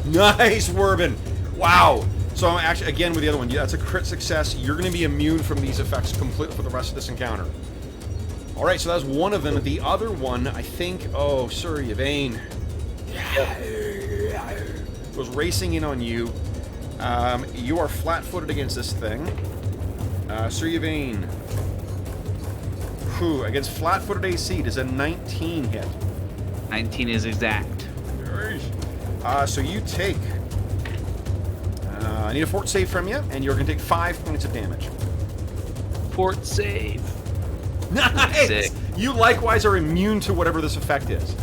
Speaker 1: Nice, Werbin! Wow! So I'm actually, again, with the other one, yeah, that's a crit success. You're going to be immune from these effects completely for the rest of this encounter. Alright, so that's one of them. The other one, I think, Sir Yvain. Was racing in on you. You are flat-footed against this thing. Sir Yvain. Against flat-footed AC, does a 19 hit?
Speaker 2: 19 is exact.
Speaker 1: So you take... I need a fort save from you, and you're going to take 5 points of damage.
Speaker 2: Fort save.
Speaker 1: Nice!
Speaker 2: Sick.
Speaker 1: You likewise are immune to whatever this effect is.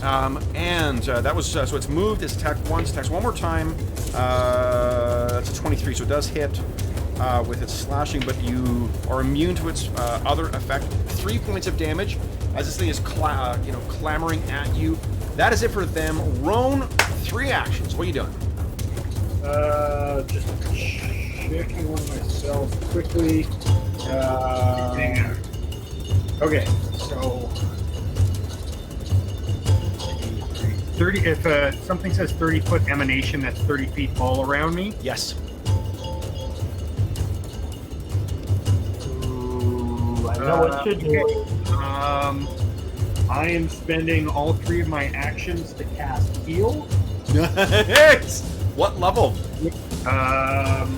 Speaker 1: That was... so it's moved, it's attacked once, attacks one more time. That's a 23, so it does hit with its slashing, but you are immune to its other effect. 3 points of damage as this thing is clamoring at you. That is it for them. Roan, 3 actions. What are you doing?
Speaker 3: Just checking on myself quickly. Okay, so 30. If something says 30-foot emanation, that's 30 feet all around me.
Speaker 1: Yes.
Speaker 4: I know what should do.
Speaker 3: I am spending all 3 of my actions to cast heal.
Speaker 1: Nice! What level?
Speaker 3: I'm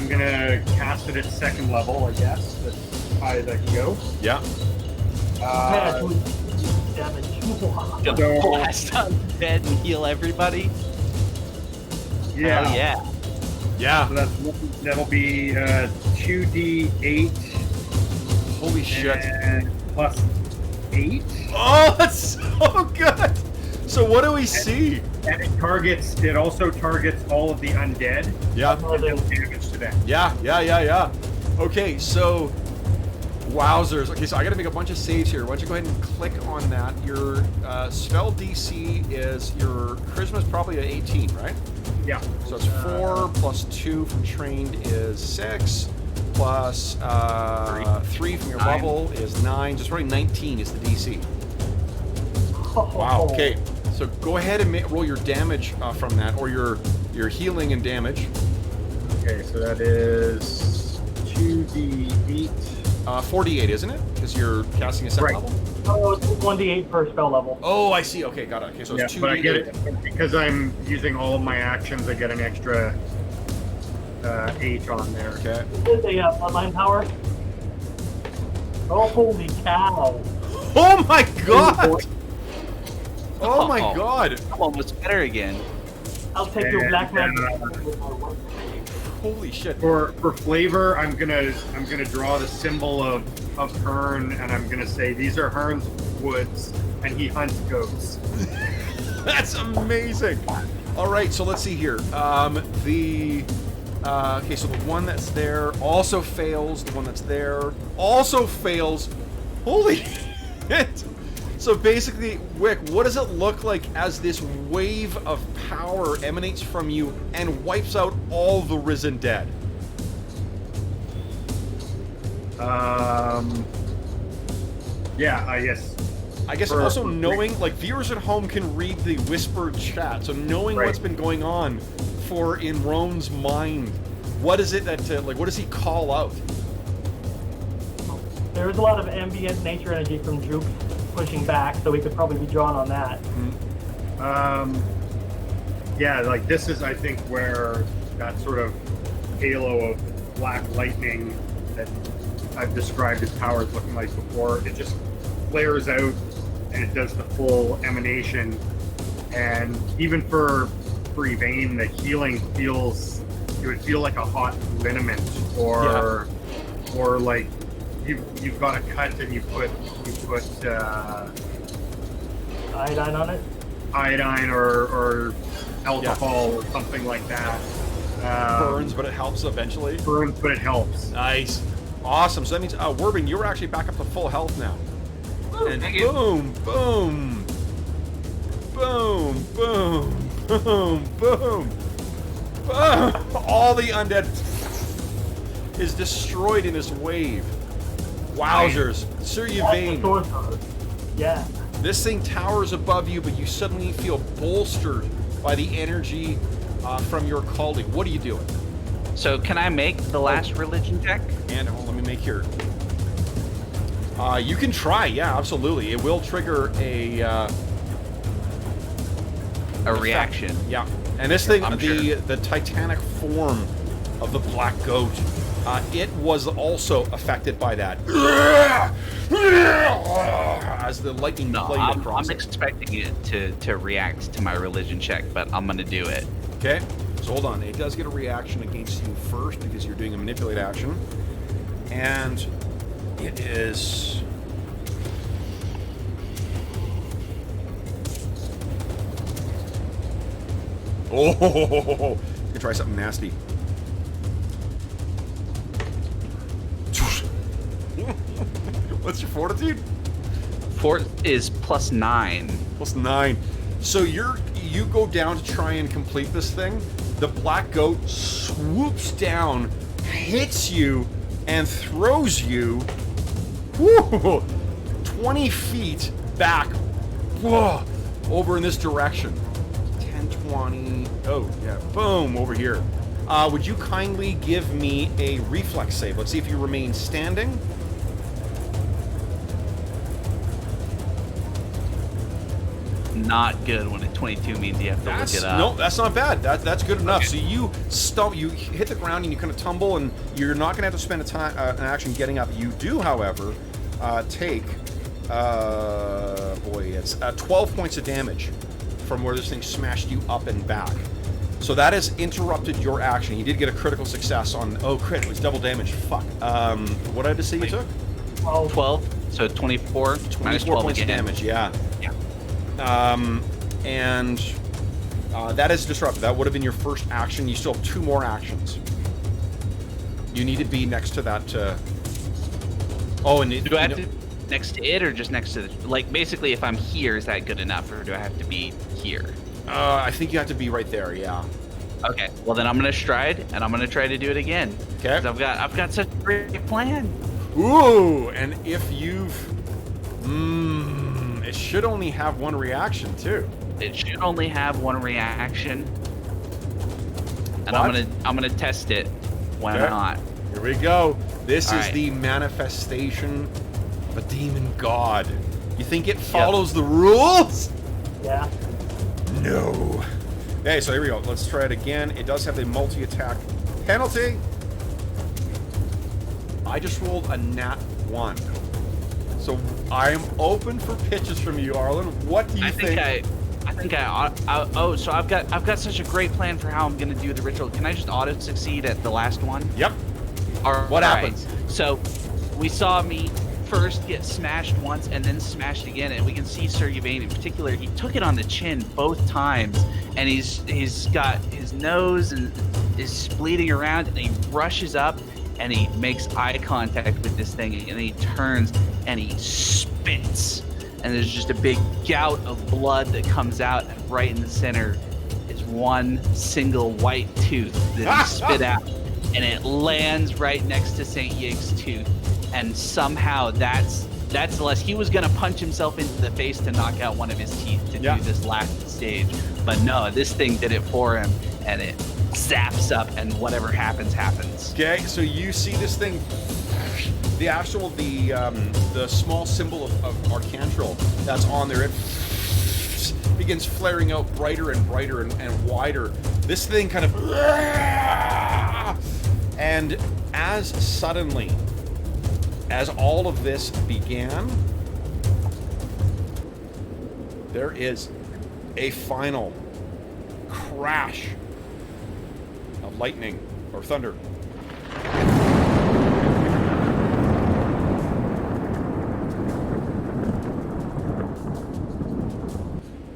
Speaker 3: gonna cast it at 2nd level, I guess. That's as high as I can go.
Speaker 1: Yeah.
Speaker 4: Damage.
Speaker 2: Just
Speaker 3: So-
Speaker 2: blast on dead and heal everybody.
Speaker 3: Yeah.
Speaker 2: Hell yeah.
Speaker 1: Yeah.
Speaker 3: So that'll be 2d8
Speaker 1: Holy shit.
Speaker 3: and plus 8.
Speaker 1: Oh, that's so good! So what do we see?
Speaker 3: And it also targets all of the undead.
Speaker 1: Yeah.
Speaker 3: And deals damage to them.
Speaker 1: Yeah. Okay, so... Wowzers. Okay, so I gotta make a bunch of saves here. Why don't you go ahead and click on that. Your spell DC is... Your charisma is probably at 18, right?
Speaker 3: Yeah.
Speaker 1: So it's 4 plus 2 from trained is 6. Plus 3 from your
Speaker 2: 9.
Speaker 1: level is 9. So it's probably 19 is the DC. Wow, okay. So go ahead and roll your damage from that, or your healing and damage.
Speaker 3: Okay, so that is 2d8.
Speaker 1: 48, isn't it? Because you're casting a 2nd
Speaker 3: Right.
Speaker 1: level?
Speaker 4: Oh, it's 1d8 per spell level.
Speaker 1: Oh, I see. Okay, got it. Okay, so
Speaker 3: Yeah,
Speaker 1: it's 2d8.
Speaker 3: but I get it because I'm using all of my actions. I get an extra 8 on there.
Speaker 1: Okay.
Speaker 4: Is this a bloodline power? Oh, holy cow.
Speaker 1: Oh my god! Oh my
Speaker 2: Oh.
Speaker 1: god!
Speaker 2: I'm almost better again.
Speaker 4: I'll take your black man.
Speaker 1: Holy shit.
Speaker 3: For flavor, I'm gonna draw the symbol of Hearn, and I'm gonna say these are Hearn's woods, and he hunts goats.
Speaker 1: That's amazing. All right, so let's see here. Okay, so the one that's there also fails. The one that's there also fails. Holy shit! So basically, Wick, what does it look like as this wave of power emanates from you and wipes out all the risen dead?
Speaker 3: Yeah, I guess.
Speaker 1: I guess also knowing, like, viewers at home can read the whispered chat, so knowing
Speaker 3: Right.
Speaker 1: what's been going on in Roan's mind, what is it that, what does he call out?
Speaker 4: There is a lot of ambient nature energy from Juke pushing back, so we could probably be drawn on that.
Speaker 3: yeah, like this is, I think, where that sort of halo of black lightning that I've described his powers looking like before, it just flares out and it does the full emanation. And even for Yvain, the healing feels, it would feel like a hot liniment, or like you've got a cut and you put
Speaker 4: Iodine on it.
Speaker 3: iodine or alcohol or something like that.
Speaker 1: Burns, but it helps eventually.
Speaker 3: Burns, but it helps.
Speaker 1: Nice. Awesome. So that means, Werbin, you're actually back up to full health now. And
Speaker 5: Thank you.
Speaker 1: boom, boom, boom, boom, boom, boom, boom. All the undead is destroyed in this wave. Wowzers. Sir Yvain,
Speaker 4: Yeah.
Speaker 1: this thing towers above you, but you suddenly feel bolstered by the energy from your colleague. What are you doing?
Speaker 2: So can I make the last religion check?
Speaker 1: And let me make your... you can try, yeah, absolutely. It will trigger a
Speaker 2: reaction.
Speaker 1: Yeah, and this thing,
Speaker 2: I'm
Speaker 1: the titanic form of the black goat, it was also affected by that. As the lightning
Speaker 2: No,
Speaker 1: played across
Speaker 2: I'm
Speaker 1: it.
Speaker 2: expecting it to react to my religion check, but I'm gonna do it.
Speaker 1: Okay, so hold on. It does get a reaction against you first because you're doing a manipulate action, and it is. Oh, you can try something nasty. What's your fortitude?
Speaker 2: Fort is +9.
Speaker 1: +9. So you go down to try and complete this thing. The black goat swoops down, hits you, and throws you 20 feet back, whoa, over in this direction. 10, 20. Oh, yeah. Boom, over here. Would you kindly give me a reflex save? Let's see if you remain standing.
Speaker 2: Not good when a 22 means you have to look it up.
Speaker 1: No, that's not bad. That's good enough. Okay. So you hit the ground and you kind of tumble, and you're not going to have to spend an action getting up. You do, however, take it's 12 points of damage from where this thing smashed you up and back. So that has interrupted your action. You did get a critical success on. Oh, crit! It was double damage. Fuck. What did I just say you took?
Speaker 2: 12. So 24.
Speaker 1: 24 points of damage. Yeah.
Speaker 2: Yeah.
Speaker 1: That is disrupted. That would have been your first action. You still have 2 more actions. You need to be next to that. Oh, and
Speaker 2: do I have to next to it or just next to the, like, basically if I'm here, is that good enough, or do I have to be here?
Speaker 1: I think you have to be right there. Yeah.
Speaker 2: Okay. Well, then I'm gonna stride and I'm gonna try to do it again.
Speaker 1: Okay.
Speaker 2: 'Cause I've got such a great plan.
Speaker 1: Ooh, and if you've, it should only have 1 reaction too.
Speaker 2: It should only have 1 reaction, and
Speaker 1: What?
Speaker 2: I'm gonna test it. Why
Speaker 1: Okay.
Speaker 2: not?
Speaker 1: Here we go. This
Speaker 2: All
Speaker 1: is
Speaker 2: right.
Speaker 1: the manifestation of a demon god. You think it follows the rules?
Speaker 4: Yeah.
Speaker 1: No. Okay, so here we go. Let's try it again. It does have a multi-attack penalty. I just rolled a nat 1. So I am open for pitches from you, Arlen. What do you think?
Speaker 2: So I've got such a great plan for how I'm gonna do the ritual. Can I just auto succeed at the last one?
Speaker 1: Yep.
Speaker 2: What
Speaker 1: happens?
Speaker 2: So we saw me first get smashed once and then smashed again, and we can see Sir Yvain in particular. He took it on the chin both times, and he's got his nose and is bleeding around, and he rushes up and he makes eye contact with this thing, and he turns and he spits, and there's just a big gout of blood that comes out, and right in the center is one single white tooth that he spit out, and it lands right next to St. Yig's tooth, and somehow that's less. He was gonna punch himself into the face to knock out one of his teeth to do this last stage, but no, this thing did it for him, and it zaps up, and whatever happens.
Speaker 1: Okay, so you see this thing, the small symbol of Arcantril that's on there, it face begins flaring out brighter and brighter and wider. This thing kind of... And as suddenly as all of this began, there is a final crash of lightning or thunder.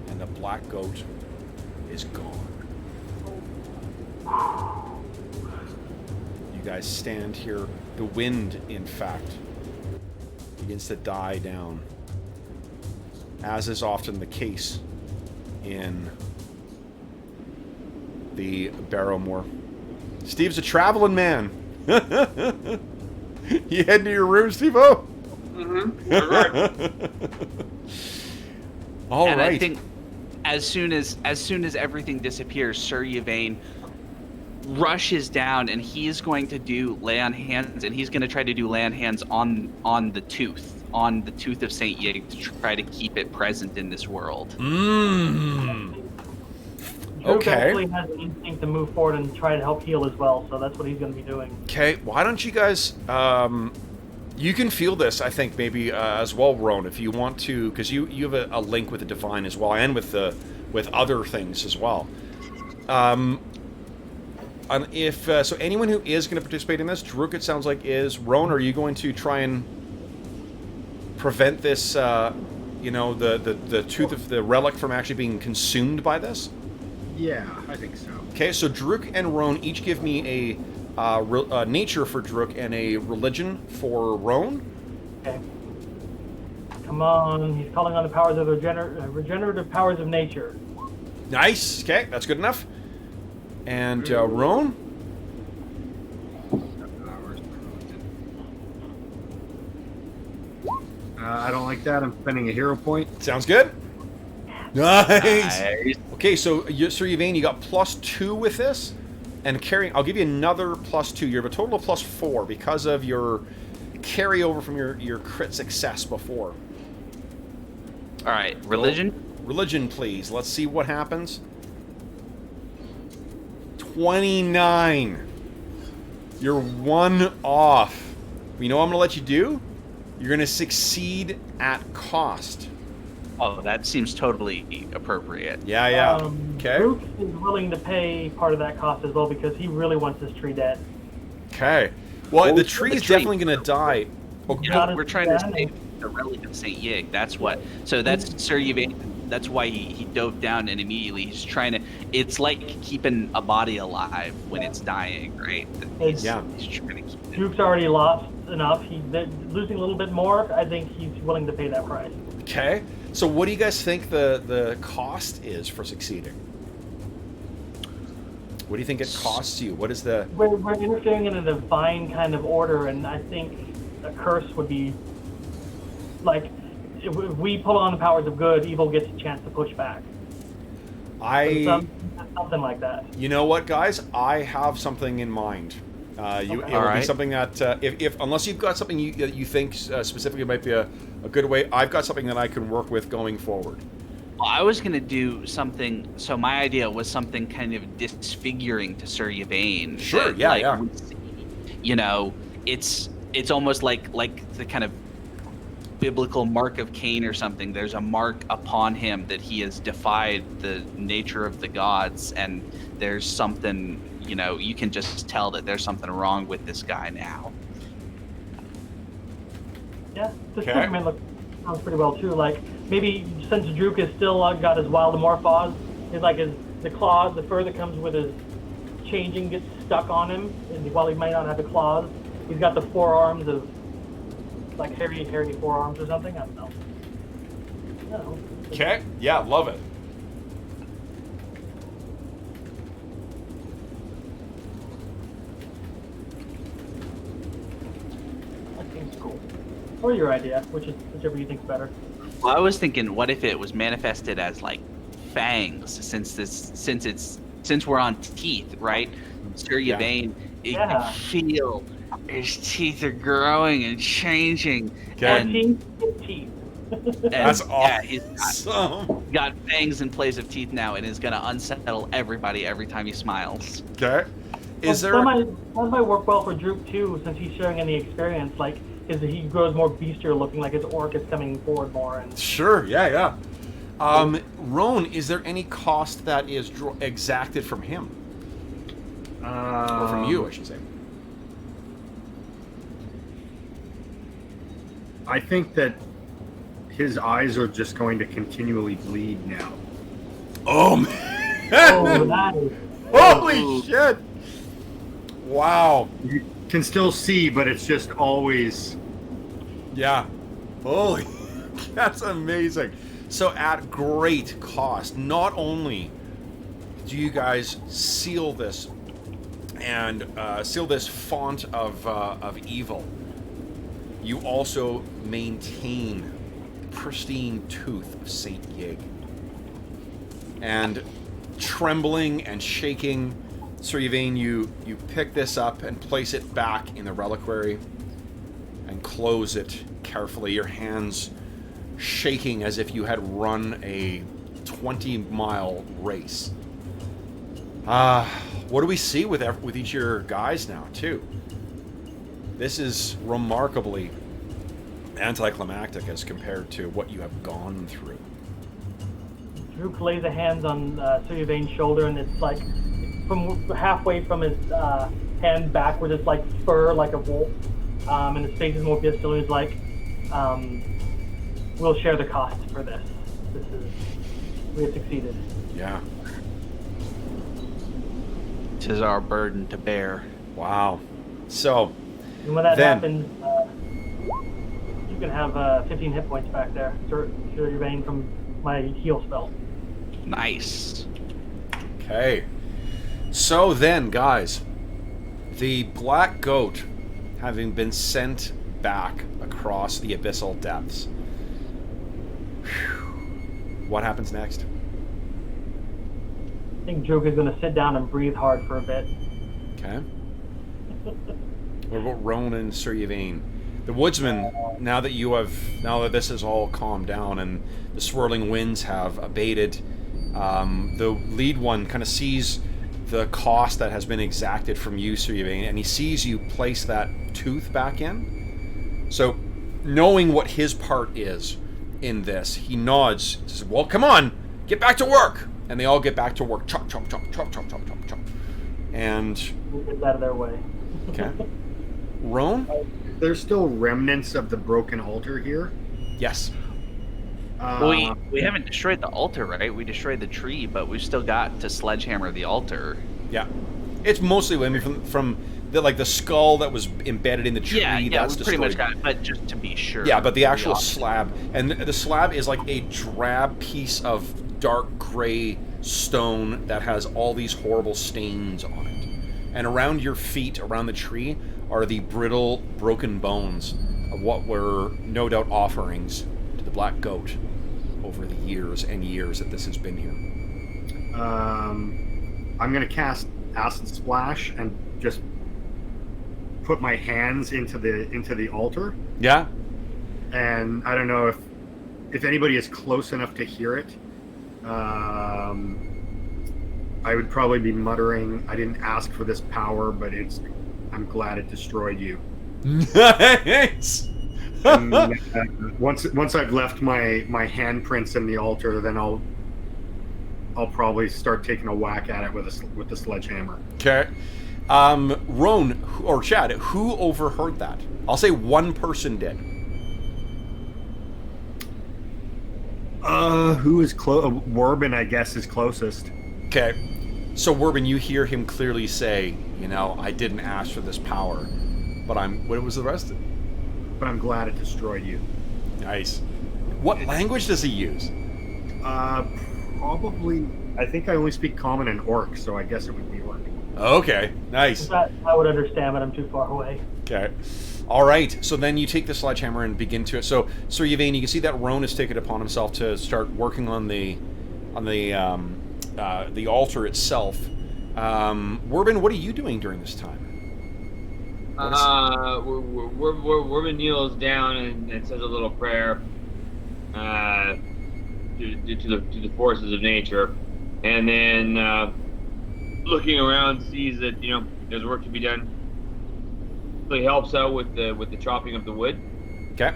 Speaker 1: And the black goat is gone. You guys stand here. The wind, in fact, begins to die down, as is often the case in the Barrowmore. Steve's a traveling man. You heading to your room, Steve-O? All
Speaker 2: and
Speaker 1: right.
Speaker 2: I think as soon as everything disappears, Sir Yvain rushes down, and he's going to do lay on hands, and he's going to try to do lay on hands on the tooth of Saint Yig to try to keep it present in this world.
Speaker 4: Druk actually has an instinct to move forward and try to help heal as well, so that's what he's going to be doing.
Speaker 1: Okay, why don't you guys... you can feel this, I think, maybe as well, Roan, if you want to, because you have a link with the Divine as well, and with other things as well. If so, anyone who is going to participate in this, Druk, it sounds like, is. Roan, are you going to try and prevent this, the tooth of the relic from actually being consumed by this?
Speaker 3: Yeah, I think so.
Speaker 1: Okay, so Druk and Roan each give me a nature for Druk and a religion for Roan.
Speaker 4: Okay. Come on, he's calling on the powers of the regenerative powers of nature.
Speaker 1: Nice. Okay, that's good enough. And Roan?
Speaker 3: I don't like that. I'm spending a hero point.
Speaker 1: Sounds good. Nice. Okay, so Sir Yvain, you got +2 with this, and carrying. I'll give you another +2. You have a total of +4 because of your carryover from your crit success before.
Speaker 2: All right, religion.
Speaker 1: Religion, please. Let's see what happens. 29. You're 1 off. You know what I'm going to let you do? You're going to succeed at cost.
Speaker 2: Oh, that seems totally appropriate.
Speaker 1: Yeah. Okay.
Speaker 4: Druk is willing to pay part of that cost as well because he really wants this tree dead.
Speaker 1: Okay. Well, the tree is definitely going to die.
Speaker 2: You know, we're trying to save the relic of Saint Yig. That's what. So that's Sir Yvain. That's why he dove down, and immediately he's trying to. It's like keeping a body alive when it's dying, right? He's trying to keep it.
Speaker 4: Druk's already lost enough. He's losing a little bit more. I think he's willing to pay that price.
Speaker 1: Okay. So what do you guys think the cost is for succeeding? What do you think it costs you? What is the...
Speaker 4: We're interfering in a divine kind of order, and I think a curse would be... Like, if we pull on the powers of good, evil gets a chance to push back. Something like that. You
Speaker 1: know what, guys? I have something in mind. It will be something that, if unless you've got something you think specifically might be a good way, I've got something that I can work with going forward.
Speaker 2: Well, I was going to do something, so my idea was something kind of disfiguring to Sir Yvain.
Speaker 1: Sure,
Speaker 2: that,
Speaker 1: yeah.
Speaker 2: You know, it's almost like the kind of biblical mark of Cain or something. There's a mark upon him that he has defied the nature of the gods, and there's something, you know, you can just tell that there's something wrong with this guy now.
Speaker 4: Yeah, this tournament sounds pretty well too. Like, maybe since Druk is still got his wild morphos, the claws, the fur that comes with his changing gets stuck on him, and while he might not have the claws, he's got the forearms of like hairy forearms or something. I don't know.
Speaker 1: Okay. Yeah, love it.
Speaker 4: That seems cool. Or your idea, whichever you think's better.
Speaker 2: Well, I was thinking, what if it was manifested as like fangs, since we're on teeth, right? Sir Yvain, you can feel his teeth are growing and changing.
Speaker 1: Okay.
Speaker 4: Teeth.
Speaker 1: That's
Speaker 2: Yeah, he's
Speaker 1: awesome.
Speaker 2: got fangs in place of teeth now, and is gonna unsettle everybody every time he smiles.
Speaker 1: Okay. Is there?
Speaker 4: That might work well for Droop too, since he's sharing in the experience. Like, he grows more bestier looking, like his orc is coming forward more. And
Speaker 1: Sure. Yeah. Roan, is there any cost that is exacted from him or from you, I should say?
Speaker 3: I think that his eyes are just going to continually bleed now.
Speaker 1: Oh man!
Speaker 4: oh, that is.
Speaker 1: Holy shit! Wow.
Speaker 3: You can still see, but it's just always.
Speaker 1: Yeah. Holy. That's amazing. So at great cost, not only do you guys seal this and seal this font of evil, you also maintain the pristine tooth of Saint Yig. And trembling and shaking, Sir Yvain, you pick this up and place it back in the reliquary and close it carefully, your hands shaking as if you had run a 20-mile race. What do we see with each of your guys now, too? This is remarkably anticlimactic as compared to what you have gone through.
Speaker 4: Droop lays a hand on Sir Yvain's shoulder, and it's like from halfway from his hand backwards, it's like fur, like a wolf, and his face is more bestial. He's like, "We'll share the cost for this. We have succeeded."
Speaker 1: Yeah.
Speaker 2: 'Tis our burden to bear.
Speaker 1: Wow. So,
Speaker 4: And when that
Speaker 1: then,
Speaker 4: happens, you can have 15 hit points back there, Sir Yvain, from my heal spell.
Speaker 2: Nice.
Speaker 1: okay. So then, guys, the black goat, having been sent back across the abyssal depths, what happens next?
Speaker 4: I think Droog is going to sit down and breathe hard for a bit.
Speaker 1: Okay. What about Ronan and Sir Yvain? The woodsman, now that this has all calmed down and the swirling winds have abated, the lead one kind of sees the cost that has been exacted from you, Sir Yvain, and he sees you place that tooth back in. So, knowing what his part is in this, he nods, says, "Well, come on, get back to work!" And they all get back to work. Chop, chop, chop, chop, chop, chop, chop, chop. And...
Speaker 4: We'll get out of their way.
Speaker 1: Okay. Roan?
Speaker 3: There's still remnants of the broken altar here.
Speaker 1: Yes.
Speaker 2: We haven't destroyed the altar, right? We destroyed the tree, but we've still got to sledgehammer the altar.
Speaker 1: Yeah. It's mostly, I mean, from the skull that was embedded in the tree,
Speaker 2: Yeah,
Speaker 1: that's
Speaker 2: we
Speaker 1: destroyed.
Speaker 2: pretty much got it, but just to be sure.
Speaker 1: Yeah, but the actual slab, and the slab is like a drab piece of dark gray stone that has all these horrible stains on it. And around your feet, around the tree, are the brittle, broken bones of what were no doubt offerings to the black goat over the years and years that this has been here.
Speaker 3: I'm going to cast Acid Splash and just put my hands into the altar.
Speaker 1: Yeah?
Speaker 3: And I don't know if anybody is close enough to hear it. I would probably be muttering, "I didn't ask for this power, but I'm glad it destroyed you."
Speaker 1: Nice!
Speaker 3: And, once I've left my handprints in the altar, then I'll probably start taking a whack at it with the sledgehammer.
Speaker 1: Okay. Roan, or Chad, who overheard that? I'll say one person did.
Speaker 3: Who is close? Warbin, I guess, is closest.
Speaker 1: Okay. So, Warbin, you hear him clearly say, "I didn't ask for this power, but what was the rest of it?"
Speaker 3: But I'm glad it destroyed you.
Speaker 1: Nice. What language does he use?
Speaker 3: Probably. I think I only speak Common and Orc, so I guess it would be Orc.
Speaker 1: Okay, nice.
Speaker 4: That I would understand, but I'm too far away.
Speaker 1: Okay. All right. So then you take the sledgehammer and begin to. So, Sir Yvain, you can see that Roan has taken it upon himself to start working on the altar itself. Warbin, what are you doing during this time?
Speaker 5: Warbin kneels down and says a little prayer. to the forces of nature, and then looking around sees that there's work to be done. So he helps out with the chopping of the wood.
Speaker 1: Okay.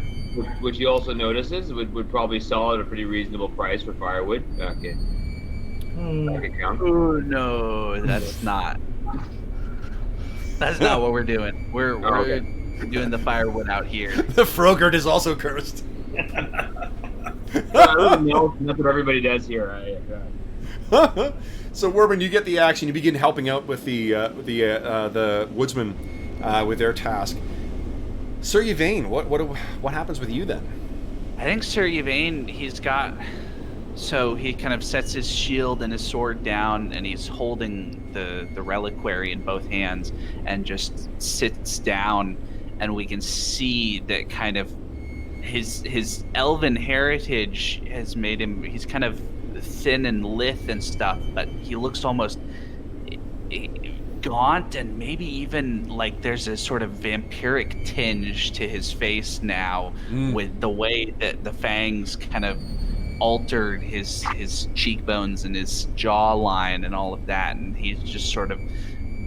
Speaker 5: Which he also notices would probably sell at a pretty reasonable price for firewood back in town.
Speaker 2: Oh no, that's not. That's not what we're doing. We're doing the firewood out here.
Speaker 1: The Frogurt is also cursed.
Speaker 5: That's what everybody does here.
Speaker 1: So, Werbin, you get the action. You begin helping out with the woodsman with their task. Sir Yvain, what happens with you then?
Speaker 2: I think Sir Yvain, he kind of sets his shield and his sword down, and he's holding the reliquary in both hands, and just sits down, and we can see that kind of his elven heritage has made him. He's kind of thin and lithe and stuff, but he looks almost gaunt, and maybe even like there's a sort of vampiric tinge to his face now, with the way that the fangs kind of altered his cheekbones and his jawline and all of that, and he's just sort of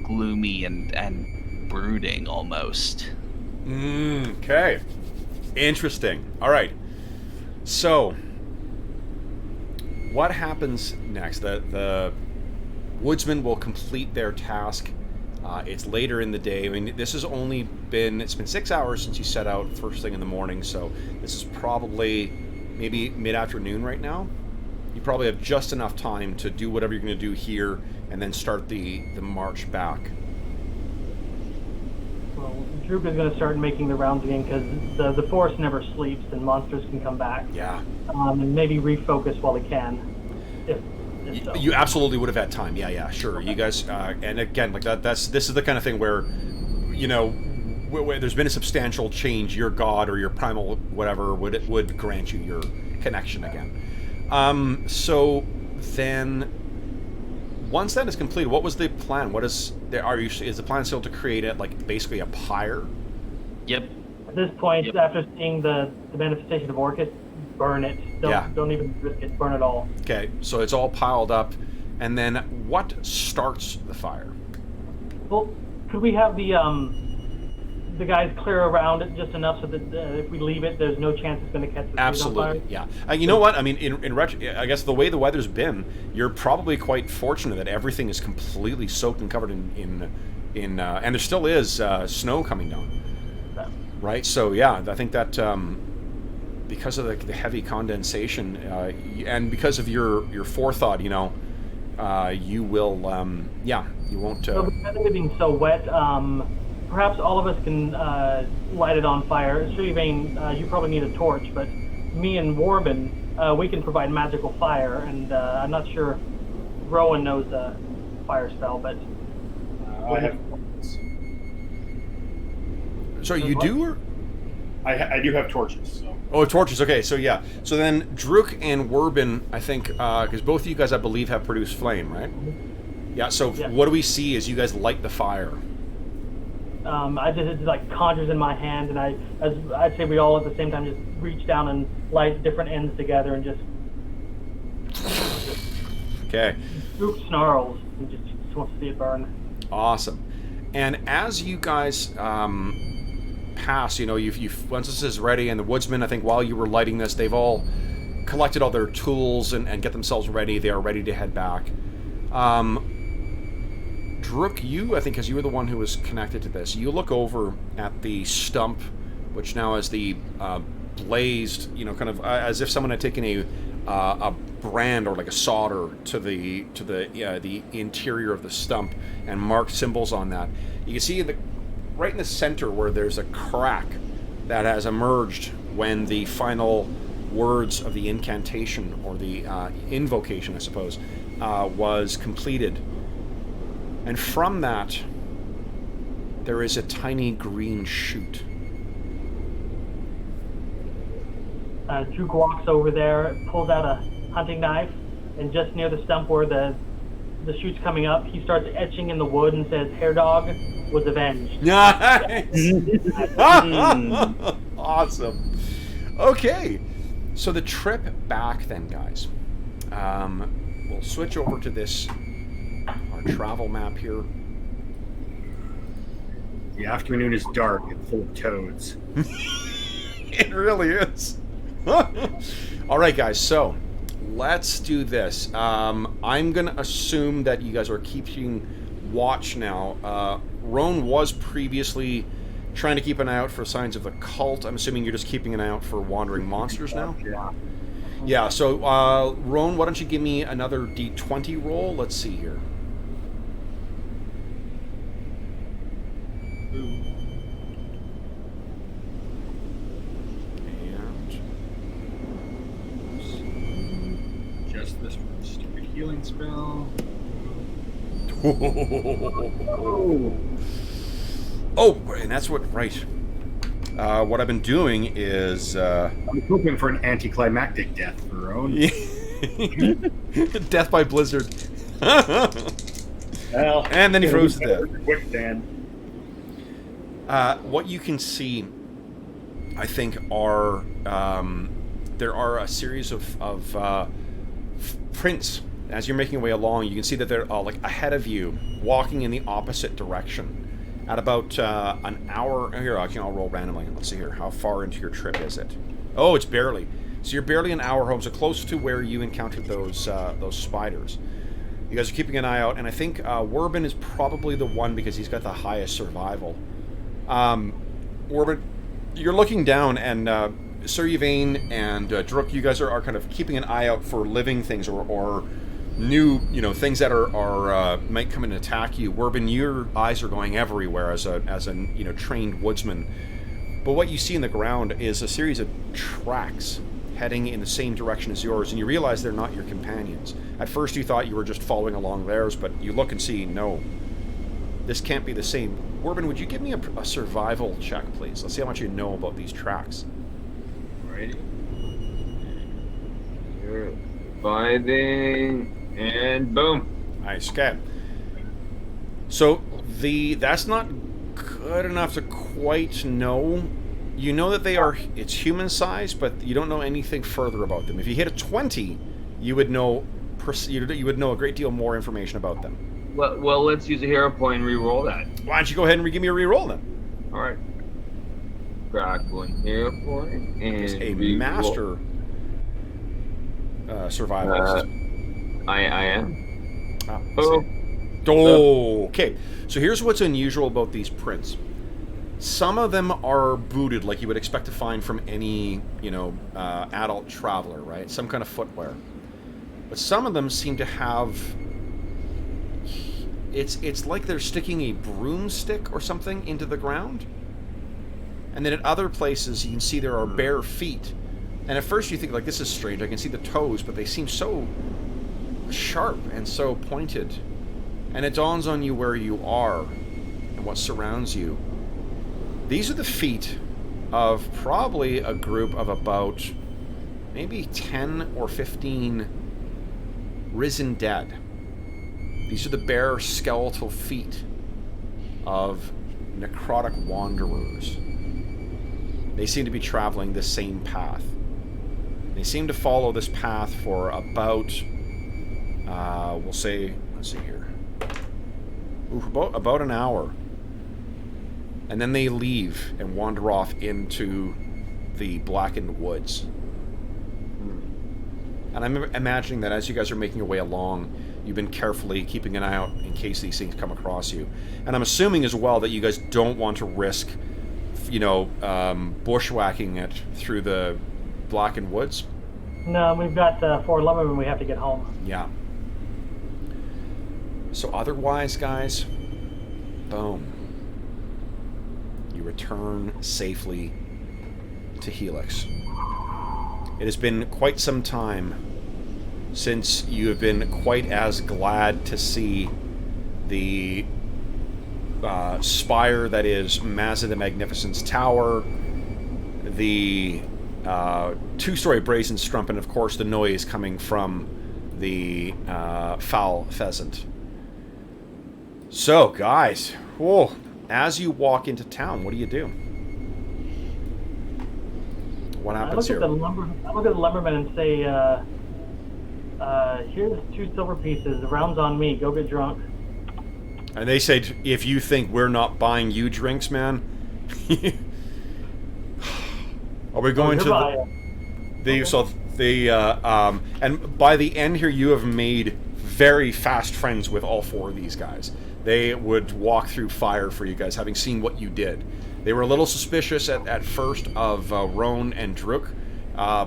Speaker 2: gloomy and brooding almost.
Speaker 1: Okay. Interesting. All right. So, what happens next? The woodsmen will complete their task. It's later in the day. I mean, it's been 6 hours since you set out first thing in the morning, so this is probably maybe mid-afternoon right now. You probably have just enough time to do whatever you're going to do here and then start the march back.
Speaker 4: Well, Droop is going to start making the rounds again because the forest never sleeps and monsters can come back.
Speaker 1: Yeah.
Speaker 4: And maybe refocus while they can. If so.
Speaker 1: You absolutely would have had time. Yeah, sure. Okay. You guys, and again, like this is the kind of thing where, where there's been a substantial change. Your god or your primal whatever would grant you your connection again. So then, once that is completed, what was the plan? Is the plan still to create basically a pyre?
Speaker 2: Yep.
Speaker 4: At this point, after seeing the manifestation of Orcus, burn it. Don't even risk it. Burn it all.
Speaker 1: Okay, so it's all piled up, and then what starts the fire?
Speaker 4: Well, could we have the guys clear around it just enough so that if we leave it, there's no chance it's going to catch the trees
Speaker 1: Absolutely,
Speaker 4: on fire?
Speaker 1: yeah. You know what? I mean, I guess the way the weather's been, you're probably quite fortunate that everything is completely soaked and covered in and there still is snow coming down.
Speaker 4: Yeah.
Speaker 1: Right. So yeah, I think that because of the heavy condensation and because of your forethought, you will you won't.
Speaker 4: So because of it being so wet, perhaps all of us can light it on fire. Sure, Yvain, you probably need a torch, but me and Warbin, we can provide magical fire, and I'm not sure Rowan knows a fire spell, but...
Speaker 3: I have...
Speaker 1: Sorry, you do? Or?
Speaker 3: I do have torches, so...
Speaker 1: Oh, torches, okay, so yeah. So then, Druk and Warbin, I think, because both of you guys, I believe, have produced flame, right? Yeah, so what do we see as you guys light the fire?
Speaker 4: I just conjures in my hand, and I'd say we all at the same time just reach down and light different ends together and just
Speaker 1: okay.
Speaker 4: Droop snarls and just wants to see it burn.
Speaker 1: Awesome. And as you guys pass, you've once this is ready, and the woodsmen, I think, while you were lighting this, they've all collected all their tools and get themselves ready. They are ready to head back. Drook, I think, because you were the one who was connected to this, you look over at the stump, which now has the blazed, kind of as if someone had taken a brand or like a solder to the interior of the stump and marked symbols on that. You can see right in the center where there's a crack that has emerged when the final words of the incantation or the invocation, I suppose, was completed. And from that, there is a tiny green shoot.
Speaker 4: Juke walks over there, pulls out a hunting knife, and just near the stump where the shoot's coming up, he starts etching in the wood and says, "Hair Dog was avenged."
Speaker 1: Nice! Awesome. Okay. So the trip back then, guys. We'll switch over to this, our travel map here.
Speaker 3: The afternoon is dark and full of toads.
Speaker 1: It really is. All right, guys, so let's do this. I'm going to assume that you guys are keeping watch now. Roan was previously trying to keep an eye out for signs of the cult. I'm assuming you're just keeping an eye out for wandering monsters now?
Speaker 3: Yeah.
Speaker 1: Yeah, so, Roan, why don't you give me another D20 roll? Let's see here. And...
Speaker 3: Just this one stupid healing spell.
Speaker 1: Oh, and that's what, right. What I've been doing is...
Speaker 3: I'm hoping for an anticlimactic death for Roan.
Speaker 1: Death by blizzard.
Speaker 3: Well,
Speaker 1: and then he froze to death.
Speaker 3: Quick, Dan.
Speaker 1: What you can see, I think, are there are a series of prints. As you're making your way along, you can see that they're like ahead of you, walking in the opposite direction. At about an hour... Here, I'll roll randomly. Let's see here. How far into your trip is it? Oh, it's barely. So you're barely an hour home, so close to where you encountered those spiders. You guys are keeping an eye out, and I think Werbin is probably the one because he's got the highest survival. Werbin, you're looking down, and Sir Yvain and Druk, you guys are kind of keeping an eye out for living things or new, things that are might come and attack you. Werbin, your eyes are going everywhere as a trained woodsman. But what you see in the ground is a series of tracks heading in the same direction as yours, and you realize they're not your companions. At first you thought you were just following along theirs, but you look and see, no, this can't be the same. Werbin, would you give me a survival check, please? Let's see how much you know about these tracks.
Speaker 5: Alrighty. Surviving. And boom.
Speaker 1: Nice, okay. So that's not good enough to quite know. You know that it's human size, but you don't know anything further about them. If you hit a 20, you would know a great deal more information about them.
Speaker 5: Well, let's use a hero point and re-roll that.
Speaker 1: Why don't you go ahead and give me a re-roll then?
Speaker 5: All right. Crackling hero point and
Speaker 1: It's a
Speaker 5: re-roll.
Speaker 1: master survivalist.
Speaker 5: I am.
Speaker 1: Okay. So here's what's unusual about these prints. Some of them are booted, like you would expect to find from any, adult traveler, right? Some kind of footwear. But some of them seem to have... It's like they're sticking a broomstick or something into the ground. And then at other places, you can see there are bare feet. And at first you think, like, this is strange. I can see the toes, but they seem so sharp and so pointed. And it dawns on you where you are and what surrounds you. These are the feet of probably a group of about maybe 10 or 15 risen dead. These are the bare skeletal feet of necrotic wanderers. They seem to be traveling the same path. They seem to follow this path for about, we'll say, let's see here, about an hour. And then they leave and wander off into the blackened woods. And I'm imagining that as you guys are making your way along, you've been carefully keeping an eye out in case these things come across you. And I'm assuming as well that you guys don't want to risk, bushwhacking it through the blackened woods.
Speaker 4: No, we've got 4 lumbermen and we have to get home.
Speaker 1: Yeah. So otherwise, guys, boom. You return safely to Helix. It has been quite some time since you have been quite as glad to see the spire that is Mazza the Magnificent's tower, the 2-story brazen strump, and of course the noise coming from the foul pheasant. So, guys, whoa, as you walk into town, what do you do? What
Speaker 4: I
Speaker 1: happens
Speaker 4: look
Speaker 1: here?
Speaker 4: at the lumberman and say, "Here's 2 silver pieces. The round's on me. Go get drunk."
Speaker 1: And they say, if you think we're not buying you drinks, man, are we going and by the end here, you have made very fast friends with all 4 of these guys. They would walk through fire for you guys, having seen what you did. They were a little suspicious at first of Roan and Druk,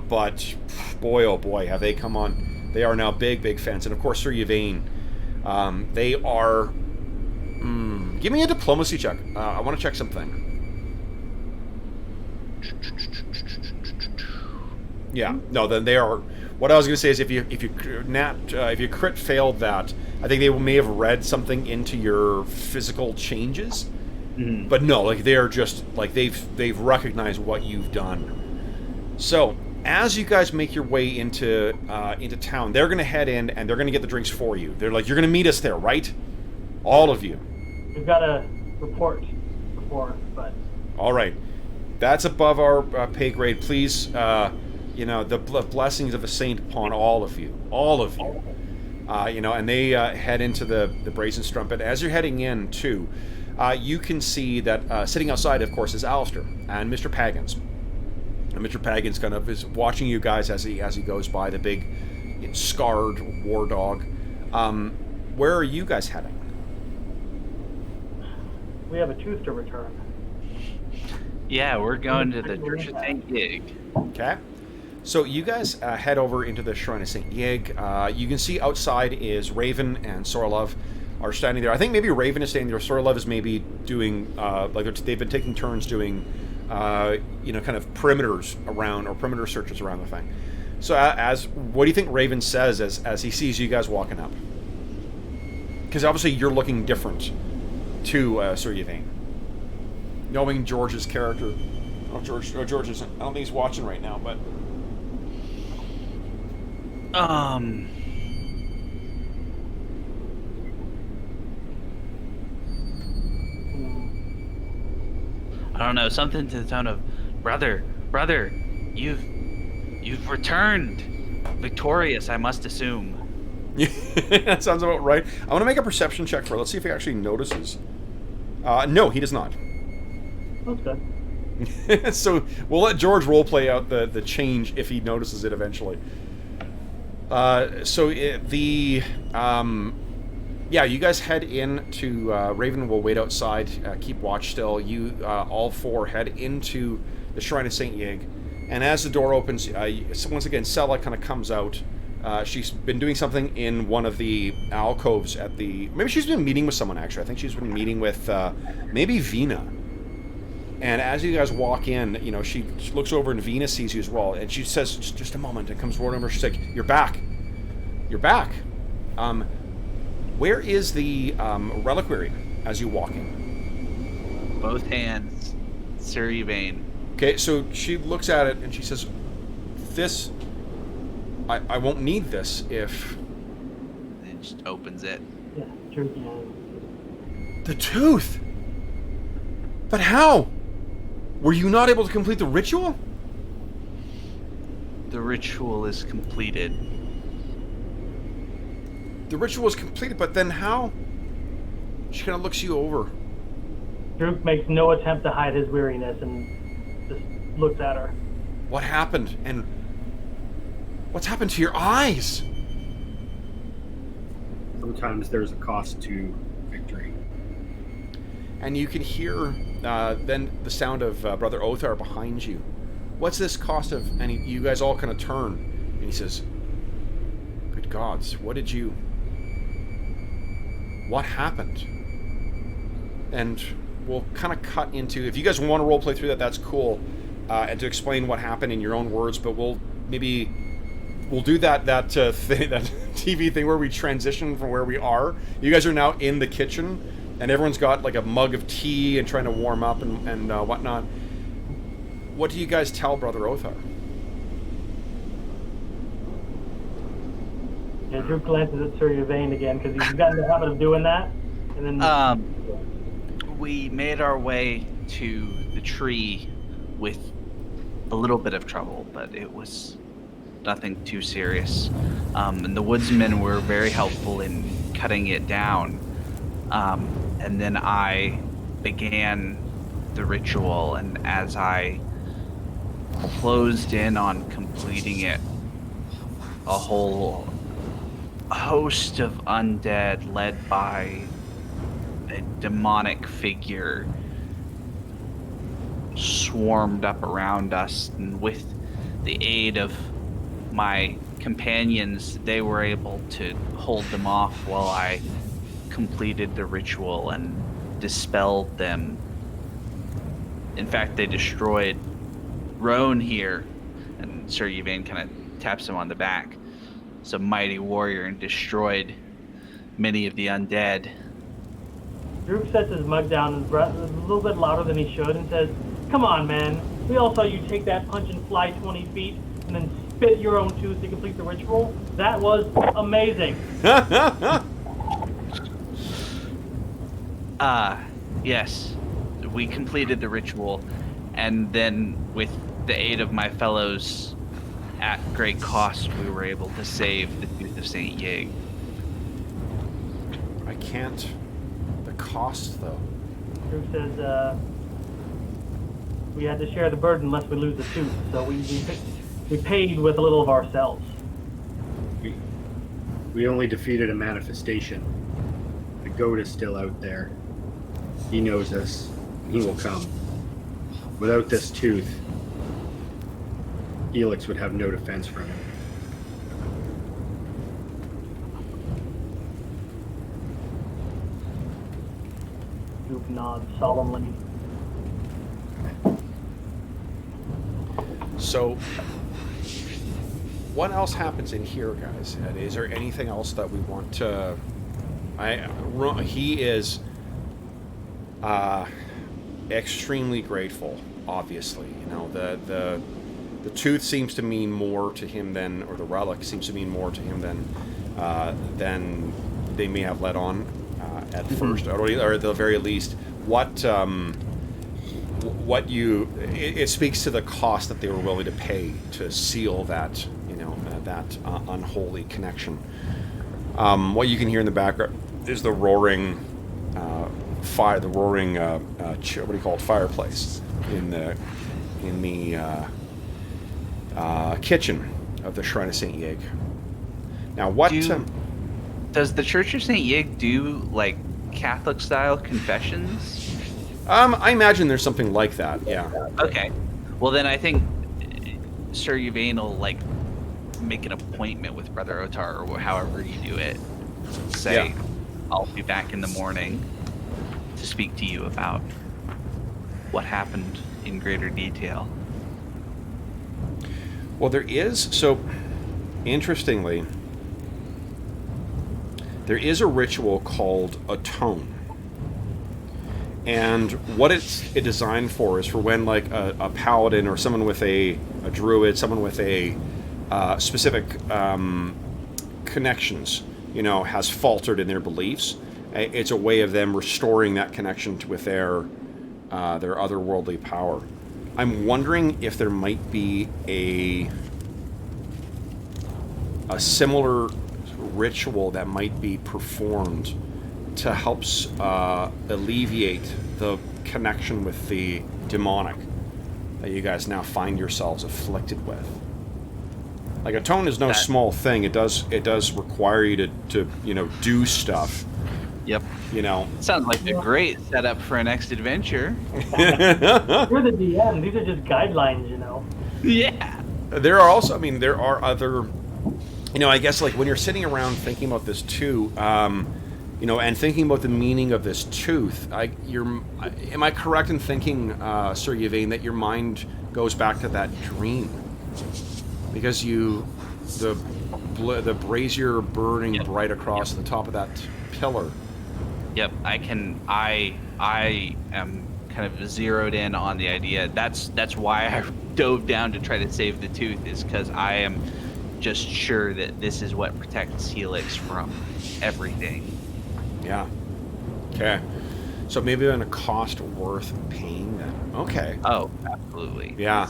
Speaker 1: but boy, oh boy, have they come on. They are now big fans. And of course, Sir Yvain, they are... give me a diplomacy check. I want to check something. Yeah, no, then they are... What I was going to say is if you crit failed that, I think they may have read something into your physical changes.
Speaker 2: Mm.
Speaker 1: But no, like they are just like they've recognized what you've done. So as you guys make your way into town, they're going to head in and they're going to get the drinks for you. They're like, you're going to meet us there, right? All of you.
Speaker 4: We've got a report before, but
Speaker 1: All right, that's above our pay grade. Please, the blessings of a saint upon all of you, and they head into the Brazen Strumpet. As you're heading in, too, you can see that sitting outside, of course, is Alistair and Mr. Paggins. And Mr. Paggins kind of is watching you guys as he goes by, the big, scarred war dog. Where are you guys heading?
Speaker 4: we have a tooth to return.
Speaker 2: Yeah, we're going to the Church of St. Yig.
Speaker 1: Okay. So you guys head over into the Shrine of St. Yig. You can see outside is Raven and Sorlov are standing there. I think maybe Raven is standing there. Sorlov is maybe doing, they've been taking turns doing, kind of perimeters around, or perimeter searches around the thing. So what do you think Raven says as he sees you guys walking up? Because obviously you're looking different to Sir Yvain. Knowing George's character. George isn't. I don't think he's watching right now, but...
Speaker 2: I don't know, something to the tone of, brother, you've returned victorious, I must assume.
Speaker 1: That sounds about right. I want to make a perception check for it. Let's see if he actually notices. No, he does not.
Speaker 4: That's good.
Speaker 1: So we'll let George roleplay out the change if he notices it eventually. You guys head in to Raven will wait outside, keep watch still. You all four head into the Shrine of St. Yig, and as the door opens, once again, Sella kind of comes out. She's been doing something in one of the alcoves at the... Maybe she's been meeting with someone, actually. I think she's been meeting with maybe Vina. And as you guys walk in, she looks over and Vina sees you as well. And she says, just a moment, and comes forward over. She's like, you're back. You're back. Where is the reliquary as you walk in?
Speaker 2: Both hands, Sir Yvain.
Speaker 1: Okay, so she looks at it and she says, this... I won't need this if...
Speaker 2: And just opens it.
Speaker 4: Yeah, jerky eyes.
Speaker 1: The tooth! But how? Were you not able to complete the ritual?
Speaker 2: The ritual is completed.
Speaker 1: The ritual is completed, but then how? She kind of looks you over.
Speaker 4: Druk makes no attempt to hide his weariness and just looks at her.
Speaker 1: What happened? And what's happened to your eyes?
Speaker 3: Sometimes there's a cost to victory.
Speaker 1: And you can hear then the sound of Brother Othar behind you. What's this cost of... And you guys all kind of turn. And he says, good gods, what did you... What happened? And we'll kind of cut into... If you guys want to roleplay through that, that's cool. And to explain what happened in your own words, but we'll do that thing, that TV thing where we transition from where we are. You guys are now in the kitchen, and everyone's got like a mug of tea and trying to warm up and whatnot. What do you guys tell Brother Othar?
Speaker 4: Yeah, Druk glances at Sir Yvain again because he's gotten the habit of doing that. And then
Speaker 2: we made our way to the tree with a little bit of trouble, but it was nothing too serious. And the woodsmen were very helpful in cutting it down. And then I began the ritual, and as I closed in on completing it, a whole host of undead led by a demonic figure swarmed up around us, and with the aid of my companions, they were able to hold them off while I completed the ritual and dispelled them. In fact, they destroyed Roan here, and Sir Yvain kind of taps him on the back. It's a mighty warrior and destroyed many of the undead.
Speaker 4: Droop sets his mug down and breath a little bit louder than he should and says, "Come on, man. We all saw you take that punch and fly 20 feet and then spit your own tooth to complete the ritual. That was amazing."
Speaker 2: Yes. We completed the ritual, and then with the aid of my fellows at great cost, we were able to save the Tooth of St. Yig.
Speaker 1: I can't. The cost, though.
Speaker 4: Droop says, we had to share the burden lest we lose the tooth, so we paid with a little of ourselves.
Speaker 3: We only defeated a manifestation. The goat is still out there. He knows us. He will come. Without this tooth, Helix would have no defense from him.
Speaker 4: Droop nods solemnly.
Speaker 1: So, what else happens in here, guys? And is there anything else that we want to... He is extremely grateful, obviously. You know, the tooth seems to mean more to him than, or the relic seems to mean more to him than they may have let on at first, or at the very least. It speaks to the cost that they were willing to pay to seal that, that unholy connection. What you can hear in the background is the roaring fire, what do you call it, fireplace in the kitchen of the Shrine of St. Yig. Now,
Speaker 2: does the Church of St. Yig do like Catholic style confessions?
Speaker 1: I imagine there's something like that, yeah.
Speaker 2: Okay. Well, then I think Sir Yvain will, like, make an appointment with Brother Otar, or however you do it. Say, yeah. I'll be back in the morning to speak to you about what happened in greater detail.
Speaker 1: Well, interestingly, there is a ritual called Atone. And what it's designed for is for when, like, a paladin or someone with a druid, someone with a specific connections, has faltered in their beliefs. It's a way of them restoring that connection with their otherworldly power. I'm wondering if there might be a similar ritual that might be performed to help alleviate the connection with the demonic that you guys now find yourselves afflicted with. Like, Atone is no small thing. It does require you to do stuff.
Speaker 2: Yep. Sounds like a great setup for a next adventure.
Speaker 4: You're the DM. These are just guidelines,
Speaker 2: Yeah.
Speaker 1: There are also, there are other, I guess, like, when you're sitting around thinking about this too, and thinking about the meaning of this tooth, am I correct in thinking, Sir Yvain, that your mind goes back to that dream? Because the brazier burning bright across the top of that pillar.
Speaker 2: Yep, I am kind of zeroed in on the idea. That's why I dove down to try to save the tooth, is because I am just sure that this is what protects Helix from everything.
Speaker 1: Yeah. Okay. So maybe on a cost worth paying then. Okay.
Speaker 2: Oh, absolutely.
Speaker 1: Yeah.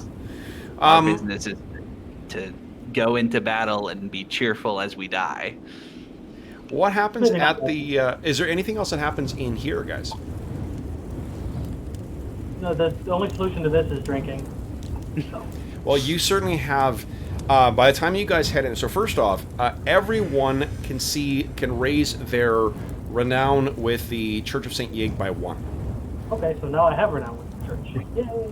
Speaker 2: Our business is to go into battle and be cheerful as we die.
Speaker 1: What happens at the... is there anything else that happens in here, guys?
Speaker 4: No, the only solution to this is drinking. So.
Speaker 1: Well, you certainly have... by the time you guys head in... So first off, everyone can raise their renown with the Church of St. Yig by 1.
Speaker 4: Okay, so now I have renown with the church. Yay!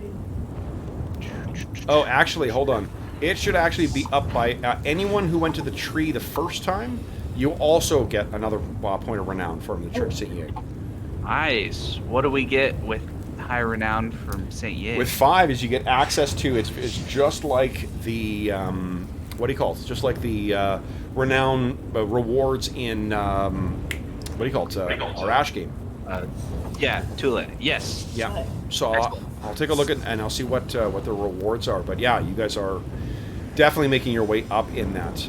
Speaker 1: Oh, actually, hold on. It should actually be up by anyone who went to the tree the first time. You also get another point of renown from the Church of St. Yig.
Speaker 2: Nice. What do we get with high renown from St. Yig?
Speaker 1: With 5 is you get access to... It's just like the... what do you call it? It's just like the renown rewards in... what do you call it? Our Ash game.
Speaker 2: Yeah, Tula. Yes.
Speaker 1: Yeah. So I'll take a look at and I'll see what the rewards are. But yeah, you guys are definitely making your way up in that.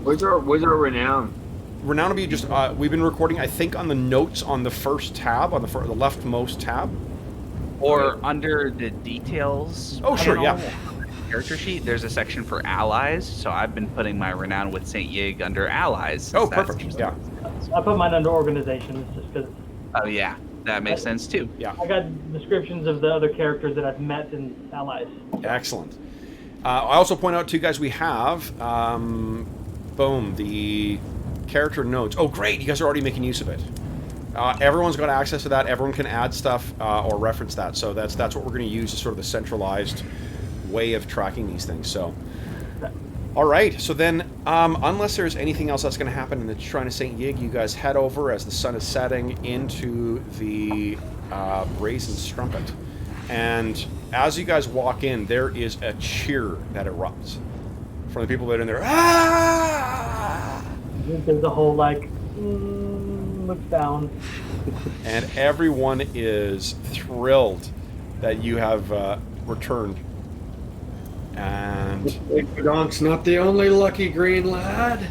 Speaker 5: Where's our renown?
Speaker 1: Renown will be just we've been recording, I think, on the notes on the first tab, on the leftmost tab,
Speaker 2: or under the details.
Speaker 1: Oh, sure, yeah.
Speaker 2: Character sheet. There's a section for allies, so I've been putting my renown with St. Yig under allies.
Speaker 1: Oh, perfect. Yeah.
Speaker 4: I put mine under organizations just because.
Speaker 2: Oh yeah, that makes sense too.
Speaker 1: Yeah.
Speaker 4: I got descriptions of the other characters that I've met in allies.
Speaker 1: Excellent. I also point out to you guys we have boom, the character notes. Oh, great! You guys are already making use of it. Everyone's got access to that. Everyone can add stuff or reference that. So that's what we're going to use as sort of the centralized way of tracking these things. So, all right. So then, unless there's anything else that's going to happen in the Shrine of St. Yig, you guys head over as the sun is setting into the brazen strumpet. And as you guys walk in, there is a cheer that erupts from the people that are in there. Ah!
Speaker 4: There's a whole looks down.
Speaker 1: And everyone is thrilled that you have returned. And
Speaker 3: Donk's not the only lucky green lad.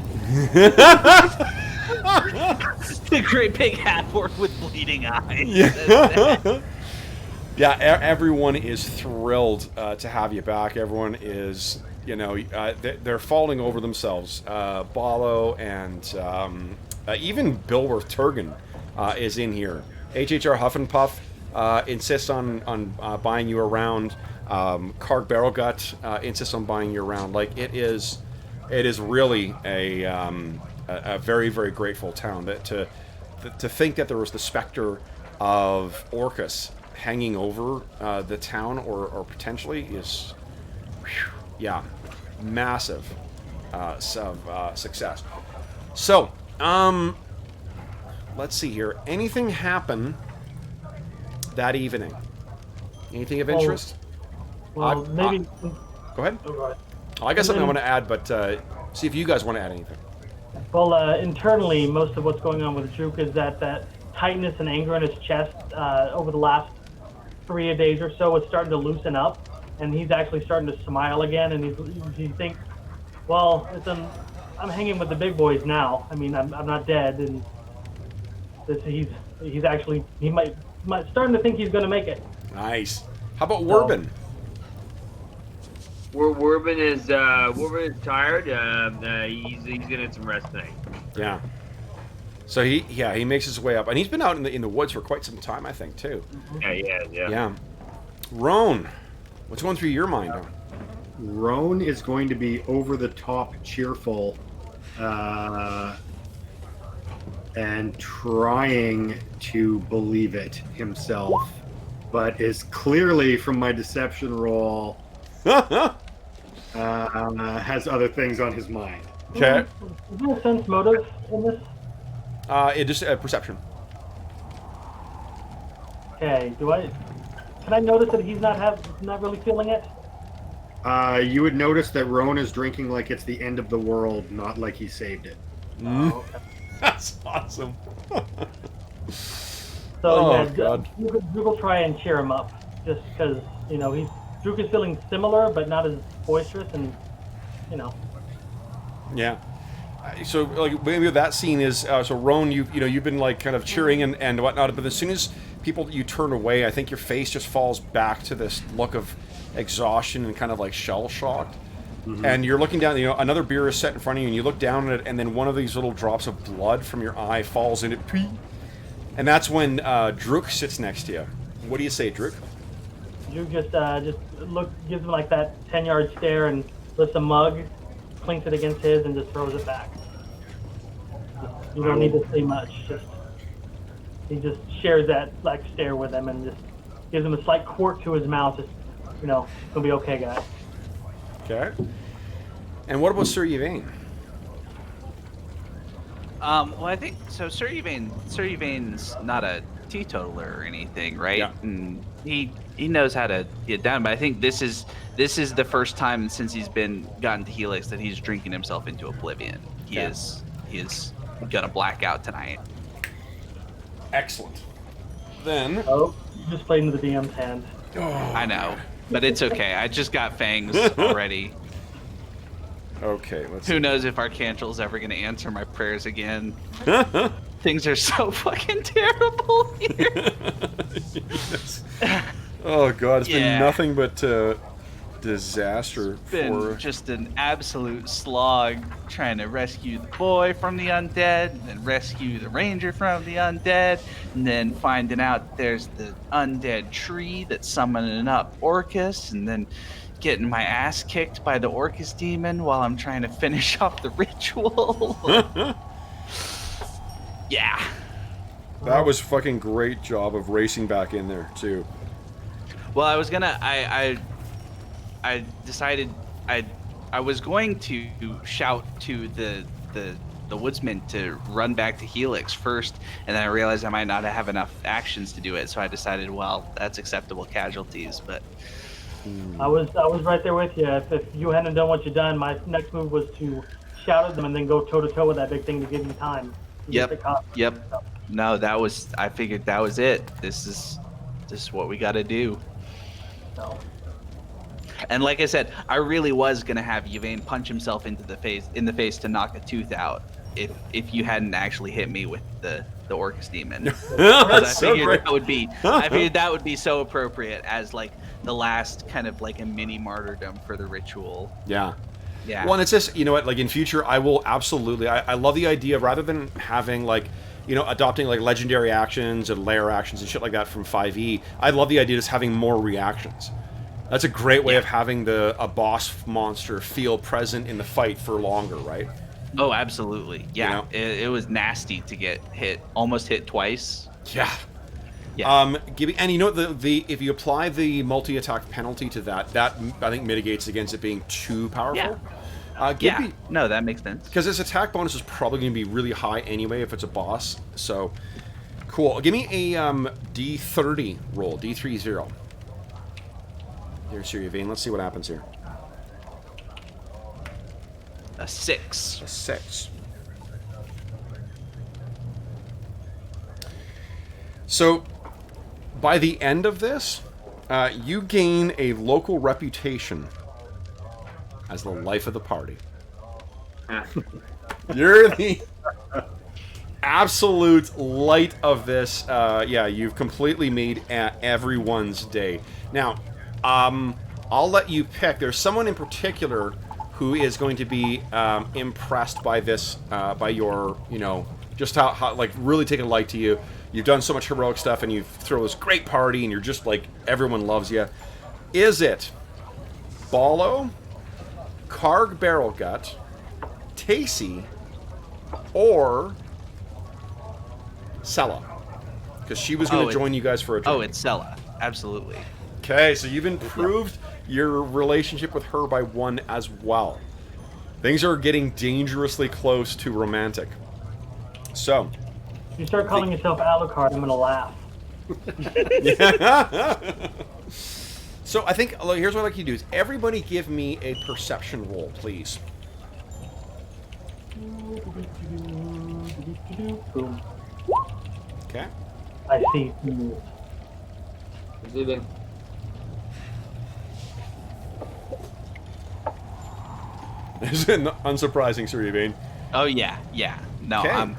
Speaker 2: The great big half-orc with bleeding eyes.
Speaker 1: Yeah. Yeah, everyone is thrilled to have you back. Everyone is, they're falling over themselves. Balo and even Bilworth Turgan is in here. HHR Huff and Puff insists on buying you around. Karg Barrowgut insists on buying you around. Like, it is really a very, very grateful town. That to think that there was the specter of Orcus hanging over the town, or potentially, is, yeah, massive success. So, let's see here. Anything happen that evening? Anything of interest?
Speaker 4: Well, maybe.
Speaker 1: Go ahead.
Speaker 4: Oh, go ahead.
Speaker 1: I got something I want to add, but see if you guys want to add anything.
Speaker 4: Well, internally, most of what's going on with Druk is that tightness and anger in his chest over the last 3 days or so is starting to loosen up, and he's actually starting to smile again. And he thinks, well, I'm hanging with the big boys now. I mean, I'm not dead, and he's actually he might starting to think he's going to make it.
Speaker 1: Nice. How about Werbin?
Speaker 5: Werbin is tired. He's gonna get some rest tonight.
Speaker 1: Yeah. So he makes his way up, and he's been out in the woods for quite some time, I think, too.
Speaker 5: Yeah.
Speaker 1: Yeah. Roan, what's going through your mind?
Speaker 3: Roan is going to be over the top cheerful, and trying to believe it himself, but is clearly, from my deception roll, has other things on his mind.
Speaker 1: Okay.
Speaker 4: Is there a sense motive in this?
Speaker 1: It just perception.
Speaker 4: Okay. Can I notice that he's not really feeling it?
Speaker 3: You would notice that Roan is drinking like it's the end of the world, not like he saved it.
Speaker 4: Oh, okay.
Speaker 1: That's awesome.
Speaker 4: So
Speaker 1: God.
Speaker 4: Druk will try and cheer him up, just because Druk is feeling similar, but not as boisterous, and
Speaker 1: Yeah. So like maybe that scene is so Roan, you've been like kind of cheering and whatnot, but as soon as you turn away, I think your face just falls back to this look of exhaustion and kind of like shell shocked. And you're looking down, another beer is set in front of you, and you look down at it, and then one of these little drops of blood from your eye falls in it. And that's when Druk sits next to you. What do you say, Druk?
Speaker 4: You just gives him like that 10-yard stare and lifts a mug, clinks it against his, and just throws it back. You don't need to say much. He just shares that like stare with him and just gives him a slight quirk to his mouth. Just it's gonna be okay, guys.
Speaker 1: Okay. And what about Sir Yvain?
Speaker 2: Well, I think so. Sir Yvain's not a teetotaler or anything, right?
Speaker 1: Yeah.
Speaker 2: And he knows how to get down. But I think this is the first time since he's gotten to Helix that he's drinking himself into oblivion. He is gonna black out tonight.
Speaker 1: Excellent. Then.
Speaker 4: Oh, you just played into the DM's hand.
Speaker 2: I know, but it's okay. I just got fangs already.
Speaker 1: Okay,
Speaker 2: Who knows if Archangel's ever going to answer my prayers again? Things are so fucking terrible here.
Speaker 1: Yes. Oh god, it's been nothing but disaster.
Speaker 2: It's been just an absolute slog trying to rescue the boy from the undead, and then rescue the ranger from the undead, and then finding out there's the undead tree that's summoning up Orcus, and then getting my ass kicked by the Orcus demon while I'm trying to finish off the ritual. Yeah.
Speaker 1: That was fucking great job of racing back in there too.
Speaker 2: Well, I was gonna I decided I was going to shout to the woodsman to run back to Helix first, and then I realized I might not have enough actions to do it, so I decided, well, that's acceptable casualties, but
Speaker 4: I was right there with you. If you hadn't done what you done, my next move was to shout at them and then go toe to toe with that big thing to give you time.
Speaker 2: Yep. No, I figured that was it. This is what we got to do.
Speaker 4: So.
Speaker 2: And like I said, I really was gonna have Yvain punch himself in the face to knock a tooth out if you hadn't actually hit me with the Orcus demon. I figured that would be so appropriate as like the last kind of like a mini martyrdom for the ritual.
Speaker 1: Yeah.
Speaker 2: Yeah.
Speaker 1: Well, and it's just, like in future, I will absolutely, I love the idea of rather than having like, adopting like legendary actions and lair actions and shit like that from 5e, I love the idea of just having more reactions. That's a great way of having a boss monster feel present in the fight for longer, right?
Speaker 2: Oh, absolutely. Yeah. It was nasty to get almost hit twice.
Speaker 1: Yeah.
Speaker 2: Yeah.
Speaker 1: And if you apply the multi-attack penalty to that I think mitigates against it being too powerful.
Speaker 2: Yeah. No, that makes sense.
Speaker 1: Because his attack bonus is probably going to be really high anyway if it's a boss. So, cool. Give me a D30 roll, D30. Here's Sir Yvain. Let's see what happens here.
Speaker 2: A 6.
Speaker 1: A 6. So, by the end of this, you gain a local reputation as the life of the party. You're the absolute light of this. You've completely made everyone's day. Now, I'll let you pick. There's someone in particular who is going to be impressed by this, by your, just how like really taking a light to you. You've done so much heroic stuff, and you throw this great party, and you're just like, everyone loves you. Is it Ballo, Karg Barrelgut, Tacey, or Sella? Because she was going to join you guys for a drink.
Speaker 2: Oh, it's Sella. Absolutely.
Speaker 1: Okay, so you've improved your relationship with her by 1 as well. Things are getting dangerously close to romantic. So...
Speaker 4: If you start calling yourself Alucard, I'm going to laugh.
Speaker 1: So I think, here's what I'd like you to do is everybody give me a perception roll, please.
Speaker 4: Boom.
Speaker 1: Okay.
Speaker 4: I see.
Speaker 5: Receiving.
Speaker 1: Isn't unsurprising, Sir Yvain.
Speaker 2: Oh, yeah. No,
Speaker 1: Okay.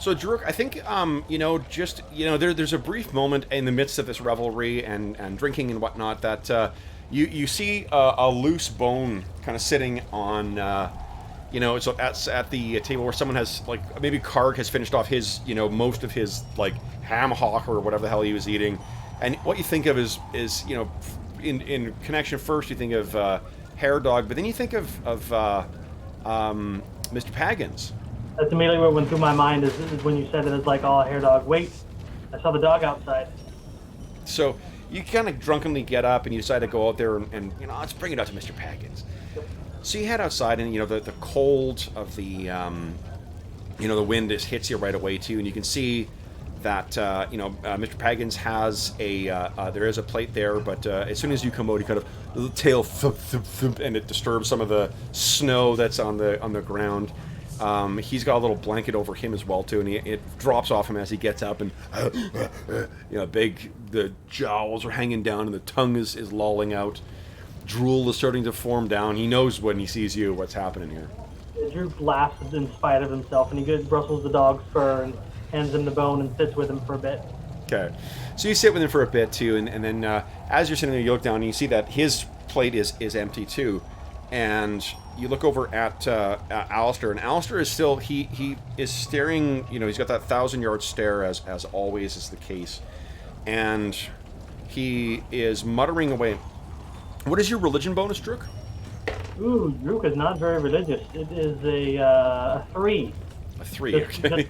Speaker 1: So, Druk, I think, there's a brief moment in the midst of this revelry and drinking and whatnot that you see a loose bone kind of sitting on, so at the table where someone has, like, maybe Karg has finished off his, most of his, like, ham hock or whatever the hell he was eating. And what you think of is in connection, first you think of Hair Dog, but then you think of Mr. Paggins.
Speaker 4: That's immediately what went through my mind is when you said that it's like, oh, Hair Dog, wait, I saw the dog outside.
Speaker 1: So you kind of drunkenly get up and you decide to go out there and let's bring it out to Mr. Paggins. So you head outside and, the cold of the, the wind hits you right away too. And you can see that, Mr. Paggins has there is a plate there, but as soon as you come out, he kind of, the tail thump, thump, thump, and it disturbs some of the snow that's on the ground. He's got a little blanket over him as well too, and it drops off him as he gets up, and the jowls are hanging down, and the tongue is lolling out. Drool is starting to form down. He knows when he sees you what's happening here.
Speaker 4: Drew laughs in spite of himself, and he brustles the dog's fur and hands him the bone and sits with him for a bit.
Speaker 1: Okay, so you sit with him for a bit too, and then as you're sitting there, you look down and you see that his plate is empty too. And you look over at Alistair, and Alistair is still, he is staring, he's got that 1,000-yard stare, as always is the case. And he is muttering away. What is your religion bonus, Druk?
Speaker 4: Ooh, Druk is not very religious. It is a 3.
Speaker 1: A 3, okay.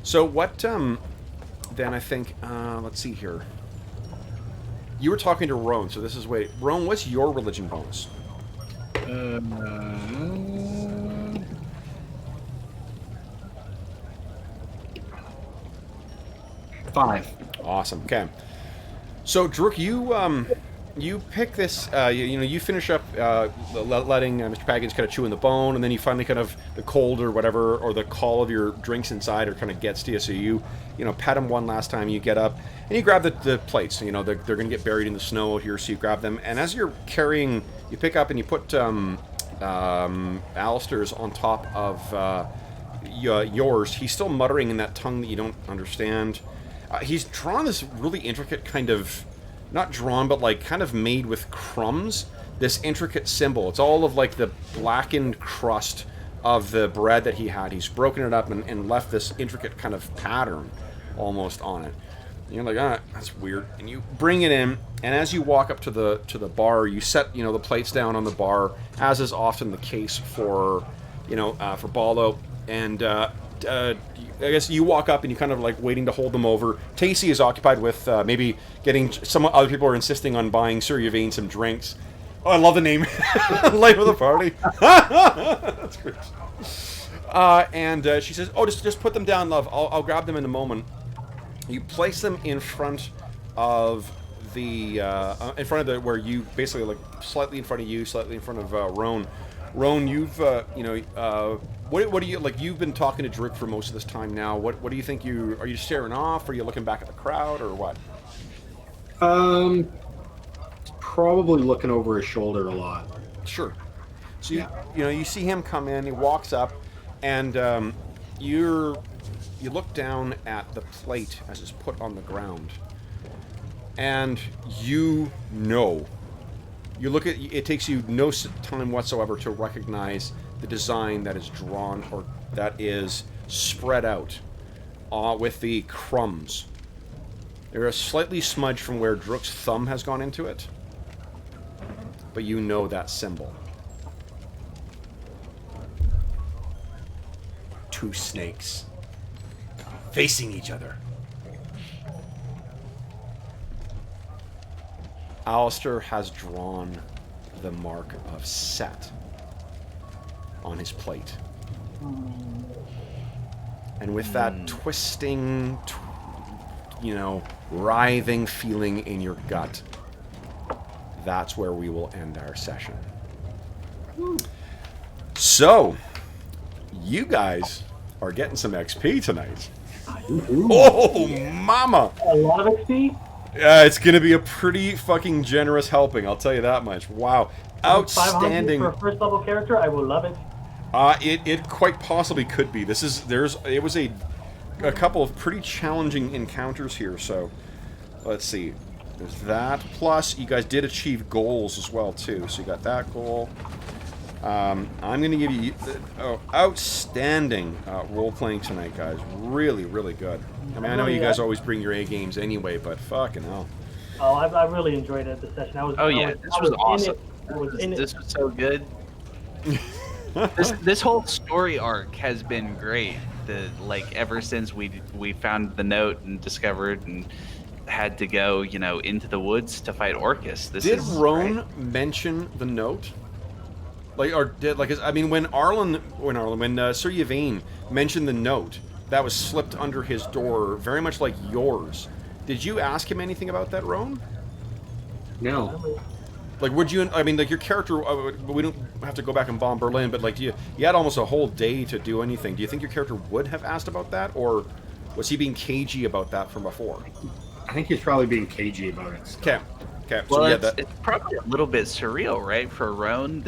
Speaker 1: So what, then I think, let's see here. You were talking to Roan, so this is, Roan, what's your religion bonus?
Speaker 3: 5.
Speaker 1: Awesome. Okay. So, Druk, you pick this. You finish up letting Mr. Paggins kind of chew in the bone, and then you finally kind of the cold or whatever, or the call of your drinks inside, or kind of gets to you. So you pat him one last time. You get up and you grab the plates. They're going to get buried in the snow here, so you grab them. And as you're carrying, you pick up and you put Alistair's on top of yours. He's still muttering in that tongue that you don't understand. He's drawn this really intricate kind of, not drawn, but like kind of made with crumbs, this intricate symbol. It's all of like the blackened crust of the bread that he had. He's broken it up and left this intricate kind of pattern almost on it. And you're like, that's weird. And you bring it in, and as you walk up to the bar, you set the plates down on the bar, as is often the case for Baldo. And I guess you walk up and you kind of like waiting to hold them over. Tacey is occupied with maybe getting some other people are insisting on buying Sir Yvain some drinks. Oh, I love the name. Life of the party. That's great. And she says, "Oh, just put them down, love. I'll grab them in a moment." You place them in front of the where you basically like slightly in front of you, slightly in front of Roan. Roan, you've what do you like? You've been talking to Druk for most of this time now. What do you think? Are you staring off? Are you looking back at the crowd, or what?
Speaker 3: Probably looking over his shoulder a lot.
Speaker 1: Sure. So you see him come in. He walks up, and you look down at the plate as it's put on the ground, and you look at it. Takes you no time whatsoever to recognize the design that is drawn or that is spread out with the crumbs. They're slightly smudged from where Druk's thumb has gone into it, but you know that symbol. Two snakes facing each other. Alistair has drawn the mark of Set on his plate. And with that twisting, writhing feeling in your gut, that's where we will end our session. So, you guys are getting some XP tonight. Ooh. Oh, mama!
Speaker 4: A lot of XP?
Speaker 1: It's going to be a pretty fucking generous helping, I'll tell you that much. Wow. Outstanding.
Speaker 4: 500 for a first level character, I will love it.
Speaker 1: It quite possibly could be. It was a couple of pretty challenging encounters here. So let's see. There's that. Plus, you guys did achieve goals as well too. So you got that goal. I'm going to give you outstanding role-playing tonight, guys. Really, really good. I mean, I know you guys always bring your A games anyway, but fucking hell.
Speaker 4: Oh, I really enjoyed it. The session.
Speaker 2: This was awesome. This was so good. this whole story arc has been great. Ever since we found the note and discovered and had to go, into the woods to fight Orcus.
Speaker 1: Did Roan mention the note? When Sir Yvain mentioned the note that was slipped under his door, very much like yours. Did you ask him anything about that, Roan?
Speaker 3: No.
Speaker 1: Would you? I mean, your character. We don't have to go back and bomb Berlin, but you had almost a whole day to do anything. Do you think your character would have asked about that, or was he being cagey about that from before?
Speaker 3: I think he's probably being cagey about it.
Speaker 1: Okay.
Speaker 2: Well, it's probably a little bit surreal, right, for Roan.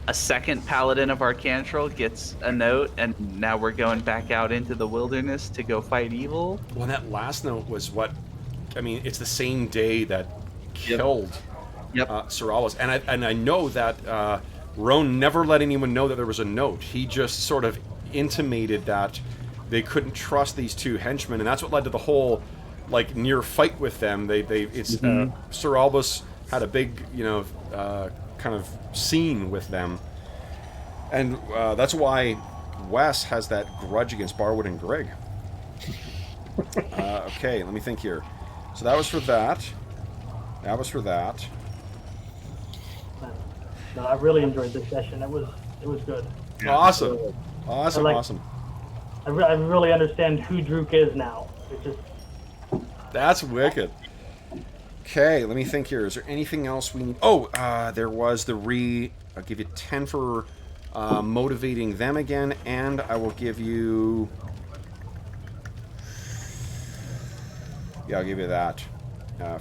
Speaker 2: A second paladin of Arcantral gets a note, and now we're going back out into the wilderness to go fight evil.
Speaker 1: Well, that last note was it's the same day that killed Sir Alice. And I know that Roan never let anyone know that there was a note. He just sort of intimated that they couldn't trust these two henchmen, and that's what led to the whole near fight with them. Sir Albus had a big kind of scene with them, and that's why Wes has that grudge against Barwood and Greg. Okay, let me think here. So that was for that.
Speaker 4: No, I really enjoyed this session. It was good.
Speaker 1: Yeah. Awesome.
Speaker 4: I really understand who Druk is now.
Speaker 1: That's wicked. Okay, let me think here. Is there anything else we need? There was I'll give you 10 for motivating them again, and I will give you... I'll give you that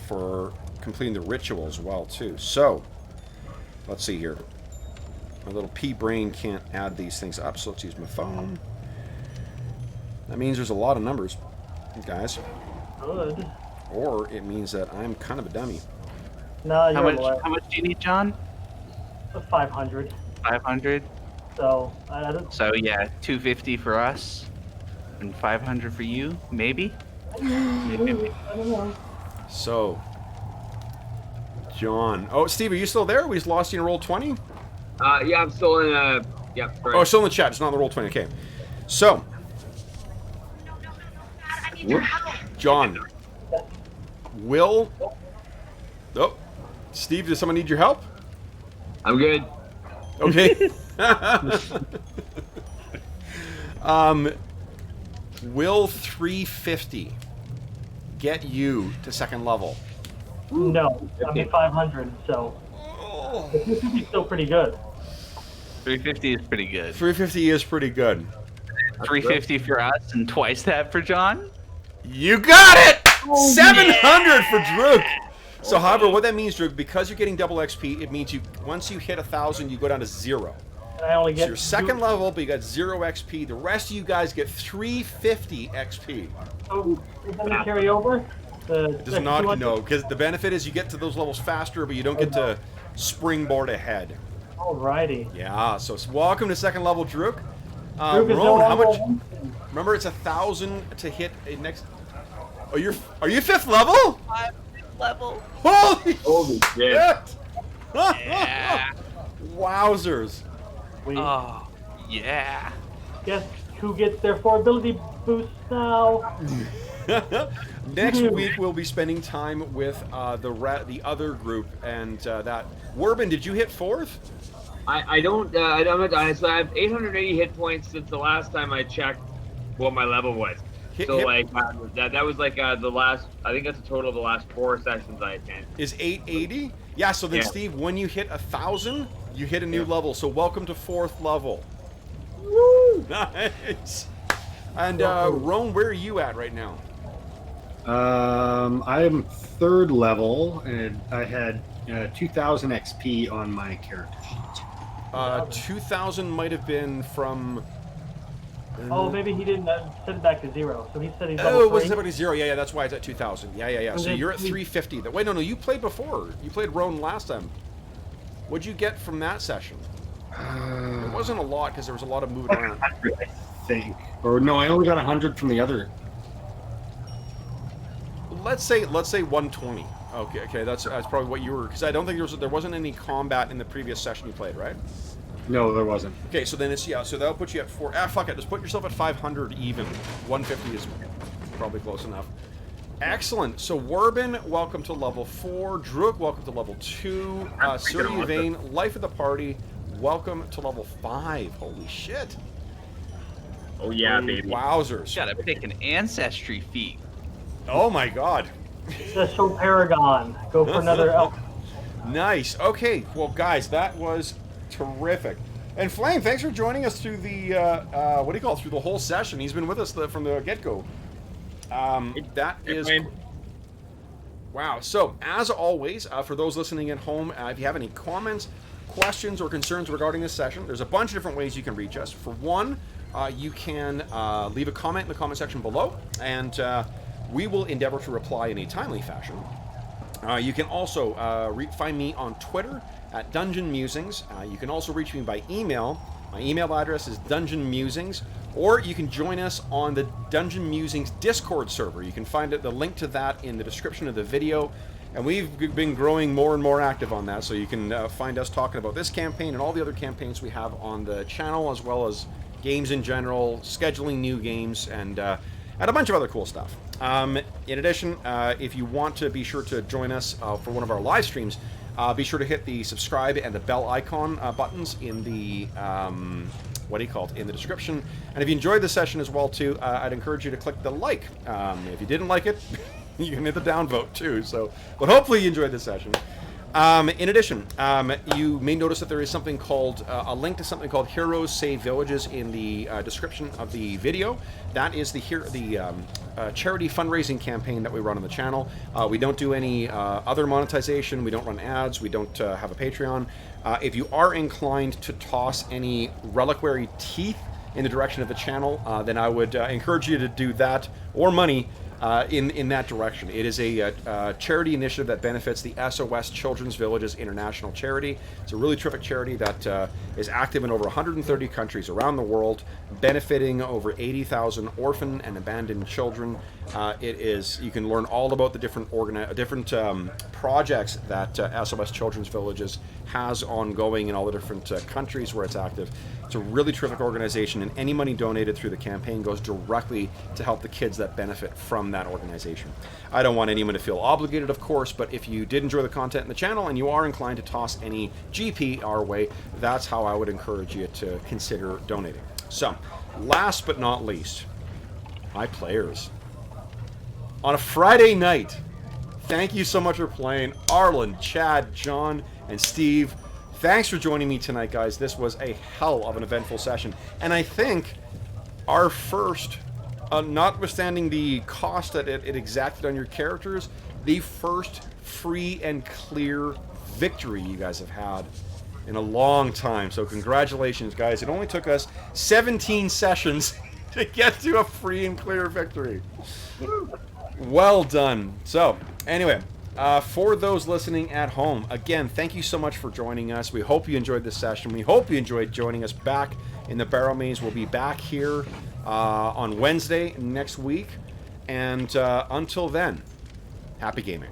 Speaker 1: for completing the ritual as well, too. So, let's see here. My little pea brain can't add these things up, so let's use my phone. That means there's a lot of numbers, guys.
Speaker 4: Good.
Speaker 1: Or it means that I'm kind of a dummy.
Speaker 4: No,
Speaker 2: how much do you need, John?
Speaker 4: 500.
Speaker 2: 500?
Speaker 4: So, I don't...
Speaker 2: So, 250 for us, and 500 for you, maybe? Maybe.
Speaker 4: I don't know.
Speaker 1: So, John. Oh, Steve, are you still there? We just lost you in roll 20?
Speaker 5: Yeah, I'm still in. Yeah. Right.
Speaker 1: Oh, still in the chat. It's not in the roll 20. Okay. So, John. Will. Oh, Steve, does someone need your help?
Speaker 5: I'm good.
Speaker 1: Okay. Will 350 get you to second level?
Speaker 4: No, I mean 500. So, 350 is still pretty good.
Speaker 2: 350 is pretty good.
Speaker 1: 350 is pretty good.
Speaker 2: 350 for us and twice that for John?
Speaker 1: You got it! 700 for Druk. So, however, what that means, Druk, because you're getting double XP, it means once you hit 1,000, you go down to 0.
Speaker 4: And I only get.
Speaker 1: So you're second level, but you got 0 XP. The rest of you guys get 350 XP.
Speaker 4: So, is that going to carry over?
Speaker 1: It does not, no, because the benefit is you get to those levels faster, but you don't get to springboard ahead.
Speaker 4: Alrighty.
Speaker 1: Yeah, so welcome to second level, Druk.
Speaker 4: Druk is
Speaker 1: Roan, how much?
Speaker 4: level.
Speaker 1: Remember, it's 1,000 to hit a next. Oh, are you 5th level?
Speaker 2: I'm 5th level.
Speaker 1: Holy
Speaker 5: shit!
Speaker 2: Yeah.
Speaker 1: Wowzers!
Speaker 2: Oh, yeah.
Speaker 4: Guess who gets their 4 ability boosts now?
Speaker 1: Next week we'll be spending time with the other group, and that. Werbin, did you hit 4th?
Speaker 5: I don't. So I have 880 hit points since the last time I checked what my level was. That was the last. I think that's a total of the last 4 sessions I attended.
Speaker 1: Is 880? Yeah. So then, Steve, when you hit 1,000, you hit a new level. So welcome to 4th level.
Speaker 4: Woo!
Speaker 1: Nice. And Roan, where are you at right now?
Speaker 3: I am 3rd level, and I had 2,000 XP on my character sheet.
Speaker 1: 2,000 might have been from.
Speaker 4: Oh, maybe he didn't set it back to 0. So he said he's
Speaker 1: Oh,
Speaker 4: level
Speaker 1: it was
Speaker 4: 3.
Speaker 1: set back to 0. Yeah, that's why it's at 2,000. Yeah. So you're at 350. Wait, no, you played before. You played Roan last time. What'd you get from that session? It wasn't a lot because there was a lot of moving around.
Speaker 3: 100, I think. Or no, I only got 100 from the other.
Speaker 1: Let's say 120. Okay, that's probably what you were, because I don't think there wasn't any combat in the previous session you played, right?
Speaker 3: No, there wasn't.
Speaker 1: Okay, so then so that'll put you at 4. Fuck it, just put yourself at 500 even. 150 is probably close enough. Excellent. So Warbin, welcome to level 4. Druk, welcome to level 2. Sir Yvain, life of the party, welcome to level 5. Holy shit.
Speaker 6: Oh yeah, baby.
Speaker 1: Wowzers.
Speaker 2: Gotta pick an ancestry feat.
Speaker 1: Oh my god.
Speaker 4: Special Paragon. Go for another elf.
Speaker 1: Nice. Okay, well guys, that was terrific. And Flame, thanks for joining us through the through the whole session. He's been with us from the get-go. That is wow. So as always, for those listening at home, if you have any comments, questions, or concerns regarding this session, there's a bunch of different ways you can reach us. For one, you can leave a comment in the comment section below, and we will endeavor to reply in a timely fashion. You can also find me on Twitter at Dungeon Musings. You can also reach me by email. My email address is dungeonmusings, or you can join us on the Dungeon Musings Discord server. You can find the link to that in the description of the video, and we've been growing more and more active on that, so you can find us talking about this campaign and all the other campaigns we have on the channel, as well as games in general, scheduling new games, and a bunch of other cool stuff. In addition, if you want to be sure to join us for one of our live streams, be sure to hit the subscribe and the bell icon buttons in the in the description. And if you enjoyed the session as well too, I'd encourage you to click the like. If you didn't like it, you can hit the downvote too. So, but hopefully you enjoyed the session. In addition, you may notice that there is something called a link to something called Heroes Save Villages in the description of the video. That is the charity fundraising campaign that we run on the channel. We don't do any other monetization. We don't run ads. We don't have a Patreon. If you are inclined to toss any reliquary teeth in the direction of the channel, then I would encourage you to do that, or money, in that direction. It is a charity initiative that benefits the SOS Children's Villages International Charity. It's a really terrific charity that is active in over 130 countries around the world, benefiting over 80,000 orphan and abandoned children. You can learn all about the different projects that SOS Children's Villages has ongoing in all the different countries where it's active. It's a really terrific organization, and any money donated through the campaign goes directly to help the kids that benefit from that organization. I don't want anyone to feel obligated, of course, but if you did enjoy the content in the channel and you are inclined to toss any GP our way, that's how I would encourage you to consider donating. So, last but not least, my players. On a Friday night, thank you so much for playing. Arlen, Chad, John, and Steve, thanks for joining me tonight, guys. This was a hell of an eventful session. And I think our first, notwithstanding the cost that it exacted on your characters, the first free and clear victory you guys have had in a long time. So congratulations, guys. It only took us 17 sessions to get to a free and clear victory. Well done. So, anyway, for those listening at home, again, thank you so much for joining us. We hope you enjoyed this session. We hope you enjoyed joining us back in the Barrowmaze. We'll be back here on Wednesday next week. And until then, happy gaming.